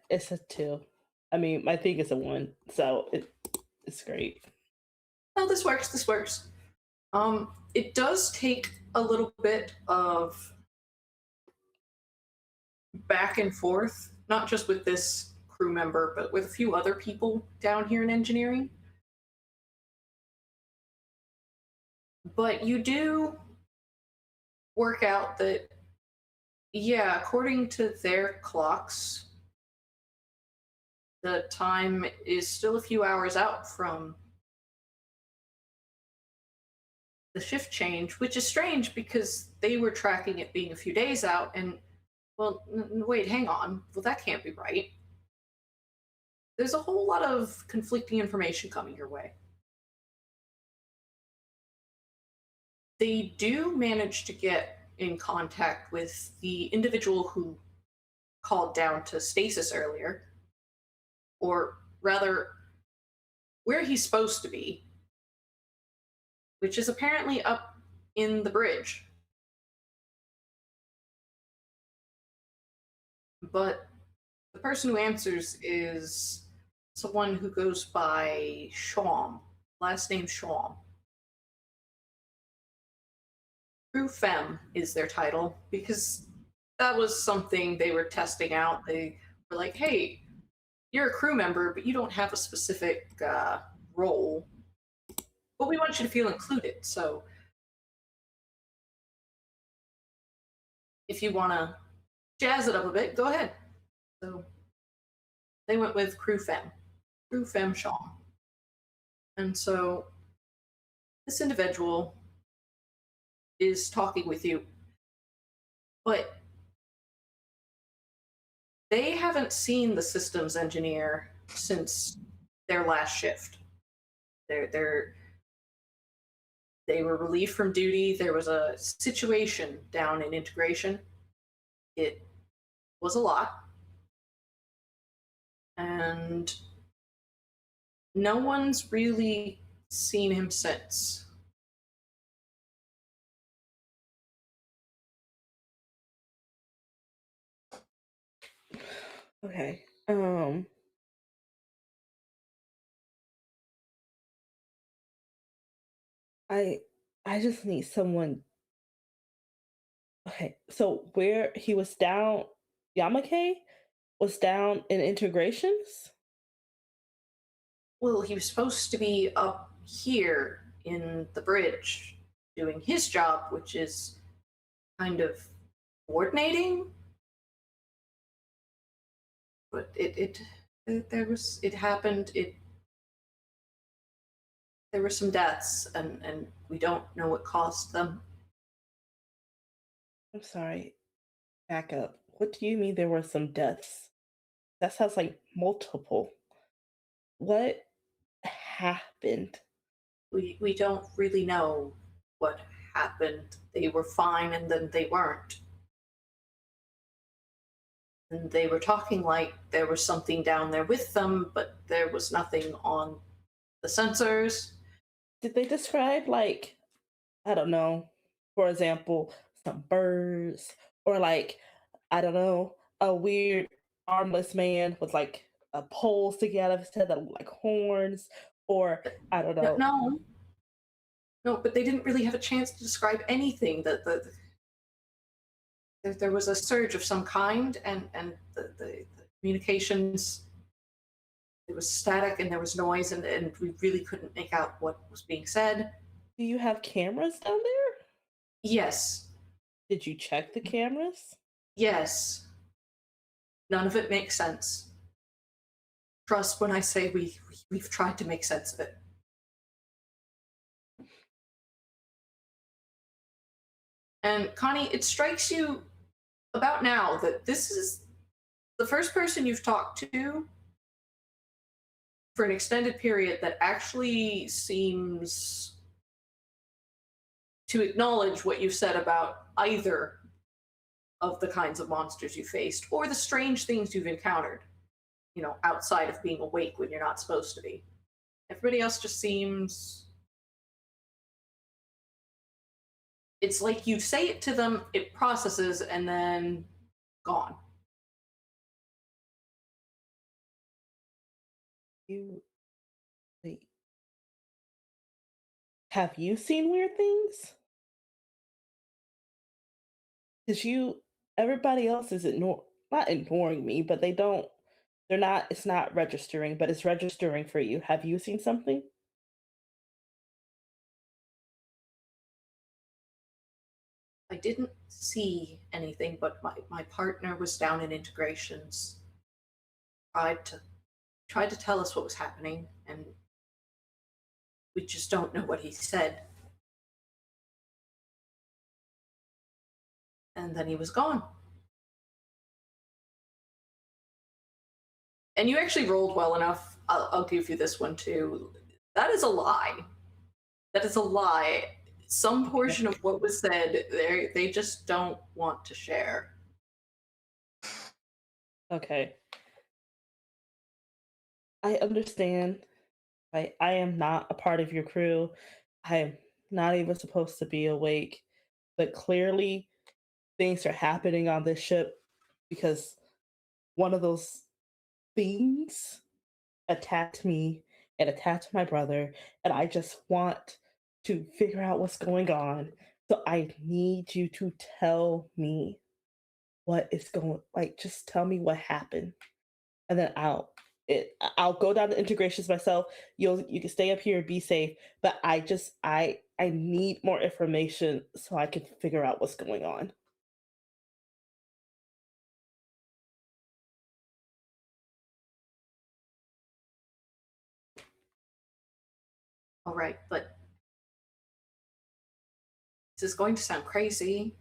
It's a 2. I mean, my thing is a 1, so it's great. Oh, this works. This works. It does take a little bit of back and forth, not just with this crew member, but with a few other people down here in engineering. But you do work out that, yeah, according to their clocks, The time is still a few hours out from the shift change, which is strange because they were tracking it being a few days out, and well, wait, hang on. Well, that can't be right. There's a whole lot of conflicting information coming your way. They do manage to get in contact with the individual who called down to stasis earlier, or rather, where he's supposed to be, which is apparently up in the bridge. But the person who answers is someone who goes by Shawm, last name Shawm. True Femme is their title because that was something they were testing out. They were like, hey, you're a crew member, but you don't have a specific role. But we want you to feel included. So if you want to jazz it up a bit, go ahead. So they went with Crew Femme Shaw. And so this individual is talking with you, but they haven't seen the systems engineer since their last shift. They were relieved from duty. There was a situation down in integration. It was a lot. And no one's really seen him since. Okay. I just need someone. Okay, so where he was down, Yamake was down in integrations. Well, he was supposed to be up here in the bridge doing his job, which is kind of coordinating. But it happened. There were some deaths, and we don't know what caused them. I'm sorry. Back up. What do you mean there were some deaths? That sounds like multiple. What happened? We don't really know what happened. They were fine, and then they weren't. And they were talking like there was something down there with them, but there was nothing on the sensors. Did they describe, like, I don't know, for example, some birds, or like, I don't know, a weird armless man with like a pole sticking out of his head that looked like horns, or I don't know. No, but they didn't really have a chance to describe anything. There was a surge of some kind, and the communications, it was static and there was noise, and we really couldn't make out what was being said. Do you have cameras down there? Yes. Did you check the cameras? Yes. None of it makes sense. Trust when I say we've tried to make sense of it. And Connie, it strikes you about now that this is the first person you've talked to for an extended period that actually seems to acknowledge what you've said about either of the kinds of monsters you faced or the strange things you've encountered, you know, outside of being awake when you're not supposed to be. Everybody else just seems. It's like you say it to them, it processes, and then gone. Wait. Have you seen weird things? Because everybody else is not ignoring me, but it's not registering, but it's registering for you. Have you seen something? I didn't see anything, but my partner was down in integrations. Tried to tried to tell us what was happening, and we just don't know what he said. And then he was gone. And you actually rolled well enough. I'll give you this one too. That is a lie. That is a lie. Some portion of what was said, they just don't want to share. Okay. I understand. I am not a part of your crew. I am not even supposed to be awake. But clearly, things are happening on this ship because one of those things attacked me and attacked my brother. And I just want to figure out what's going on. So I need you to tell me what is going, like, just tell me what happened. And then I'll go down the integrations myself. You can stay up here and be safe, but I need more information so I can figure out what's going on. All right, but this is going to sound crazy.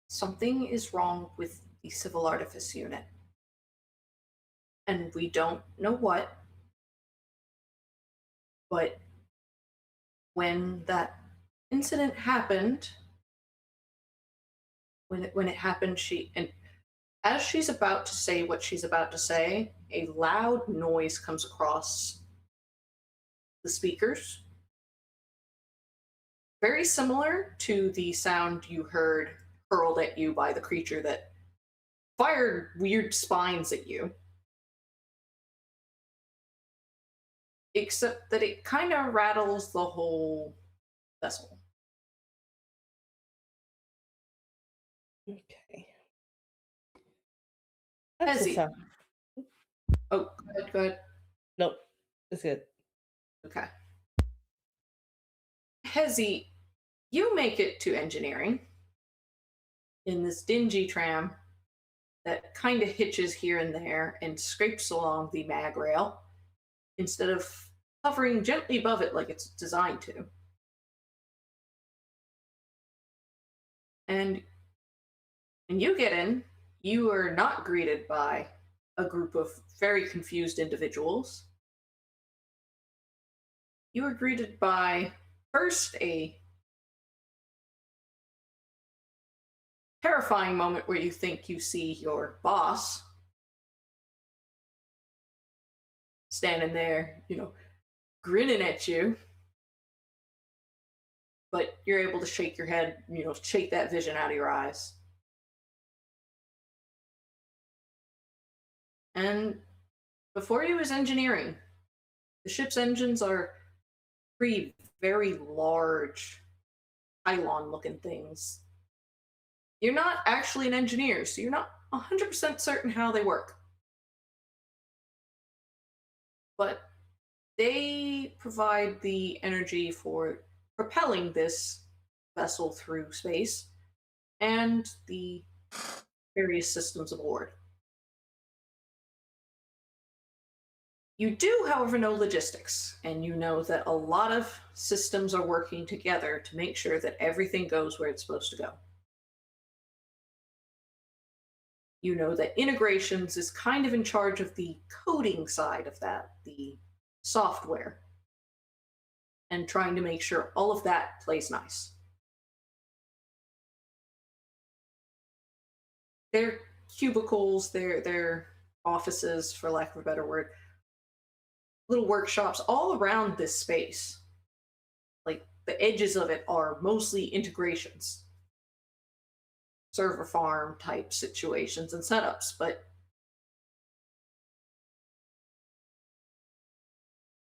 Something is wrong with the Civil Artifice unit. And we don't know what, but when that incident happened, when it happened, and as she's about to say what she's about to say, a loud noise comes across the speakers, very similar to the sound you heard hurled at you by the creature that fired weird spines at you. Except that it kind of rattles the whole vessel. Okay. Hezzy. Sound. Oh, go ahead. Nope. It's good. Okay. Hezzy, you make it to engineering in this dingy tram that kind of hitches here and there and scrapes along the mag rail instead of hovering gently above it like it's designed to. And when you get in, you are not greeted by a group of very confused individuals. You are greeted by first a terrifying moment where you think you see your boss standing there, grinning at you. But you're able to shake your head, shake that vision out of your eyes. And before you is engineering. The ship's engines are three very large pylon-looking things. You're not actually an engineer, so you're not 100% certain how they work. But they provide the energy for propelling this vessel through space and the various systems aboard. You do, however, know logistics, and you know that a lot of systems are working together to make sure that everything goes where it's supposed to go. You know that integrations is kind of in charge of the coding side of that, the software, and trying to make sure all of that plays nice. Their cubicles, their offices, for lack of a better word, little workshops all around this space. Like, the edges of it are mostly integrations, server farm type situations and setups, but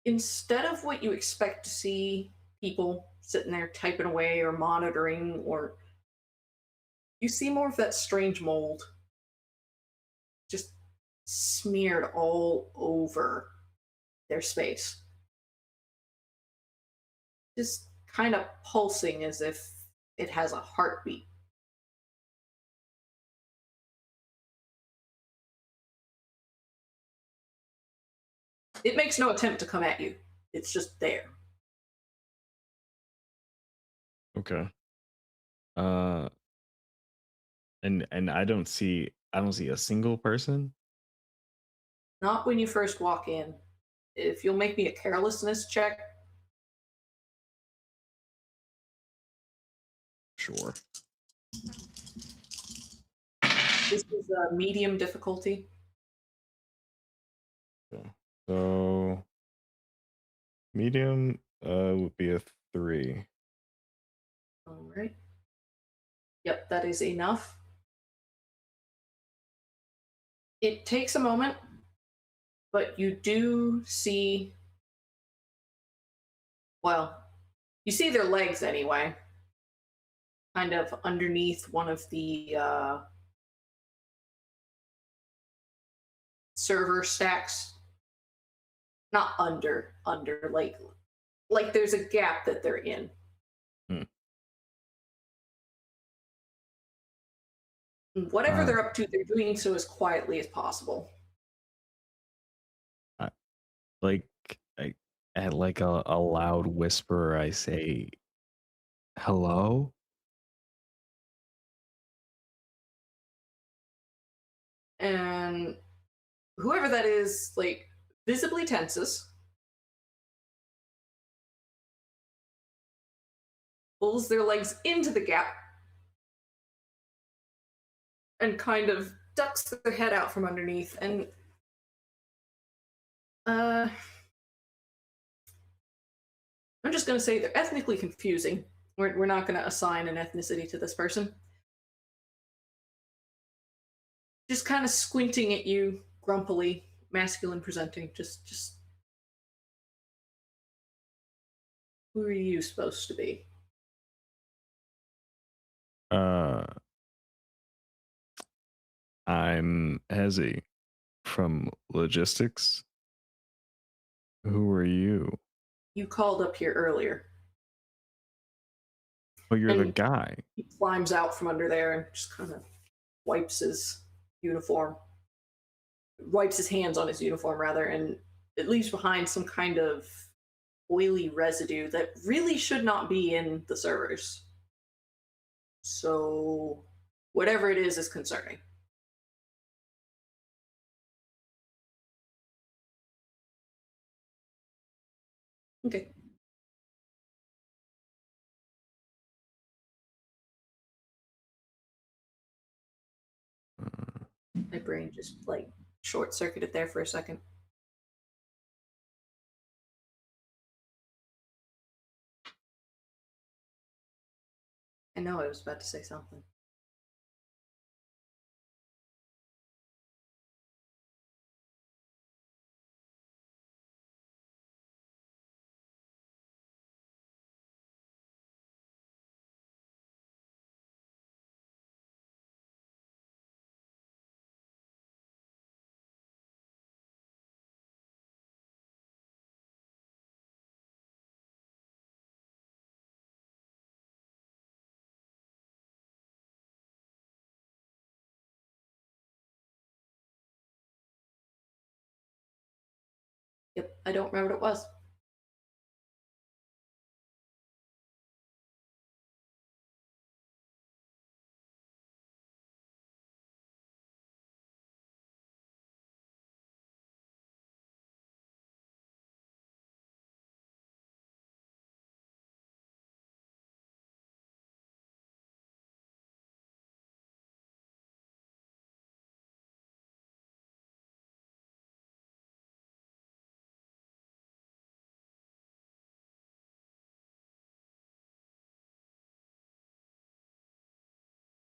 instead of what you expect to see people sitting there typing away or monitoring, or you see more of that strange mold just smeared all over their space, just kind of pulsing as if it has a heartbeat. It makes no attempt to come at you. It's just there. Okay. Uh, and I don't see a single person. Not when you first walk in. If you'll make me a carelessness check, Sure. this is a medium difficulty. Okay. So medium would be a 3. All right. Yep, that is enough. It takes a moment, but you do see, well, you see their legs anyway, kind of underneath one of the server stacks. Not under, like there's a gap that they're in. Hmm. Whatever Uh, they're up to, they're doing so as quietly as possible. I, like I, at like a loud whisper, I say, "Hello." And whoever that is, like, visibly tenses, pulls their legs into the gap, and kind of ducks their head out from underneath. And I'm just going to say they're ethnically confusing. We're not going to assign an ethnicity to this person. Just kind of squinting at you, grumpily, masculine presenting. Just who are you supposed to be? Uh, I'm Hezi from logistics. Who are you? You called up here earlier. Oh, you're the And guy. he climbs out from under there and just kind of wipes his uniform, wipes his hands on his uniform rather, and it leaves behind some kind of oily residue that really should not be in the servers. So whatever it is concerning. Okay. Uh, My brain just like short circuited there for a second. I know I was about to say something. Yep, I don't remember what it was.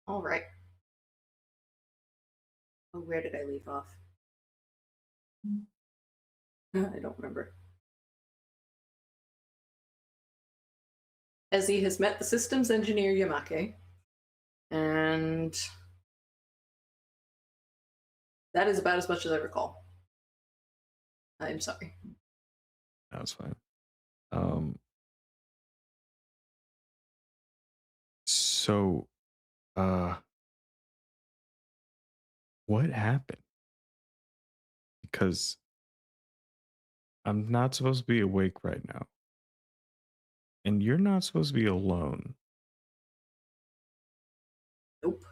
All right. Oh, where did I leave off? I don't remember. Ezzy has met the systems engineer Yamake, and that is about as much as I recall. I'm sorry. That's fine. Um, so, uh, what happened? Because I'm not supposed to be awake right now. And you're not supposed to be alone. Nope.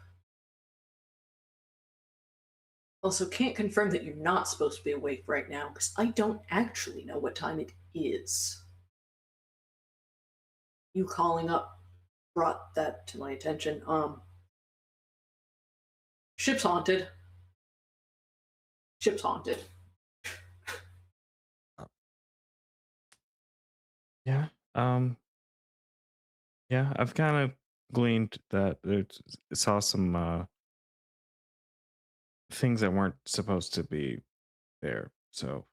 Also, can't confirm that you're not supposed to be awake right now, because I don't actually know what time it is. You calling up brought that to my attention. Ship's haunted. Ship's haunted. Yeah. Yeah, I've kind of gleaned that it saw some things that weren't supposed to be there. So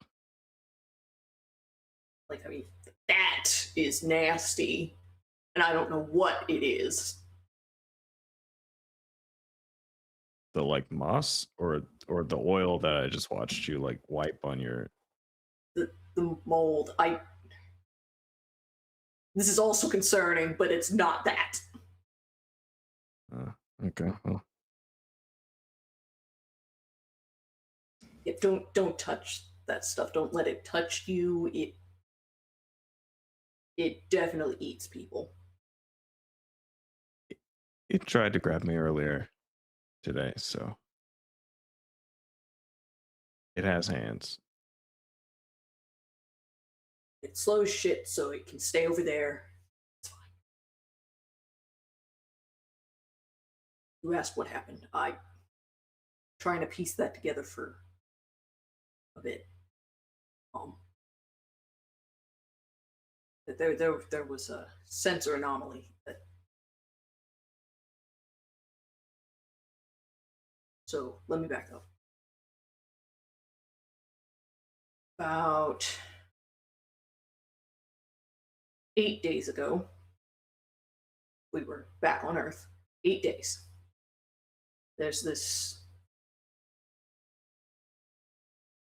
Like, I mean, that is nasty. And I don't know what it is. the like moss or the oil that I just watched you like wipe on your. The mold. This is also concerning, but it's not that. Okay. Well, Yeah, don't touch that stuff. Don't let it touch you. It definitely eats people. it tried to grab me earlier today, so it has hands. It slows shit so it can stay over there. It's fine. You asked what happened. I'm trying to piece that together for a bit. That there was a sensor anomaly that. So let me back up. About 8 days ago, we were back on Earth. 8 days. There's this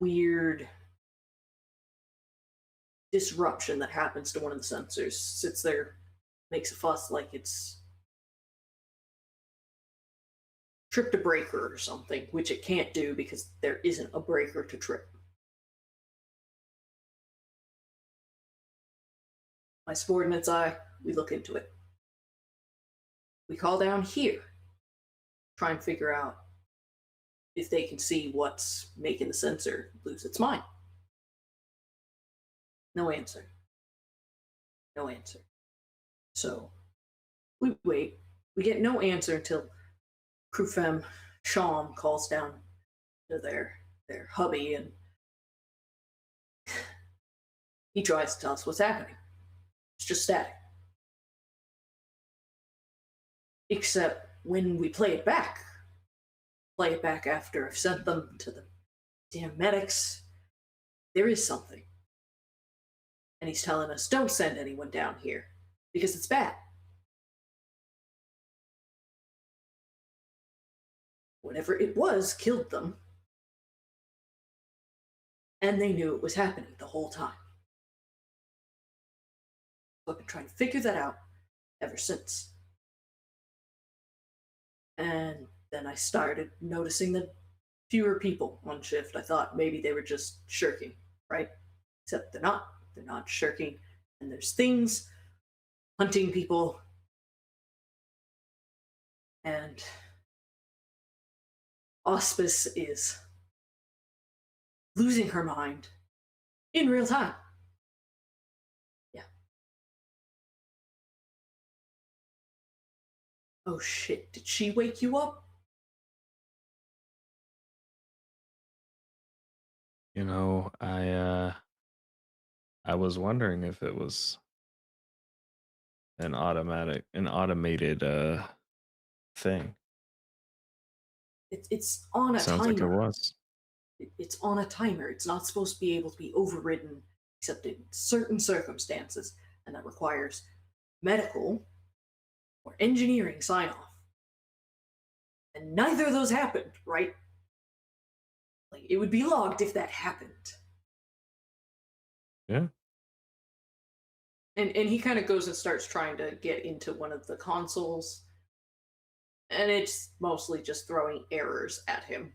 weird disruption that happens to one of the sensors. Sits there, makes a fuss like it's tripped a breaker or something, which it can't do because there isn't a breaker to trip. My subordinates, we look into it. We call down here, try and figure out if they can see what's making the sensor lose its mind. No answer. No answer. So we wait. We get no answer until Crew Fem Sham calls down to their hubby, and he tries to tell us what's happening. It's just static. Except when we play it back after I've sent them to the damn medics, there is something. And he's telling us, don't send anyone down here, because it's bad. Whatever it was killed them, and they knew it was happening the whole time. So I've been trying to figure that out ever since. And then I started noticing that fewer people on shift. I thought maybe they were just shirking, right? Except they're not. They're not shirking. And there's things hunting people. And Auspice is losing her mind in real time. Yeah. Oh shit, did she wake you up? You know, I was wondering if it was an automated thing. It's on a Sounds timer. like it was. It's on a timer. It's not supposed to be able to be overridden except in certain circumstances, and that requires medical or engineering sign off. And neither of those happened, right? Like, it would be logged if that happened. Yeah. And he kind of goes and starts trying to get into one of the consoles, and it's mostly just throwing errors at him.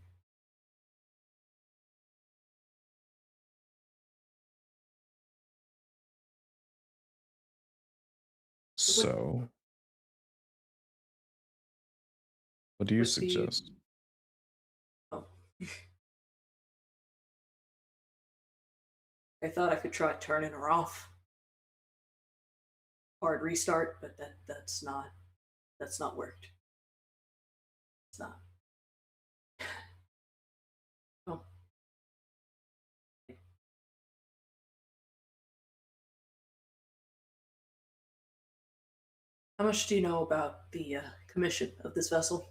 So, what do you Would be- suggest? Oh. I thought I could try turning her off. Hard restart, but that's not worked. It's not. Oh. How much do you know about the commission of this vessel?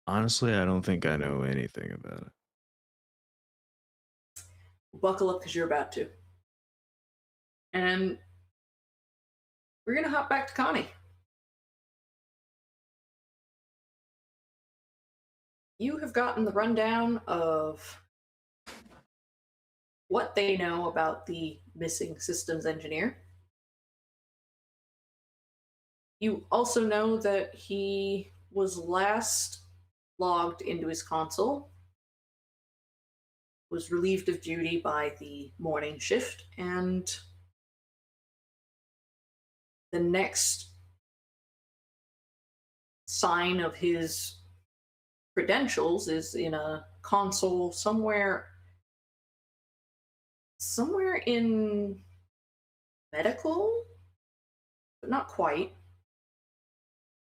Honestly, I don't think I know anything about it. Buckle up because you're about to. And we're going to hop back to Connie. You have gotten the rundown of what they know about the missing systems engineer. You also know that he was last logged into his console, was relieved of duty by the morning shift, and the next sign of his credentials is in a console somewhere in medical, but not quite.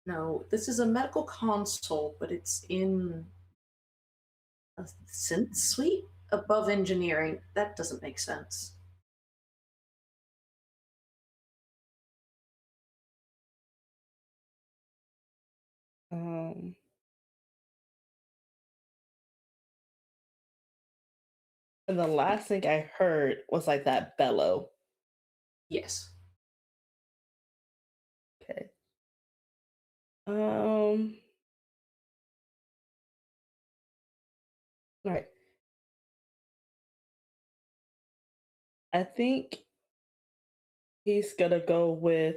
No, this is a medical console, but it's in a synth suite above engineering. That doesn't make sense. And the last thing I heard was like that bellow. Yes. Okay. Right. I think he's gonna go with.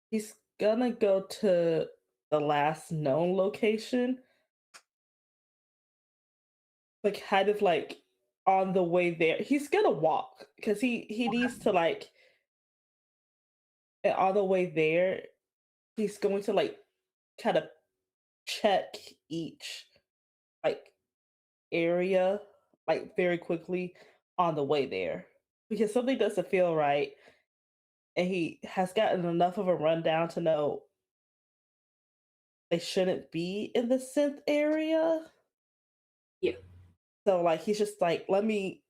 He's gonna go to the last known location, like kind of like on the way there. He's gonna walk because he needs to like. And on the way there, he's going to like kind of check each like area like very quickly on the way there because something doesn't feel right, and he has gotten enough of a rundown to know they shouldn't be in the synth area. Yeah. So like he's just like, let me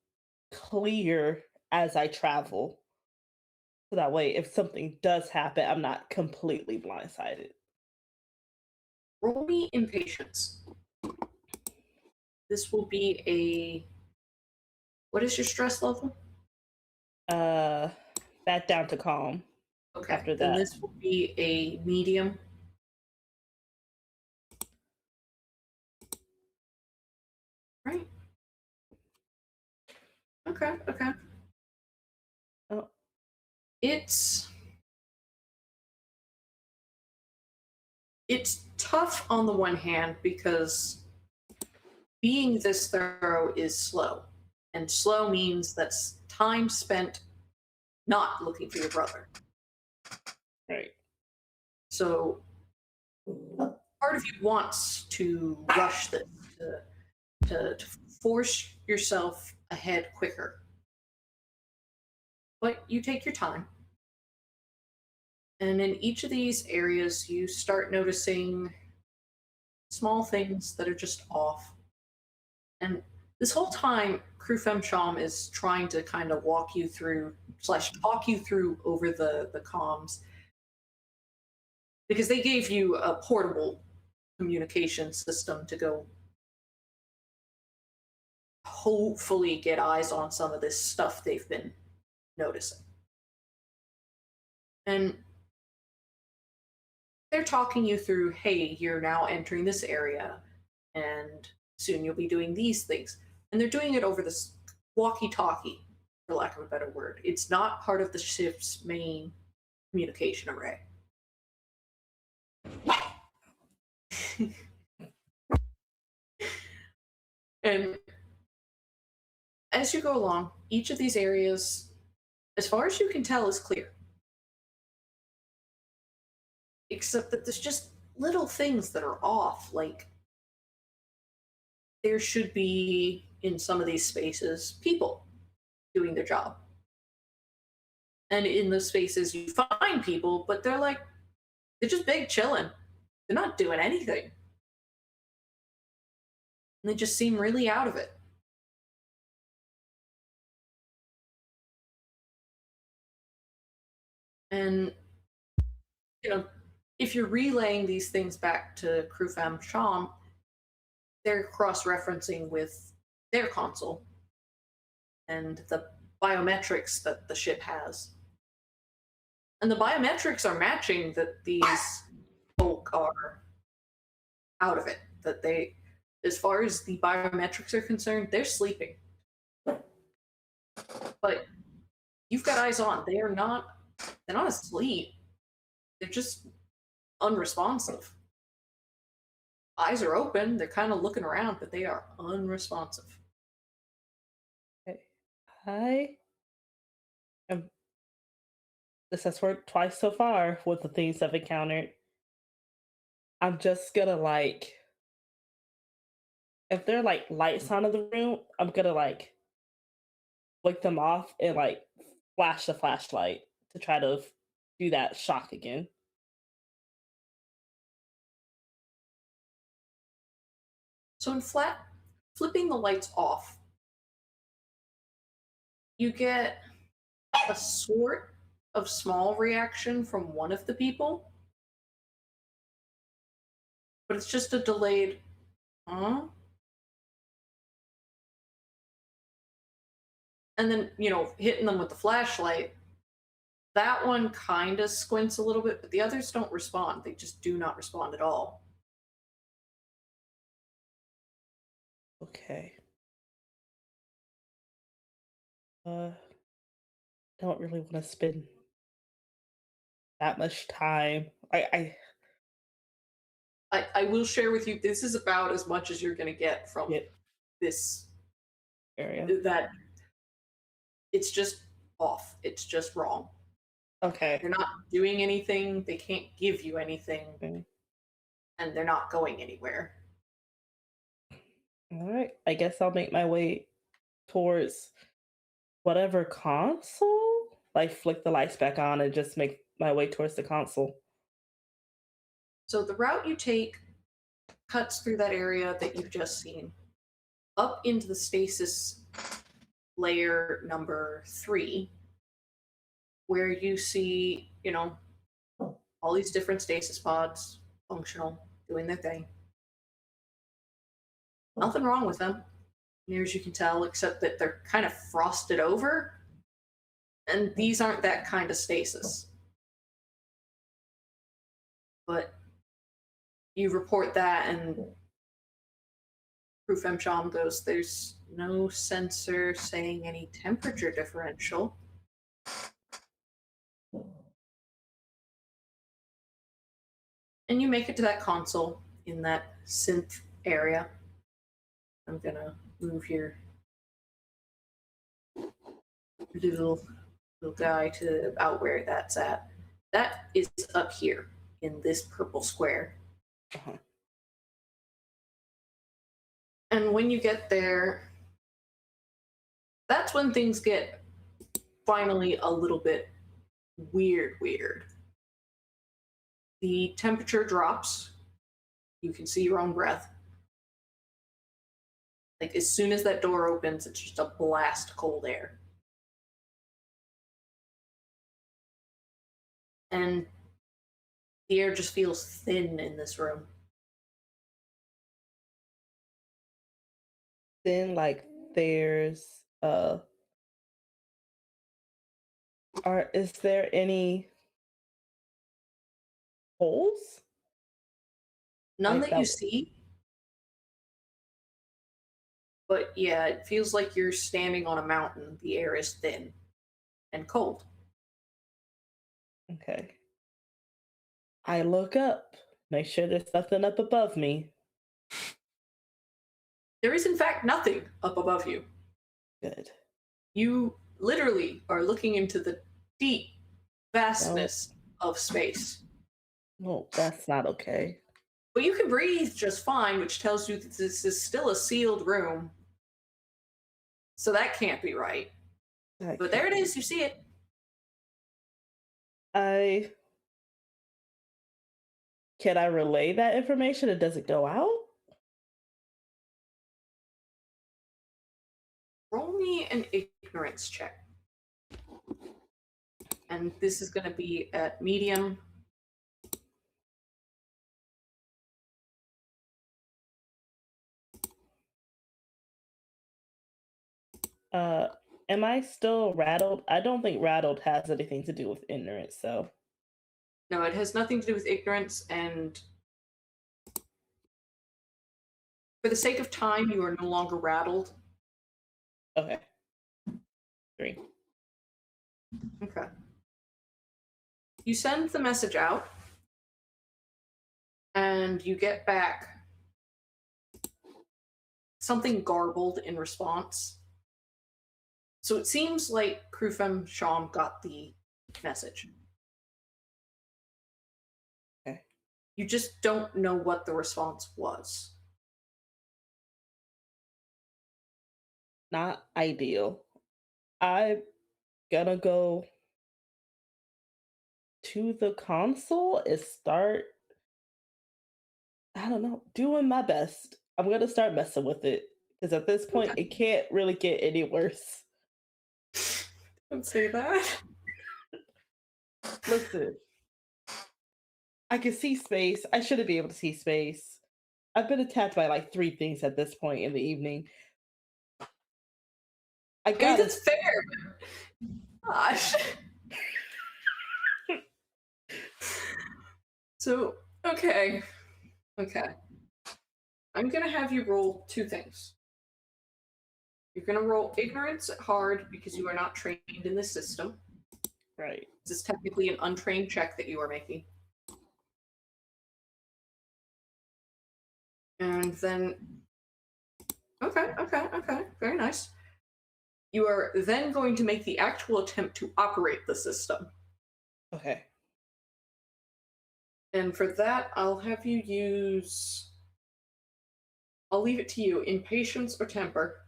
clear as I travel. So that way if something does happen, I'm not completely blindsided. Roll me impatience. This will be a. What is your stress level? Back down to calm. Okay. After then that. this will be a medium. Right. Okay. Okay. Oh. It's tough on the one hand because being this thorough is slow, and slow means that's time spent not looking for your brother. Right. So part of you wants to rush this, to force yourself ahead quicker. But you take your time. And in each of these areas, you start noticing small things that are just off. And this whole time, Crew Femsham is trying to kind of walk you through, / talk you through over the comms. Because they gave you a portable communication system to go hopefully get eyes on some of this stuff they've been noticing. And they're talking you through, hey, you're now entering this area, and soon you'll be doing these things. And they're doing it over this walkie-talkie, for lack of a better word. It's not part of the ship's main communication array. And as you go along, each of these areas, as far as you can tell, is clear. Except that there's just little things that are off. Like, there should be, in some of these spaces, people doing their job. And in those spaces, you find people, but they're just big chilling. They're not doing anything. And they just seem really out of it. And, if you're relaying these things back to Crew Fam Chom, they're cross-referencing with their console and the biometrics that the ship has. And the biometrics are matching that these folk are out of it. That they, as far as the biometrics are concerned, they're sleeping. But you've got eyes on. They're not asleep. They're just unresponsive. Eyes are open. They're kind of looking around, but they are unresponsive. Okay. I am. This has worked twice so far with the things I've encountered. I'm just gonna if there are lights on in the room, I'm gonna flick them off and flash the flashlight to try to do that shock again. So in flipping the lights off, you get a sort of small reaction from one of the people, but it's just a delayed, huh? And then, hitting them with the flashlight, that one kind of squints a little bit, but the others don't respond. They just do not respond at all. Okay. Don't really want to spend that much time. I will share with you, this is about as much as you're going to get from this area. That it's just off. It's just wrong. Okay. They're not doing anything. They can't give you anything. Okay. And they're not going anywhere. All right. I guess I'll make my way towards whatever console. Flick the lights back on and just make my way towards the console. So the route you take cuts through that area that you've just seen, up into the stasis layer number 3, where you see, all these different stasis pods, functional, doing their thing. Nothing wrong with them, near as you can tell, except that they're kind of frosted over. And these aren't that kind of stasis. But you report that, and Proof MCHOM goes, there's no sensor saying any temperature differential. And you make it to that console in that synth area. I'm gonna move your little guy to about where that's at. That is up here in this purple square. Uh-huh. And when you get there, that's when things get finally a little bit weird. The temperature drops. You can see your own breath. As soon as that door opens, it's just a blast of cold air. And the air just feels thin in this room. Then there's is there any holes? None that you see. But yeah, it feels like you're standing on a mountain. The air is thin and cold. Okay. I look up, make sure there's nothing up above me. There is, in fact, nothing up above you. Good. You literally are looking into the deep No, vastness of space. no, that's not okay. But you can breathe just fine, which tells you that this is still a sealed room. So that can't be right. That But there it can't- is, you see it. Can I relay that information and does it go out? Roll me an ignorance check. And this is going to be at medium. Am I still rattled? I don't think rattled has anything to do with ignorance, so No, it has nothing to do with ignorance, and for the sake of time, you are no longer rattled. okay. 3. Okay. You send the message out, and you get back something garbled in response. So it seems like Krufem Sham got the message. Okay. You just don't know what the response was. Not ideal. I'm gonna go to the console and start, I don't know, doing my best. I'm gonna start messing with it because at this point Okay. it can't really get any worse. Don't say that. Listen, I can see space. I shouldn't be able to see space. I've been attacked by like 3 things at this point in the evening. I I mean, gotta. that's fair. Gosh. So, okay. Okay. I'm going to have you roll 2 things. You're going to roll ignorance at hard because you are not trained in this system. Right. This is technically an untrained check that you are making. And then, okay, very nice. You are then going to make the actual attempt to operate the system. Okay. And for that, I'll have you use, I'll leave it to you, impatience or temper.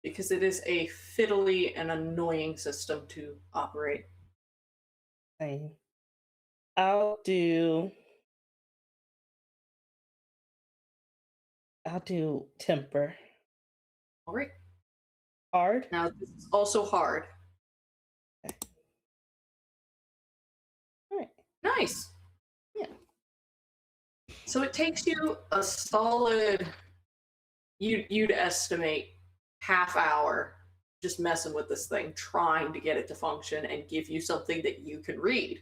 Because it is a fiddly and annoying system to operate. Same. I'll do temper. All right. Hard. Now, this is also hard. Okay. All right. Nice. Yeah. So it takes you a solid, you'd estimate, half hour just messing with this thing, trying to get it to function and give you something that you can read.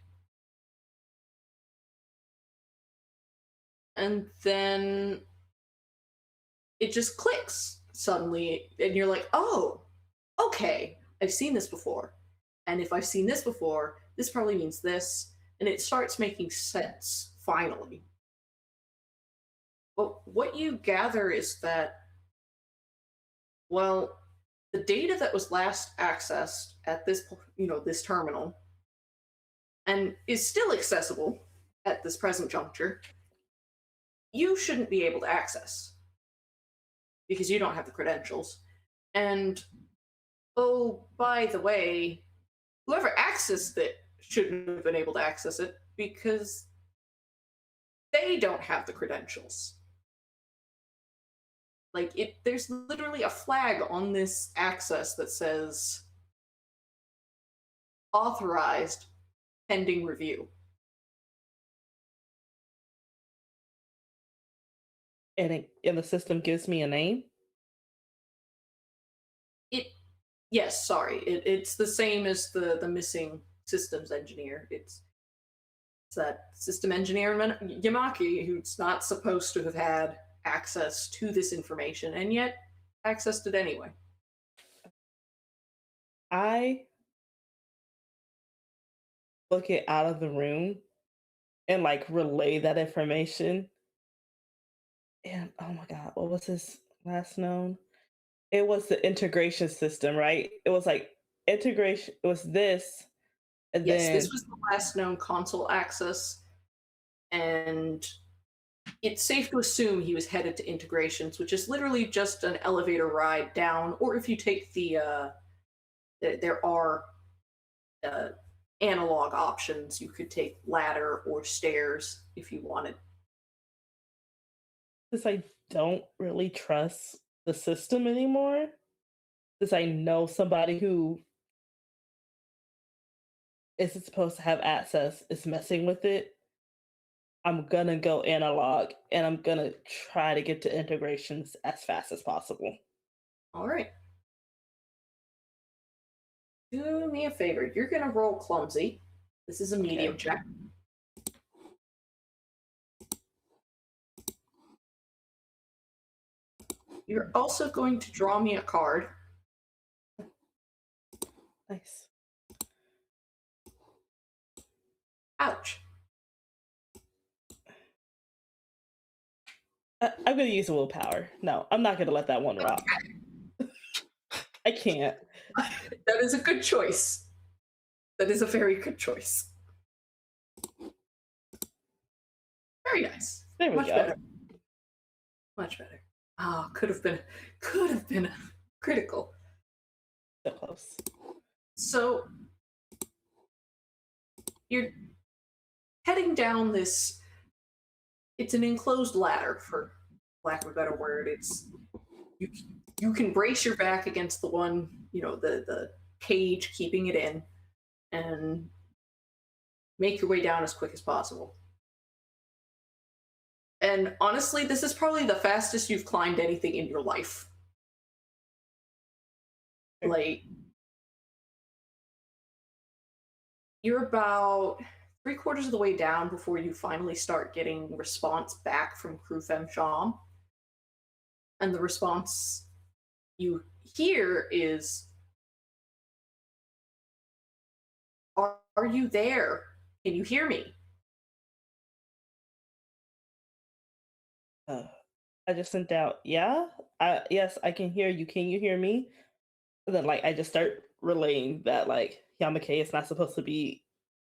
And then it just clicks suddenly, and you're like, oh, okay, I've seen this before. And if I've seen this before, this probably means this. And it starts making sense, finally. But what you gather is that, well, the data that was last accessed at this, this terminal, and is still accessible at this present juncture, you shouldn't be able to access because you don't have the credentials. And oh, by the way, whoever accessed it shouldn't have been able to access it because they don't have the credentials. Like, there's literally a flag on this access that says authorized pending review. And the system gives me a name. Yes, sorry, it's the same as the missing systems engineer. It's that system engineer Yamaki who's not supposed to have had access to this information and yet accessed it anyway. I book it out of the room and like relay that information. And oh my god, what was his last known? It was the integration system, right? It was like integration. It was this, and Yes, this then was the last known console access, and it's safe to assume he was headed to integrations, which is literally just an elevator ride down, or if you take there are uh, analog options. You could take ladder or stairs if you wanted. since I don't really trust the system anymore, since I know somebody who isn't supposed to have access is messing with it, I'm gonna go analog and I'm gonna try to get to integrations as fast as possible. All right. Do me a favor. You're going to roll clumsy. This is a medium Okay. check. You're also going to draw me a card. Nice. Ouch. I'm gonna use willpower. No, I'm not gonna let that one rock. I can't. That is a good choice. That is a very good choice. Very nice. There we Much go. better. Much better. Ah, could have been critical. So close. So you're heading down this. It's an enclosed ladder, for lack of a better word. It's you. You can brace your back against the one, the cage keeping it in, and make your way down as quick as possible. And honestly, this is probably the fastest you've climbed anything in your life. Like, you're about 3/4 of the way down before you finally start getting response back from Crew Fem Sham. And the response you hear is, are you there? Can you hear me? I just sent out, yeah, yes, I can hear you. Can you hear me? And then like I just start relaying that like Yamake is not supposed to be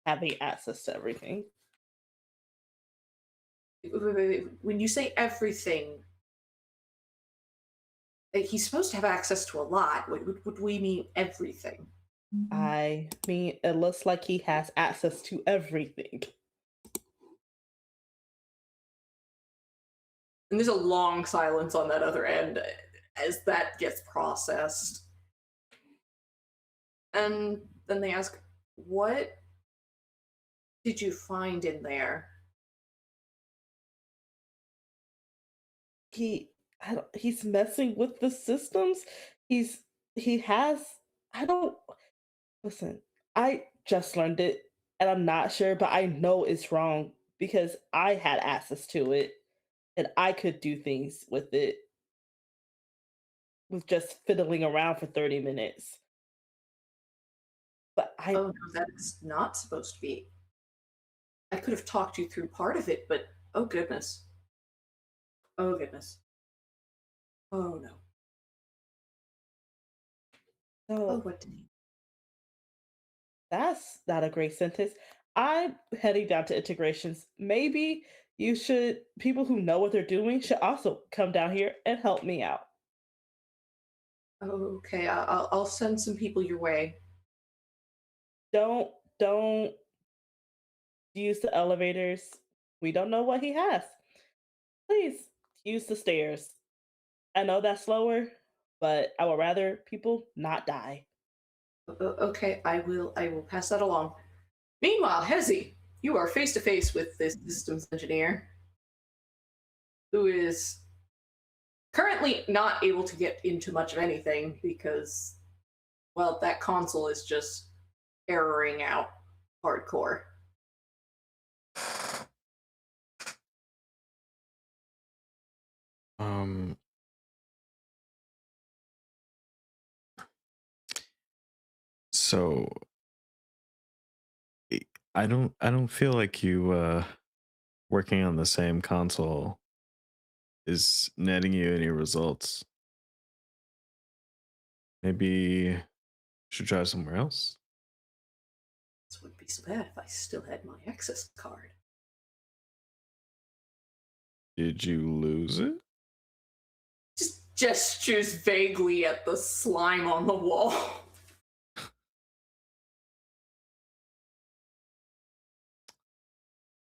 having access to everything. When you say everything, like, he's supposed to have access to a lot. What do we mean everything? I mean, it looks like he has access to everything. And there's a long silence on that other end as that gets processed. And then they ask, what did you find in there? He's messing with the systems. He has I don't listen. I just learned it and I'm not sure, but I know it's wrong because I had access to it and I could do things with it with just fiddling around for 30 minutes. But Oh no, that is not supposed to be. I could have talked you through part of it, but oh goodness. Oh goodness. Oh no. Oh, so what did he? that's not a great sentence. I'm heading down to integrations. Maybe people who know what they're doing should also come down here and help me out. Oh, okay, I'll send some people your way. Don't use the elevators. We don't know what he has. Please use the stairs. I know that's slower, but I would rather people not die. Okay, I will pass that along. Meanwhile, Hezi, you are face to face with this systems engineer who is currently not able to get into much of anything because, well, that console is just erroring out hardcore. Um, so I don't feel like you working on the same console is netting you any results. Maybe should try somewhere else. This wouldn't be so bad if I still had my access card. Did you lose it? Just gestures vaguely at the slime on the wall.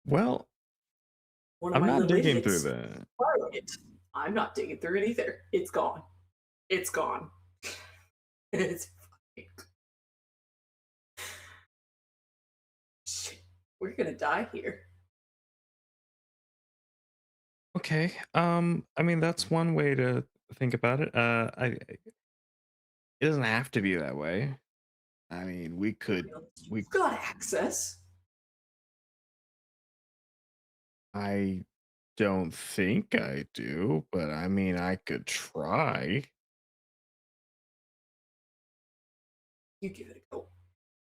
Well, One of I'm my not little digging through idiots that. borrowed it. I'm not digging through it either. It's gone. It's gone. It's fine. Shit. We're gonna die here. Okay. I mean that's one way to think about it. It doesn't have to be that way. I mean, we could we You've got access. I don't think I do, but I mean I could try. You give it a go.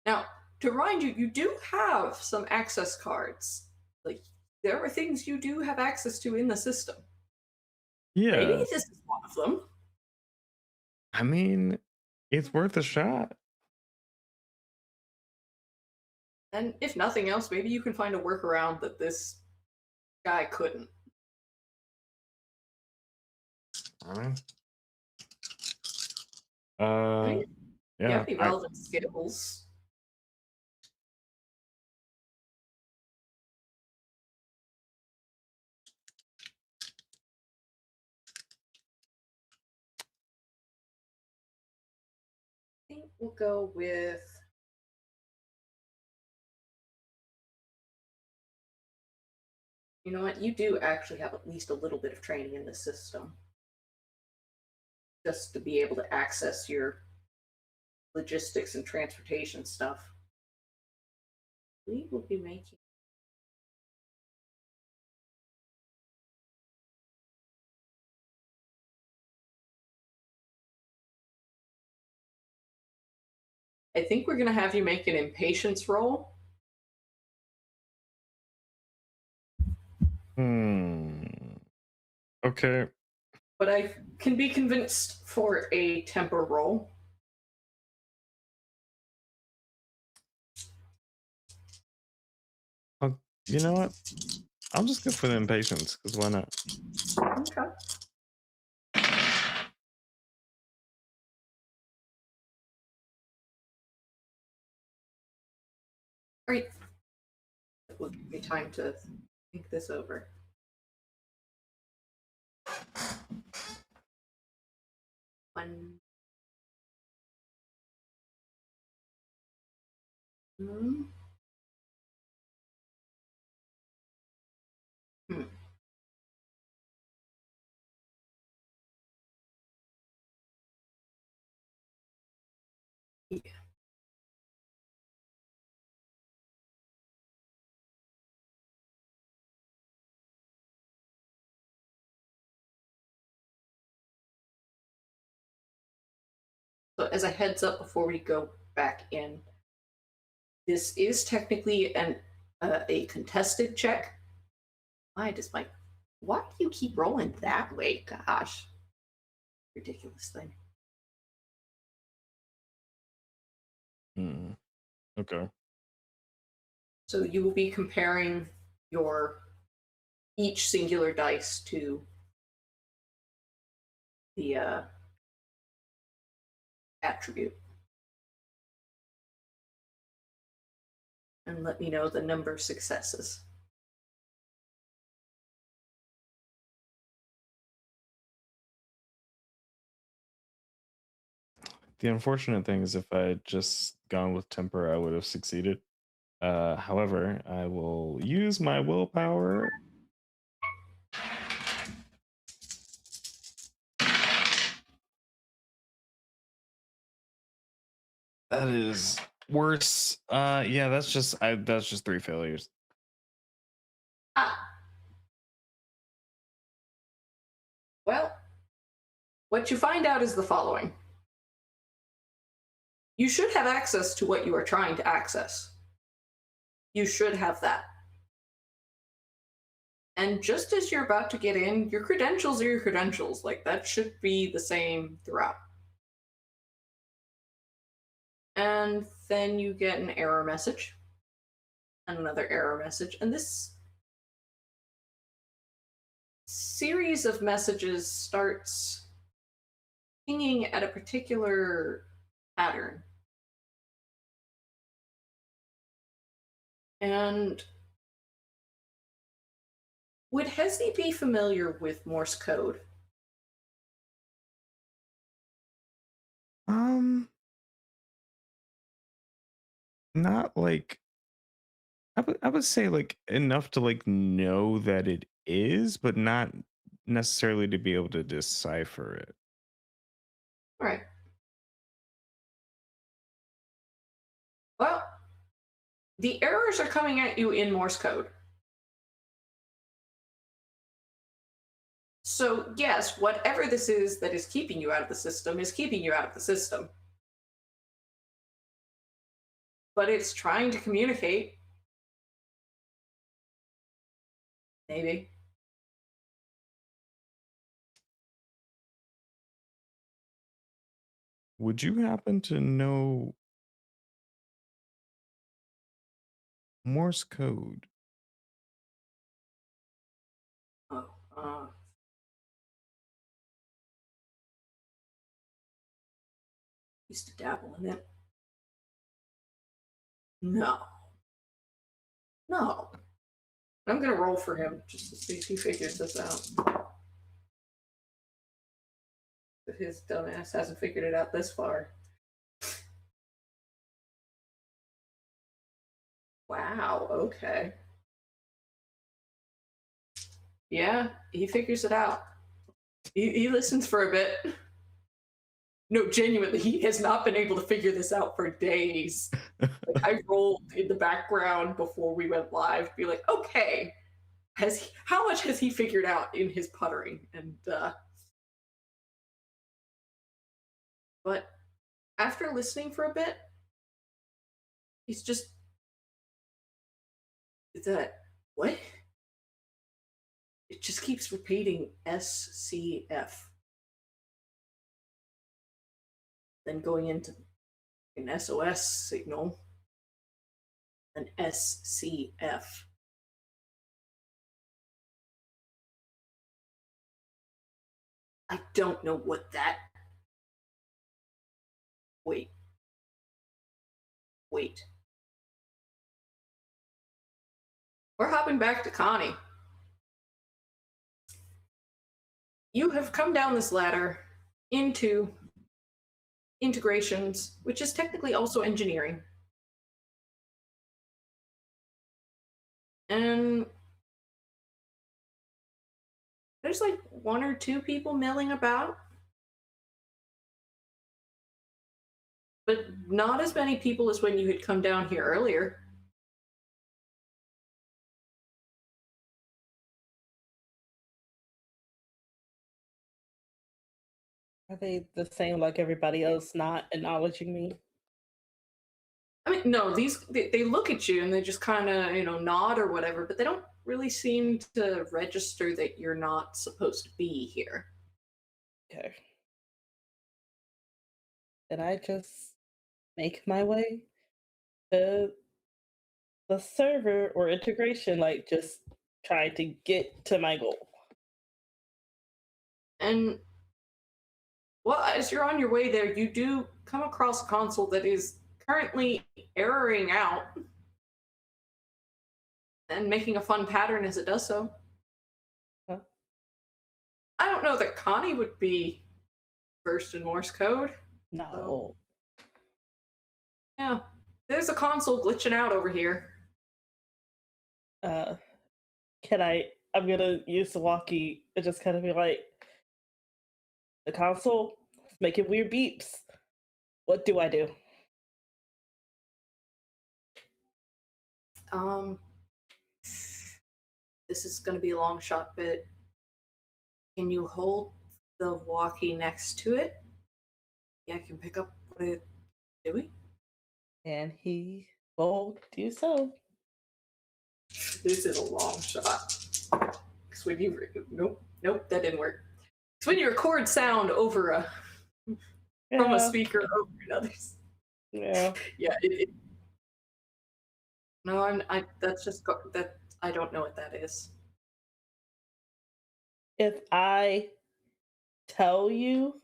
Now, to remind you, you do have some access cards. Like, there are things you do have access to in the system. Maybe Yeah. this is one of them. I mean, it's worth a shot. And if nothing else, maybe you can find a workaround that this guy couldn't. All right. I mean, you Yeah, have any relevant skills? I think we'll go with. You know what? You do actually have at least a little bit of training in the system. Just to be able to access your logistics and transportation stuff. We will be making. I think we're going to have you make an impatience roll. Okay. But I can be convinced for a temper roll. You know what? I'll just go for the impatience, because why not? Okay. Great. It will give me time to think this over. One. Hmm. Hmm. Yeah. So as a heads up before we go back in, this is technically a contested check. Why do you keep rolling that way? Gosh, ridiculous thing. Okay. So you will be comparing your each singular dice to the attribute. And let me know the number of successes. The unfortunate thing is if I had just gone with temper, I would have succeeded. However, I will use my willpower. That is worse. Yeah, that's just 3 failures. Ah. Well, what you find out is the following. You should have access to what you are trying to access. You should have that. And just as you're about to get in, your credentials are your credentials. Like, that should be the same throughout. And then you get an error message. And another error message. And this series of messages starts pinging at a particular pattern. And would Hesney be familiar with Morse code? Not like I would say like enough to like know that it is, but not necessarily to be able to decipher it. All right. Well, the errors are coming at you in Morse code. So, yes, whatever this is that is keeping you out of the system is keeping you out of the system. But it's trying to communicate. Maybe. Would you happen to know Morse code? Oh, used to dabble in it. No. No. I'm gonna roll for him just to see if he figures this out. But his dumbass hasn't figured it out this far. Wow, okay. Yeah, he figures it out. He listens for a bit. No, genuinely, he has not been able to figure this out for days. Like, I rolled in the background before we went live to be like, okay, how much has he figured out in his puttering? And but after listening for a bit, he's just that what? It just keeps repeating SCF. Then going into an SOS signal, an SCF. I don't know what that. Wait. We're hopping back to Connie. You have come down this ladder into integrations, which is technically also engineering. And there's like one or two people milling about, but not as many people as when you had come down here earlier. Are they the same like everybody else, not acknowledging me? I mean, no, they look at you and they just kind of, nod or whatever, but they don't really seem to register that you're not supposed to be here. Okay. Then I just make my way to the server or integration, like just try to get to my goal. And well, as you're on your way there, you do come across a console that is currently erroring out and making a fun pattern as it does so. Huh? I don't know that Connie would be versed in Morse code. No. Yeah, there's a console glitching out over here. I'm gonna use the walkie and just kind of be like, the console is making weird beeps. What do I do? This is going to be a long shot, but can you hold the walkie next to it? Yeah, I can pick up what it's doing. And he will do so. This is a long shot. Because when you nope, that didn't work. It's when you record sound over from a speaker over another. Yeah. Yeah. No, that's just that I don't know what that is. If I tell you,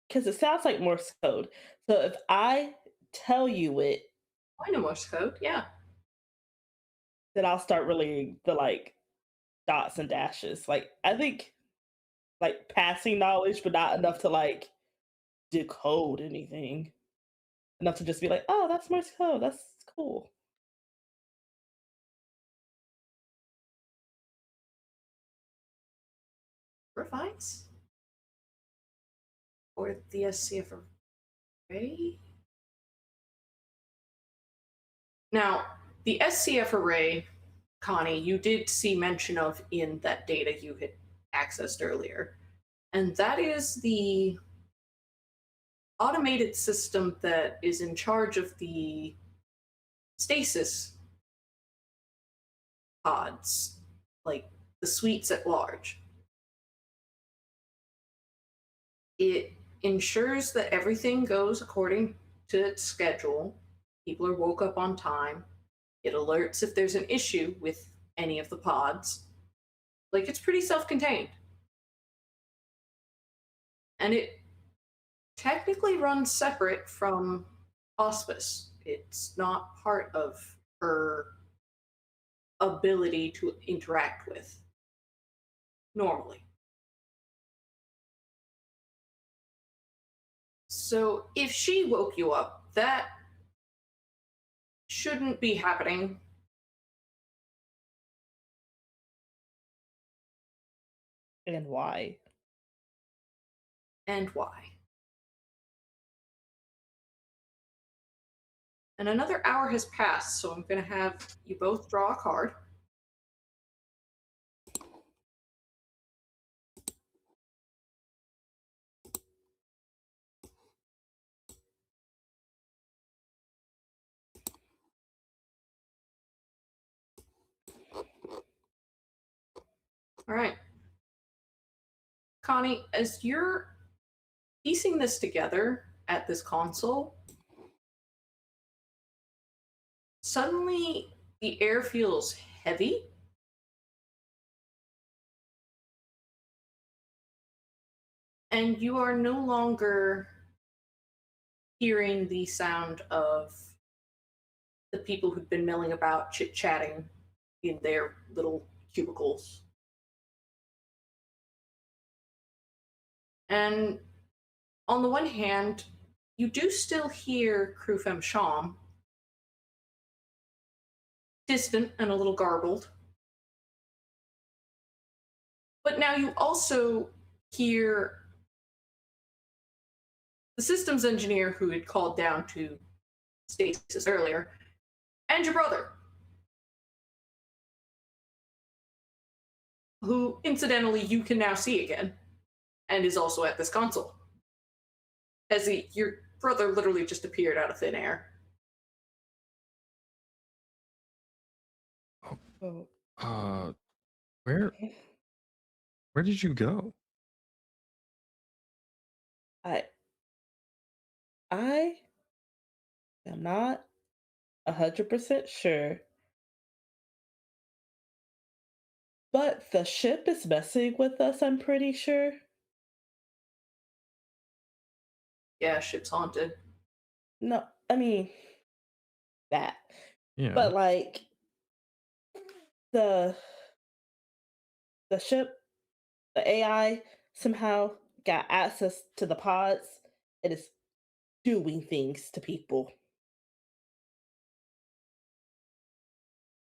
because it sounds like Morse code. So if I tell you it, I know Morse code. Yeah. then I'll start really the like dots and dashes. Like I think like passing knowledge, but not enough to like decode anything. Enough to just be like, oh, that's Morse code. That's cool. Revise or the SCF array. Now, the SCF array, Connie, you did see mention of in that data you had accessed earlier. And that is the automated system that is in charge of the stasis pods, like the suites at large. It ensures that everything goes according to its schedule. People are woke up on time. It alerts if there's an issue with any of the pods. Like, it's pretty self contained. And it technically runs separate from hospice. It's not part of her ability to interact with normally. So if she woke you up, that shouldn't be happening. And why? And why? And another hour has passed, so I'm going to have you both draw a card. All right. Connie, as you're piecing this together at this console, suddenly the air feels heavy. And you are no longer hearing the sound of the people who've been milling about, chit-chatting in their little cubicles. And on the one hand, you do still hear Krufem Sham, distant and a little garbled. But now you also hear the systems engineer who had called down to stasis earlier, and your brother, who incidentally you can now see again, and is also at this console. As your brother literally just appeared out of thin air. Oh. Uh, where did you go? I am not 100% sure. But the ship is messing with us, I'm pretty sure. Yeah, ship's haunted. No, I mean that. Yeah. But like the ship, the AI somehow got access to the pods. It is doing things to people.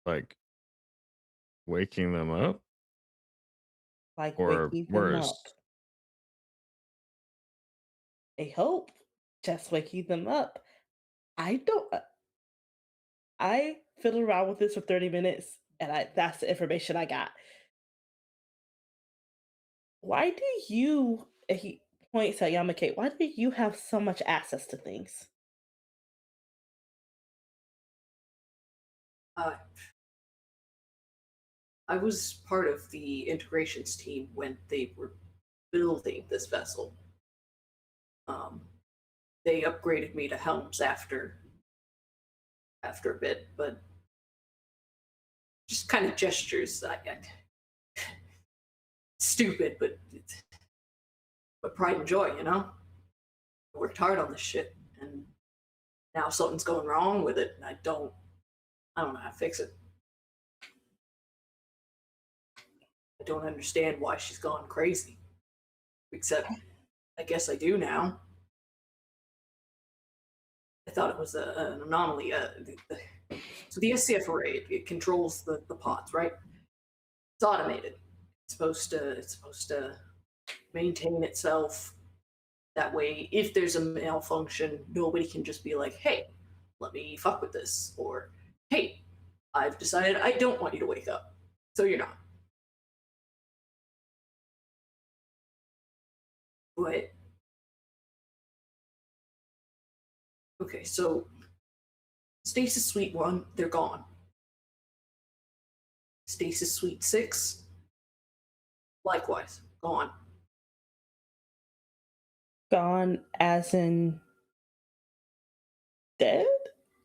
Like waking them up Like or waking them up. worse? I hope just waking them up. I don't. I fiddled around with this for 30 minutes, and that's the information I got. Why do you? And he points at Yamake. Why do you have so much access to things? I was part of the integrations team when they were building this vessel. they upgraded me to helms after a bit, but just kind of gestures. Stupid, but pride and joy, you know. I worked hard on this shit, and now something's going wrong with it, and I don't know how to fix it. I don't understand why she's gone crazy. Except, I guess I do now. I thought it was an anomaly. So the SCF array, it controls the pods, right? It's automated. It's supposed to maintain itself. That way, if there's a malfunction, nobody can just be like, "Hey, let me fuck with this," or "Hey, I've decided I don't want you to wake up, so you're not." But okay, so Stasis Suite 1, they're gone. Stasis Suite 6, likewise, gone. Gone as in dead?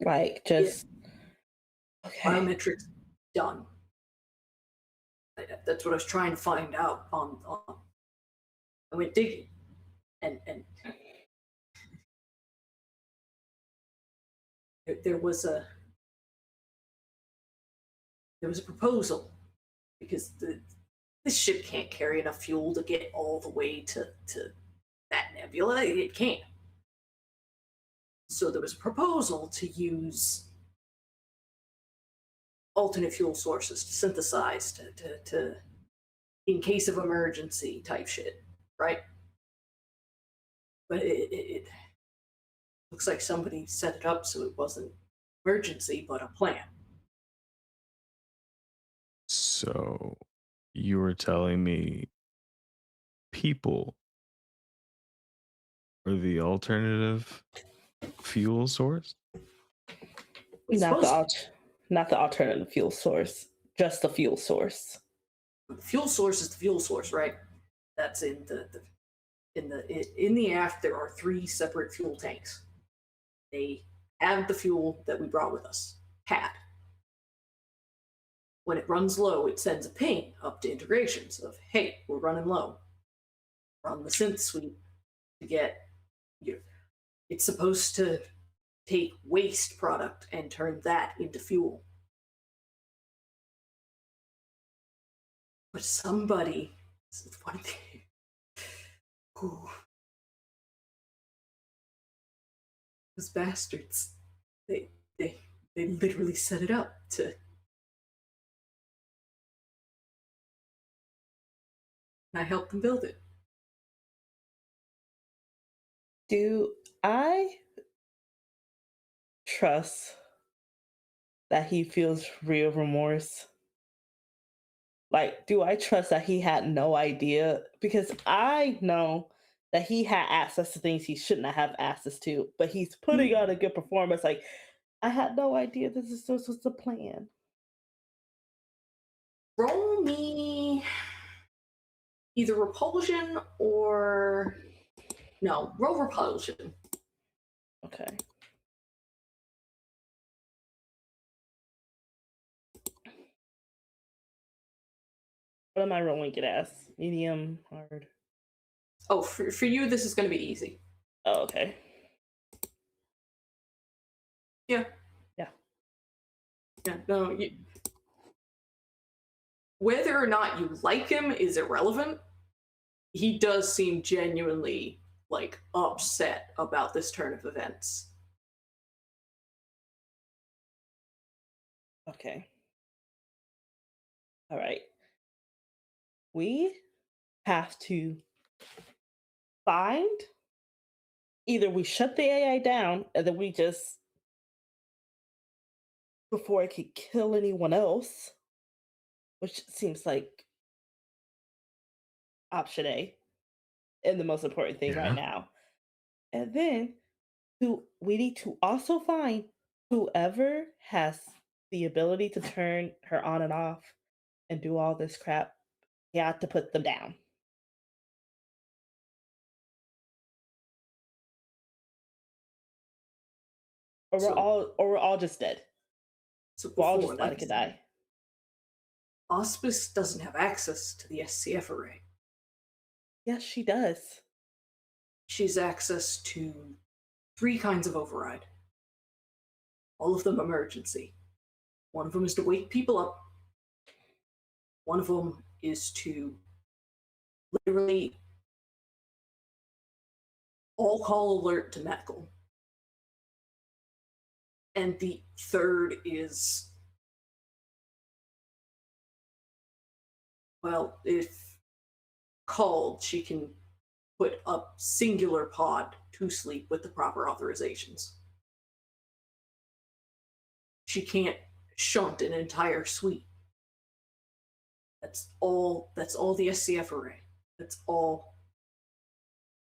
Like just okay. Biometrics done. That's what I was trying to find out on I went digging and there was a proposal because this ship can't carry enough fuel to get all the way to that nebula. It can't. So there was a proposal to use alternate fuel sources to synthesize to in case of emergency type shit, right? But it looks like somebody set it up so it wasn't emergency but a plan. So you were telling me people are the alternative fuel source? Not the alternative fuel source, just the fuel source. The fuel source is the fuel source, right? That's in the aft. There are 3 separate fuel tanks. They have the fuel that we brought with us. When it runs low, it sends a ping up to integrations of, "Hey, we're running low." Run the synth suite to get it's supposed to take waste product and turn that into fuel. But somebody, those bastards, they literally set it up to. I helped them build it. Do I trust that he feels real remorse? Like, do I trust that he had no idea? Because I know that he had access to things he shouldn't have access to, but he's putting on a good performance. Like, I had no idea this was the plan. Roll me either repulsion or no, roll repulsion. Okay. What am I rolling it as? Medium, hard? Oh, for you, this is going to be easy. Oh, okay. Yeah. Yeah. Yeah. No. Whether or not you like him is irrelevant. He does seem genuinely like upset about this turn of events. Okay. All right. We have to find either we shut the AI down and then we just before it could kill anyone else, which seems like option A and the most important thing right now. And then we need to also find whoever has the ability to turn her on and off and do all this crap. You have to put them down. Or So- we're all just dead. So We're all before, just about to die. Auspice doesn't have access to the SCF array. Yes, she does. She's access to 3 kinds of override. All of them emergency. One of them is to wake people up. One of them is to literally all call alert to medical. And the third is, well, if called, she can put a singular pod to sleep with the proper authorizations. She can't shunt an entire suite. That's all the SCF array. That's all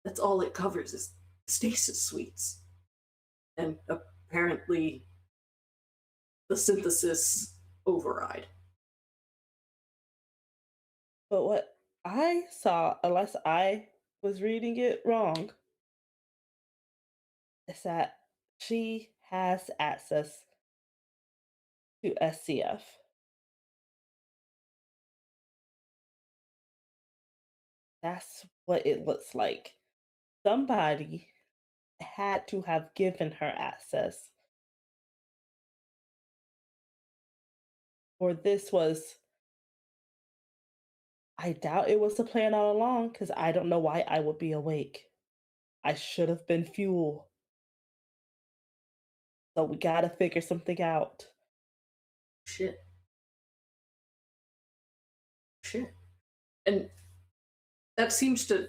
it covers is stasis suites. And apparently the synthesis override. But what I saw, unless I was reading it wrong, is that she has access to SCF. That's what it looks like. Somebody had to have given her access. Or this was, I doubt it was the plan all along, because I don't know why I would be awake. I should have been fuel. So we gotta figure something out. Shit. And that seems to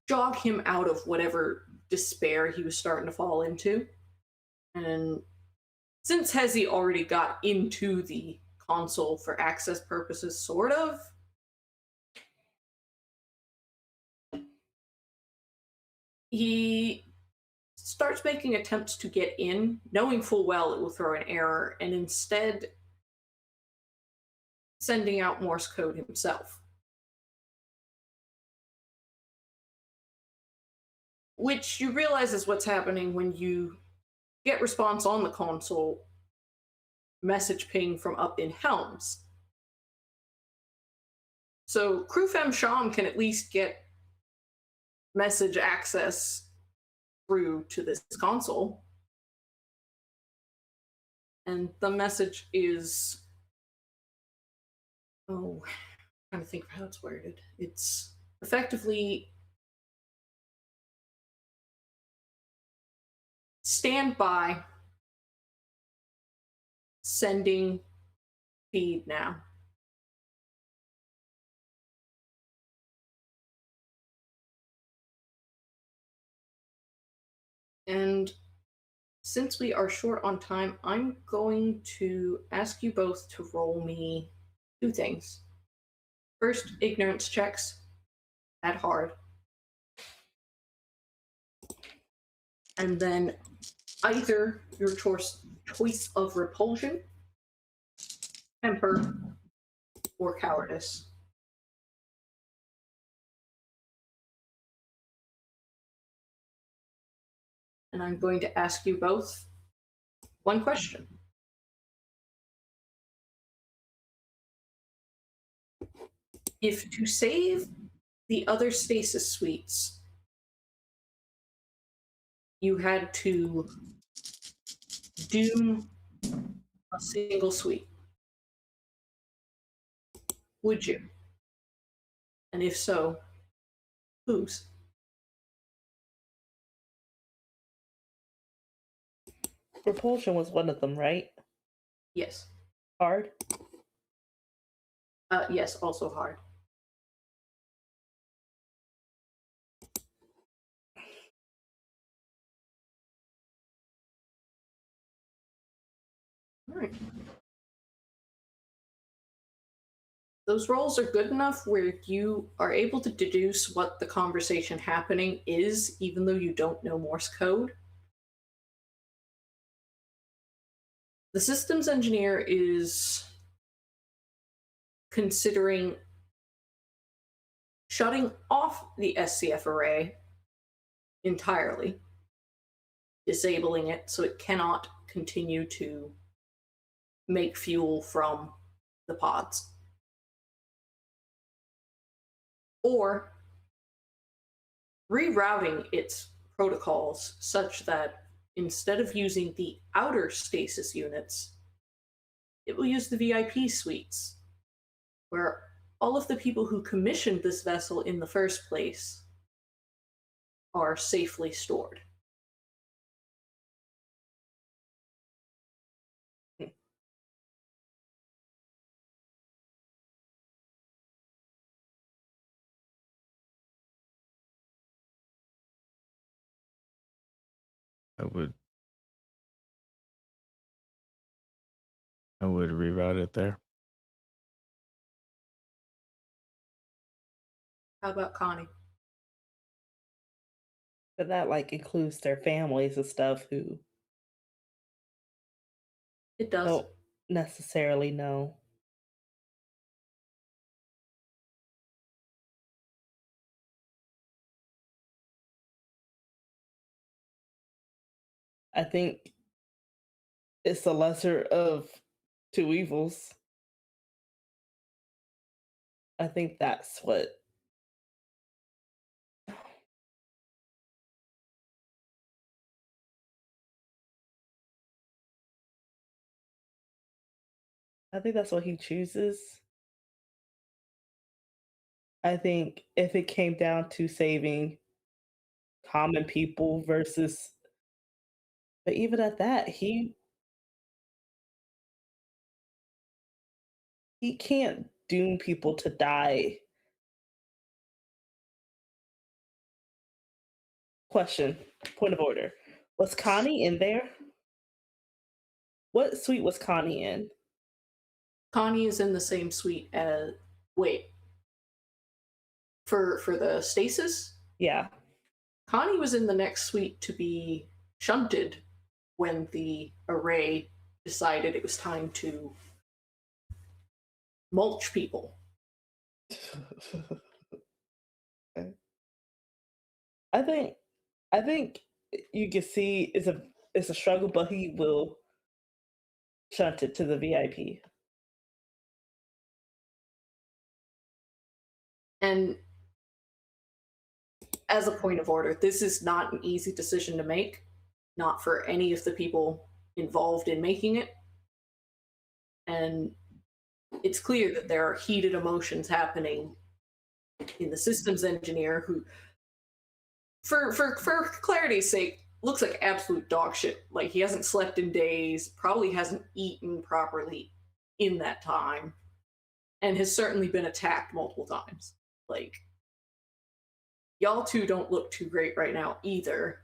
jog him out of whatever despair he was starting to fall into. And since Hezi already got into the console for access purposes, sort of, he starts making attempts to get in, knowing full well it will throw an error, and instead sending out Morse code himself. Which you realize is what's happening when you get response on the console, message ping from up in Helms. So Crewfem Sham can at least get message access through to this console. And the message is, I'm trying to think of how it's worded. It's effectively, stand by, sending feed now. And since we are short on time, I'm going to ask you both to roll me 2 things. First, ignorance checks at hard. And then either your choice of repulsion, temper, or cowardice. And I'm going to ask you both 1 question. If to save the other stasis suites, you had to doom a single suite, would you? And if so, whose? Repulsion was one of them, right? Yes. Hard? Yes, also hard. All right. Those rolls are good enough where you are able to deduce what the conversation happening is, even though you don't know Morse code. The systems engineer is considering shutting off the SCF array entirely, disabling it so it cannot continue to make fuel from the pods. Or rerouting its protocols such that instead of using the outer stasis units, it will use the VIP suites, where all of the people who commissioned this vessel in the first place are safely stored. I would reroute it there. How about Connie? But that like includes their families and stuff who It does. don't necessarily know. I think it's the lesser of two evils. I think that's what. I think that's what he chooses. I think if it came down to saving common people versus, but even at that, he can't doom people to die. Question, point of order. Was Connie in there? What suite was Connie in? Connie is in the same suite as. Wait. For the stasis? Yeah. Connie was in the next suite to be shunted when the array decided it was time to mulch people. Okay. I think you can see it's a struggle, but he will shunt it to the VIP. And as a point of order, this is not an easy decision to make, not for any of the people involved in making it. And it's clear that there are heated emotions happening in the systems engineer who, for clarity's sake, looks like absolute dog shit. Like, he hasn't slept in days, probably hasn't eaten properly in that time, and has certainly been attacked multiple times. Like, y'all two don't look too great right now either,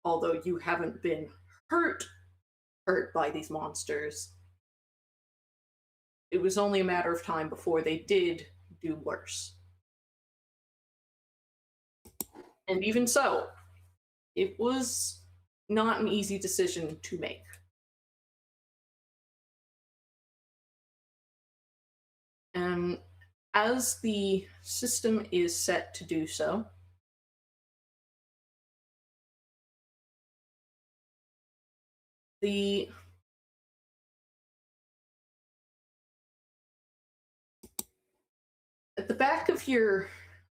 although you haven't been hurt by these monsters. It was only a matter of time before they did do worse. And even so, it was not an easy decision to make. And as the system is set to do so, at the back of your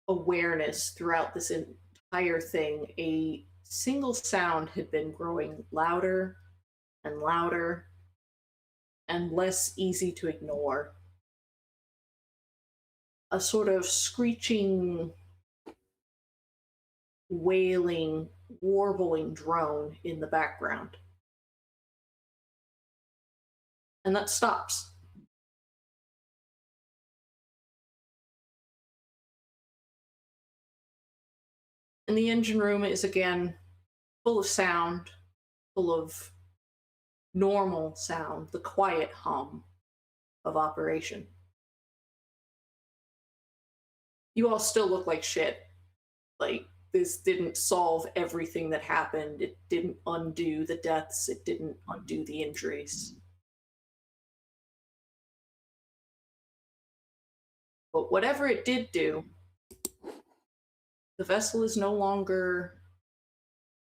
awareness throughout this entire thing, a single sound had been growing louder and louder and less easy to ignore. A sort of screeching, wailing, warbling drone in the background. And that stops. And the engine room is again full of sound, full of normal sound, the quiet hum of operation. You all still look like shit. Like, this didn't solve everything that happened. It didn't undo the deaths. It didn't undo the injuries. But whatever it did do, the vessel is no longer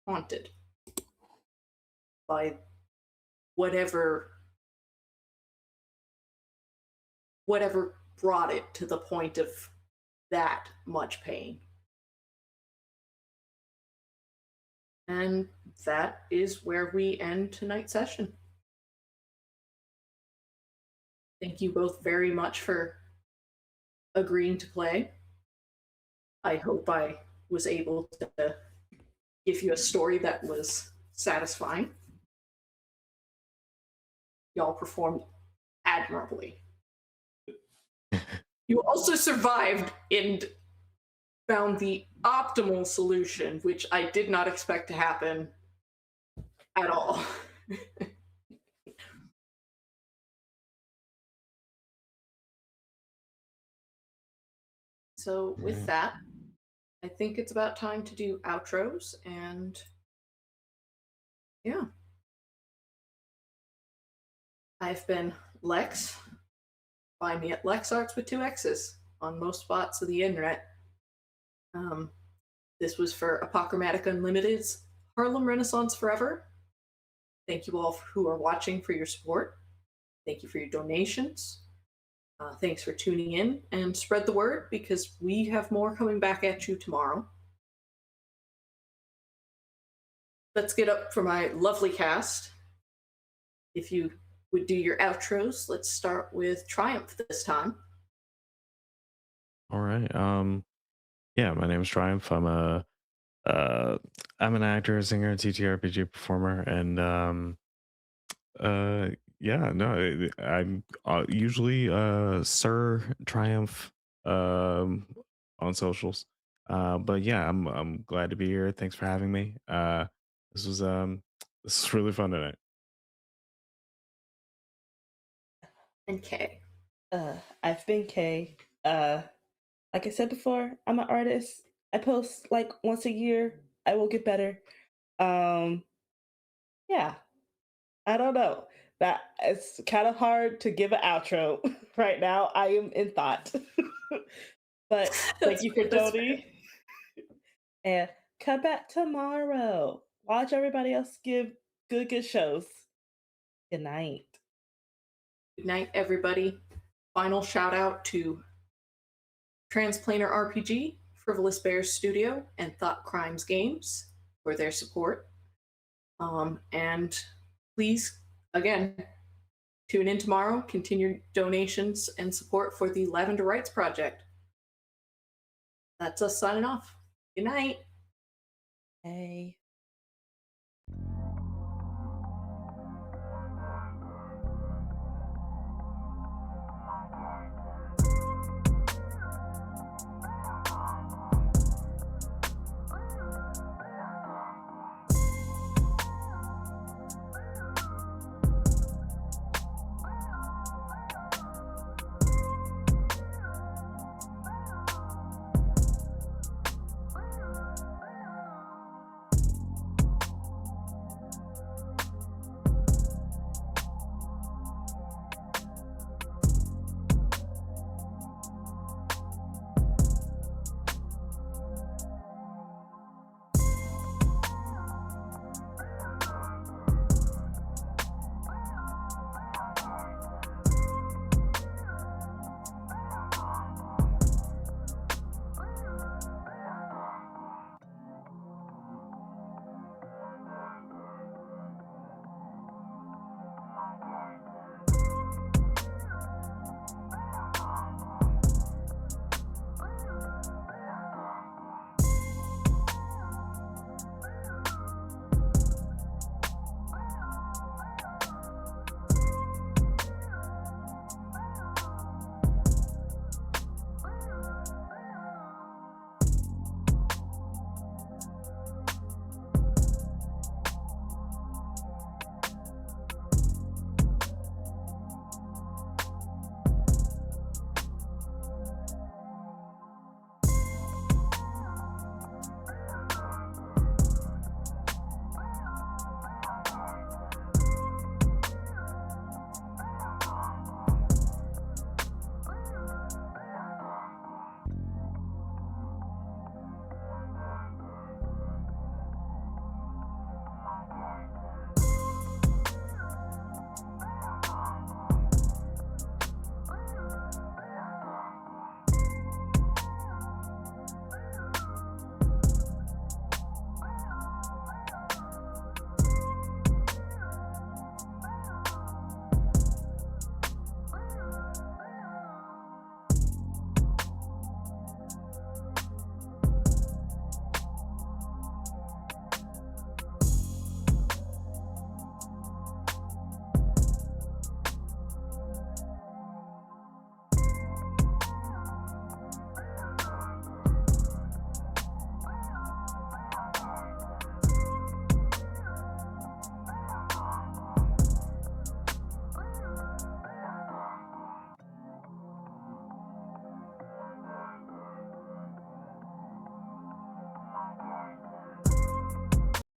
haunted by whatever brought it to the point of that much pain. And that is where we end tonight's session. Thank you both very much for agreeing to play. I hope I was able to give you a story that was satisfying. Y'all performed admirably. You also survived and found the optimal solution, which I did not expect to happen at all. So with that, I think it's about time to do outros, and yeah. I've been Lex. Find me at LexArts with 2 X's on most spots of the internet. This was for Apochromatic Unlimited's Harlem Renaissance Forever. Thank you all who are watching for your support. Thank you for your donations. Thanks for tuning in, and spread the word because we have more coming back at you tomorrow. Let's get up for my lovely cast. If you would do your outros, let's start with Triumph this time. All right. Yeah, my name is Triumph. I'm an actor, singer, TTRPG performer, and yeah, no, I'm usually Sir Triumph on socials. But yeah, I'm glad to be here. Thanks for having me. This was this is really fun tonight. And Kay. I've been Kay. Like I said before, I'm an artist. I post like once a year. I will get better. Yeah. I don't know. That it's kind of hard to give an outro right now. I am in thought. But thank you for donating. And come back tomorrow. Watch everybody else give good shows. Good night. Good night, everybody. Final shout out to Transplanar RPG, Frivolous Bears Studio, and Thought Crimes Games for their support. And please, again, tune in tomorrow. Continue donations and support for the Lavender Rights Project. That's us signing off. Good night. Hey.